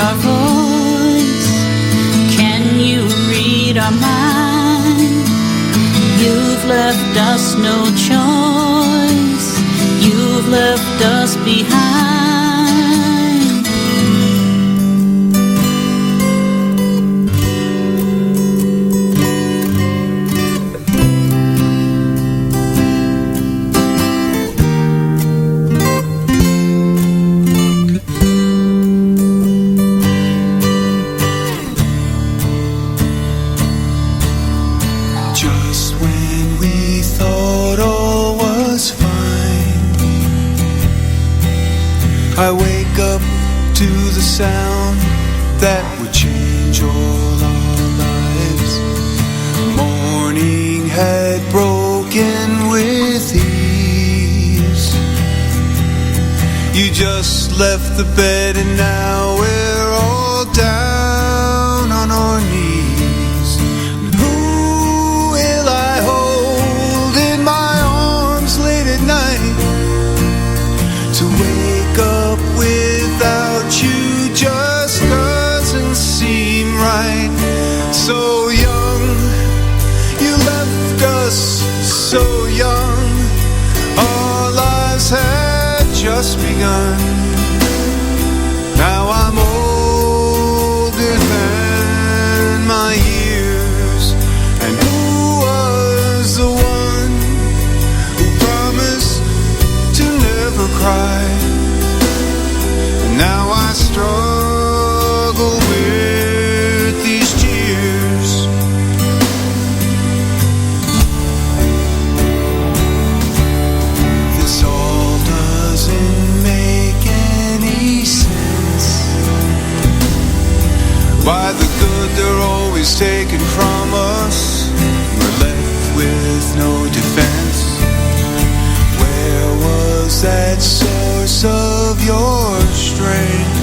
Our voice, can you read our mind? You've left us no choice, you've left us behind. I wake up to the sound that would change all our lives. Morning had broken with ease. You just left the bed and now we're all down on our knees. And who will I hold in my arms late at night? To wake up without you just doesn't seem right. So young, you left us so young. Our lives had just begun. Now I'm older than my years. And who was the one who promised to never cry? Now I struggle with these tears. This all doesn't make any sense. By the good they're always taken from us. We're left with no defense. Where was that source of your strength?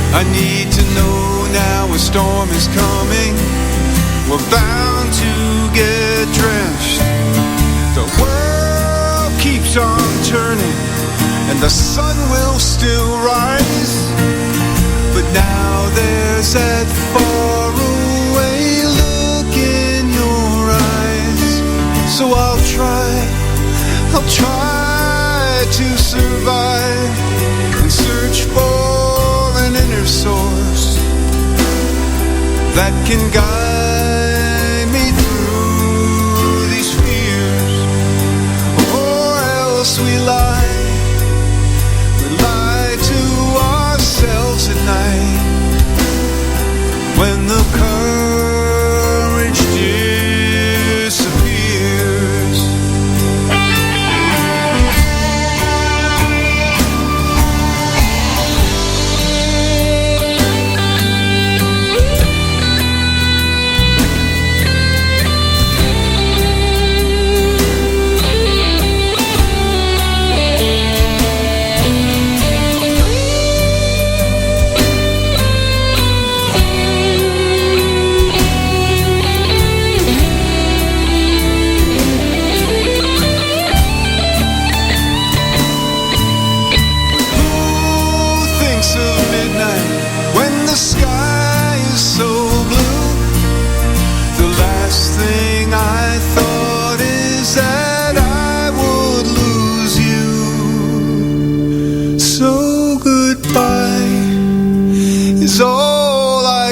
I need to know now a storm is coming. We're bound to get drenched. The world keeps on turning and the sun will still rise. But now there's that far away look in your eyes. So I'll try to survive and search for an inner source that can guide me through these fears. Or else we lie to ourselves at night when the courage disappears.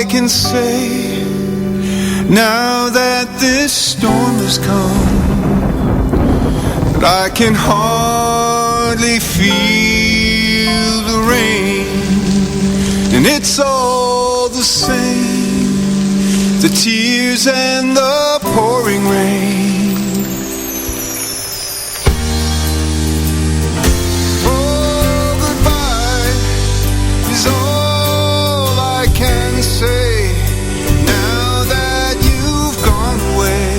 Can say now that this storm has come, but I can hardly feel the rain, and it's all the same. the tears and the pouring rain. Oh, goodbye is all I can say now that you've gone away.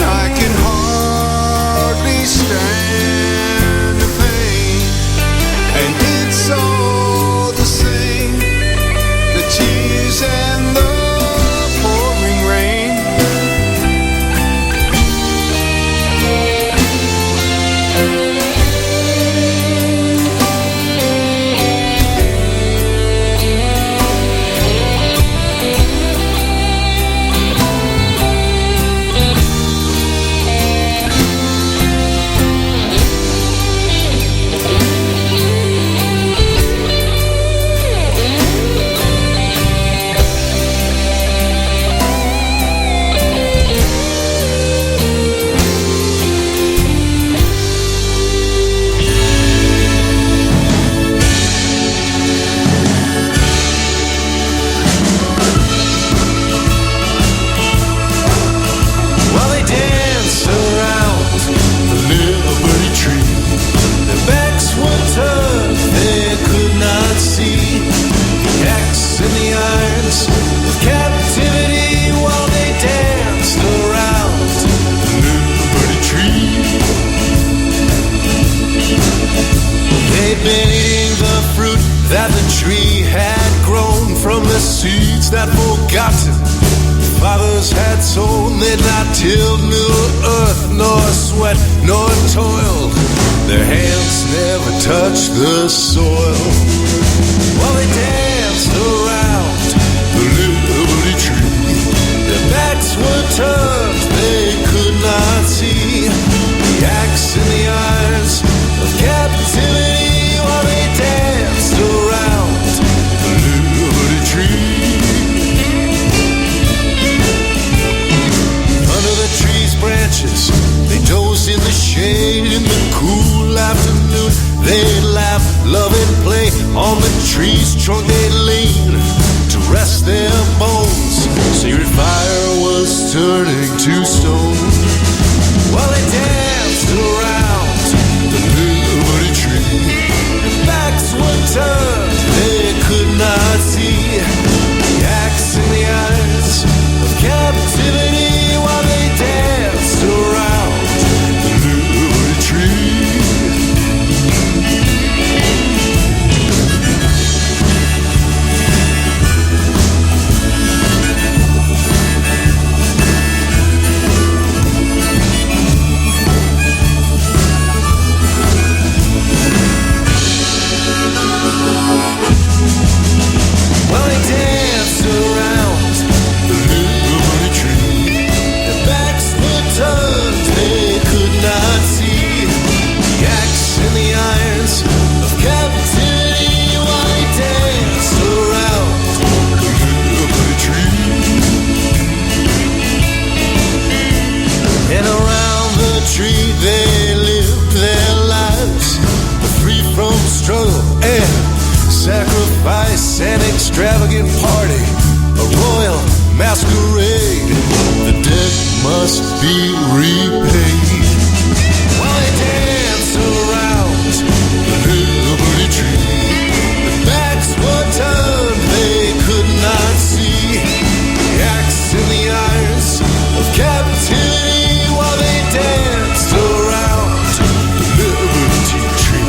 I can hardly stand the pain, and it's all the same, the tears and the pouring rain. While they danced around the Liberty Tree, their backs were turned, they could not see the axe in the irons of captivity. While they danced around the Liberty Tree, they'd been eating the fruit that the tree had grown from the seeds that forgotten fathers had sown. They'd not tilled new earth, nor sweat, nor toiled. Their hands never touched the soil. While they danced around the Liberty Tree, their backs were turned, they could not see the axe in the irons of captivity. While they danced around the Liberty Tree, under the tree's branches, they dozed in the shade. In the cool afternoon, they'd laugh, love and play. On the tree's trunk they'd lean to rest their bones. Sacred fire was turning to stone. While they danced around the Liberty Tree, their backs were turned, they could not see the axe in the eyes of captivity. While they danced around the Liberty Tree. Well, they danced around the Liberty Tree. Their backs were turned, they could not see the axe in the irons of captivity. While they danced around the Liberty Tree. And around the tree they lived their lives, free from struggle and sacrifice. An extravagant party, a royal masquerade. The debt must be repaid. While they dance around the Liberty Tree, the backs were turned, they could not see the axe in the irons of captivity. While they danced around the Liberty Tree.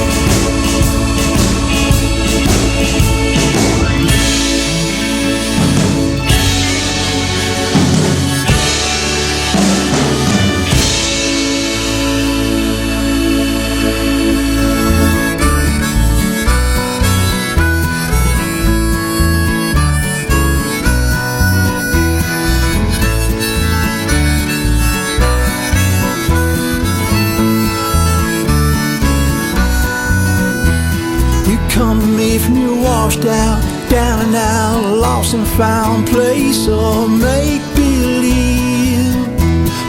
Come to me from your washed out, down and out, lost and found place of make-believe.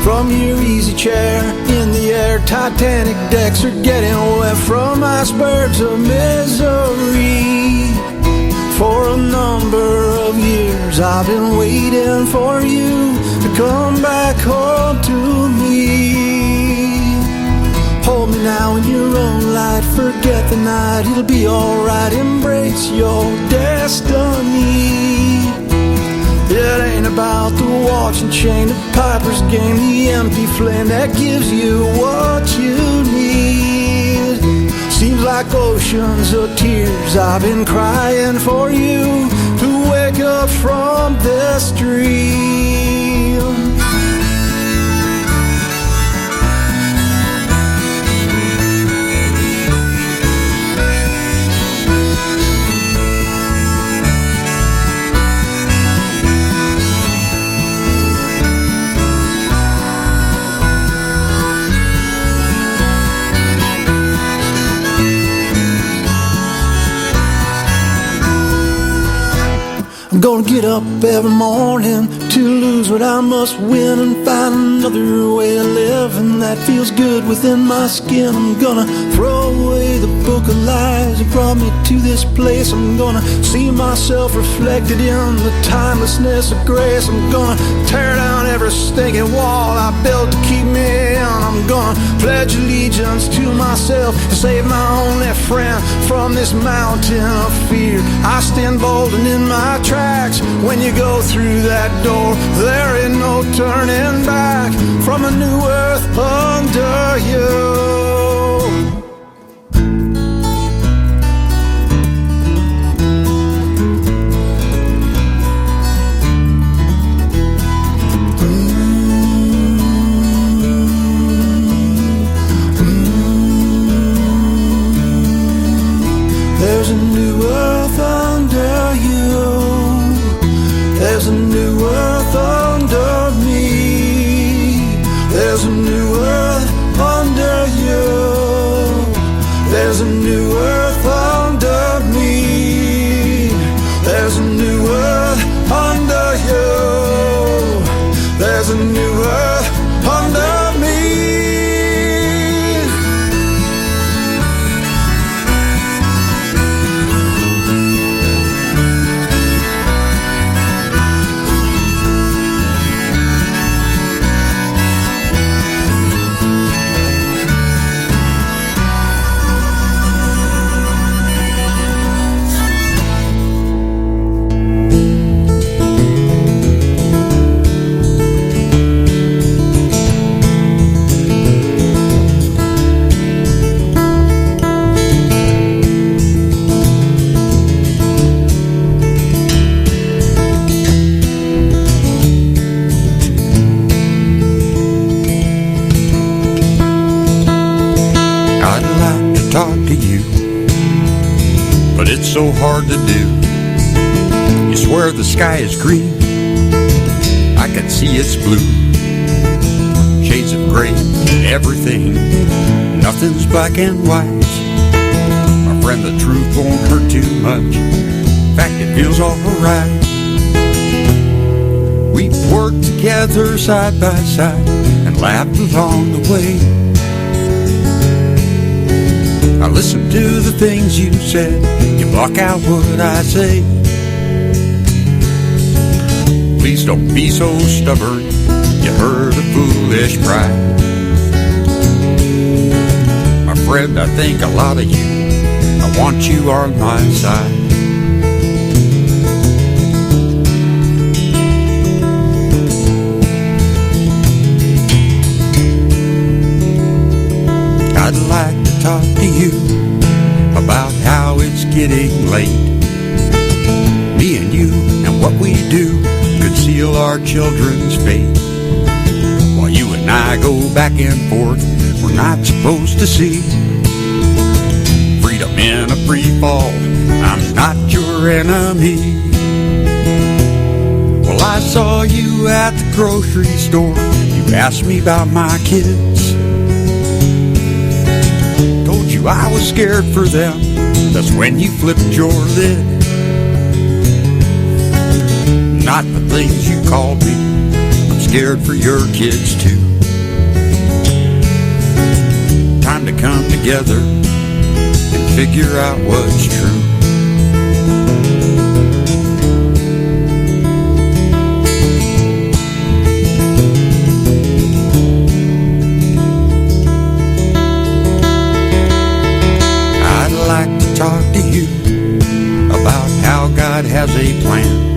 From your easy chair in the air, Titanic decks are getting wet from icebergs of misery. For a number of years I've been waiting for you to come back home to me. Hold me now in your own light, forget the night, it'll be alright. Embrace your destiny. It ain't about the watch and chain, the piper's game, the empty flame that gives you what you need. Seems like oceans of tears I've been crying for you to wake up from this dream. I'm gonna get up every morning to lose what I must win and find another way of living that feels good within my skin. I'm gonna throw away the book of lies that brought me to this place. I'm gonna see myself reflected in the timelessness of grace. I'm gonna tear down every stinking wall I built to keep me in. I'm gonna pledge allegiance to myself and save my only friend from this mountain of fear. I stand bold and in my tracks. When you go through that door, there ain't no turning back from a new earth under you. There's a new earth under you. There's a new earth under me. There's a new earth under you. There's a new earth under me. There's a new earth under you. There's a new earth under me. So hard to do. You swear the sky is green, I can see it's blue. Shades of gray, everything, nothing's black and white. My friend, the truth won't hurt too much. In fact, it feels alright. We've worked together side by side and laughed along the way. I listen to the things you said, you block out what I say. Please don't be so stubborn, you hurt a foolish pride. My friend, I think a lot of you, I want you on my side. I'd like to talk to you about how it's getting late. Me and you and what we do could seal our children's fate. While you and I go back and forth, we're not supposed to see freedom in a free fall. I'm not your enemy. Well, I saw you at the grocery store. You asked me about my kids. Told you I was scared for them. That's when you flipped your lid. Not the things you called me. I'm scared for your kids too. Time to come together and figure out what's true. talk to you about how God has a plan.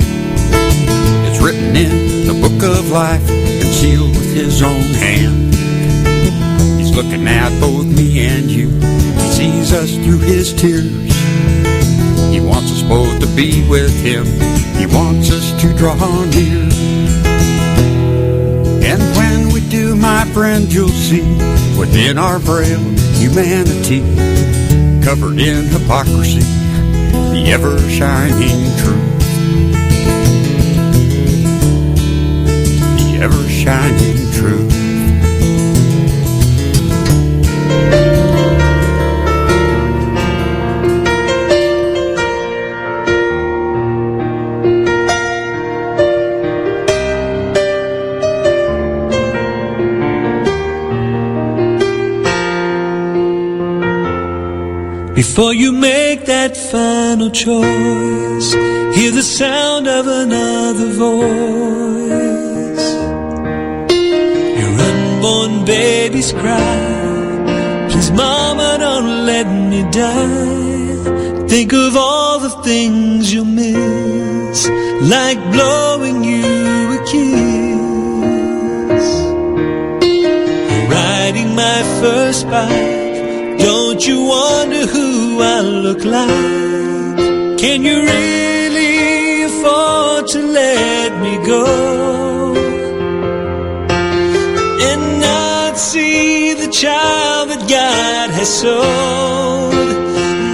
It's written in the book of life and sealed with His own hand. He's looking at both me and you. He sees us through His tears. He wants us both to be with Him. He wants us to draw near. And when we do, my friend, you'll see within our frail humanity, covered in hypocrisy, the ever-shining truth. The ever-shining truth. Before you make that final choice, hear the sound of another voice. Your unborn baby's cry, please mama, don't let me die. Think of all the things you'll miss, like blowing you a kiss. Riding my first bike, don't you wonder who I look like? Can you really afford to let me go and not see the child that God has sown?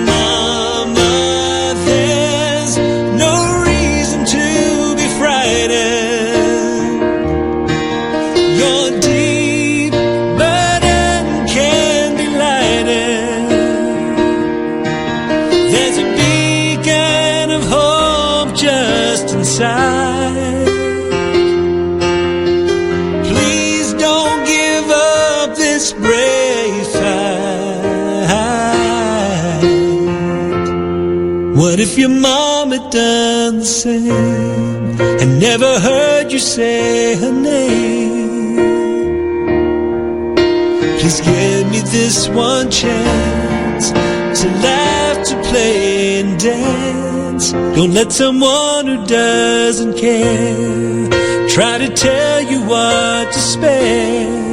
Mama, there's no reason to be frightened. Your deep burden can be lightened. There's a beacon of hope just inside. Please don't give up this brave fight. What if your mom had done the same and never heard you say her name? Please give me this one chance to laugh, to play and dance. Don't let someone who doesn't care try to tell you what to spare.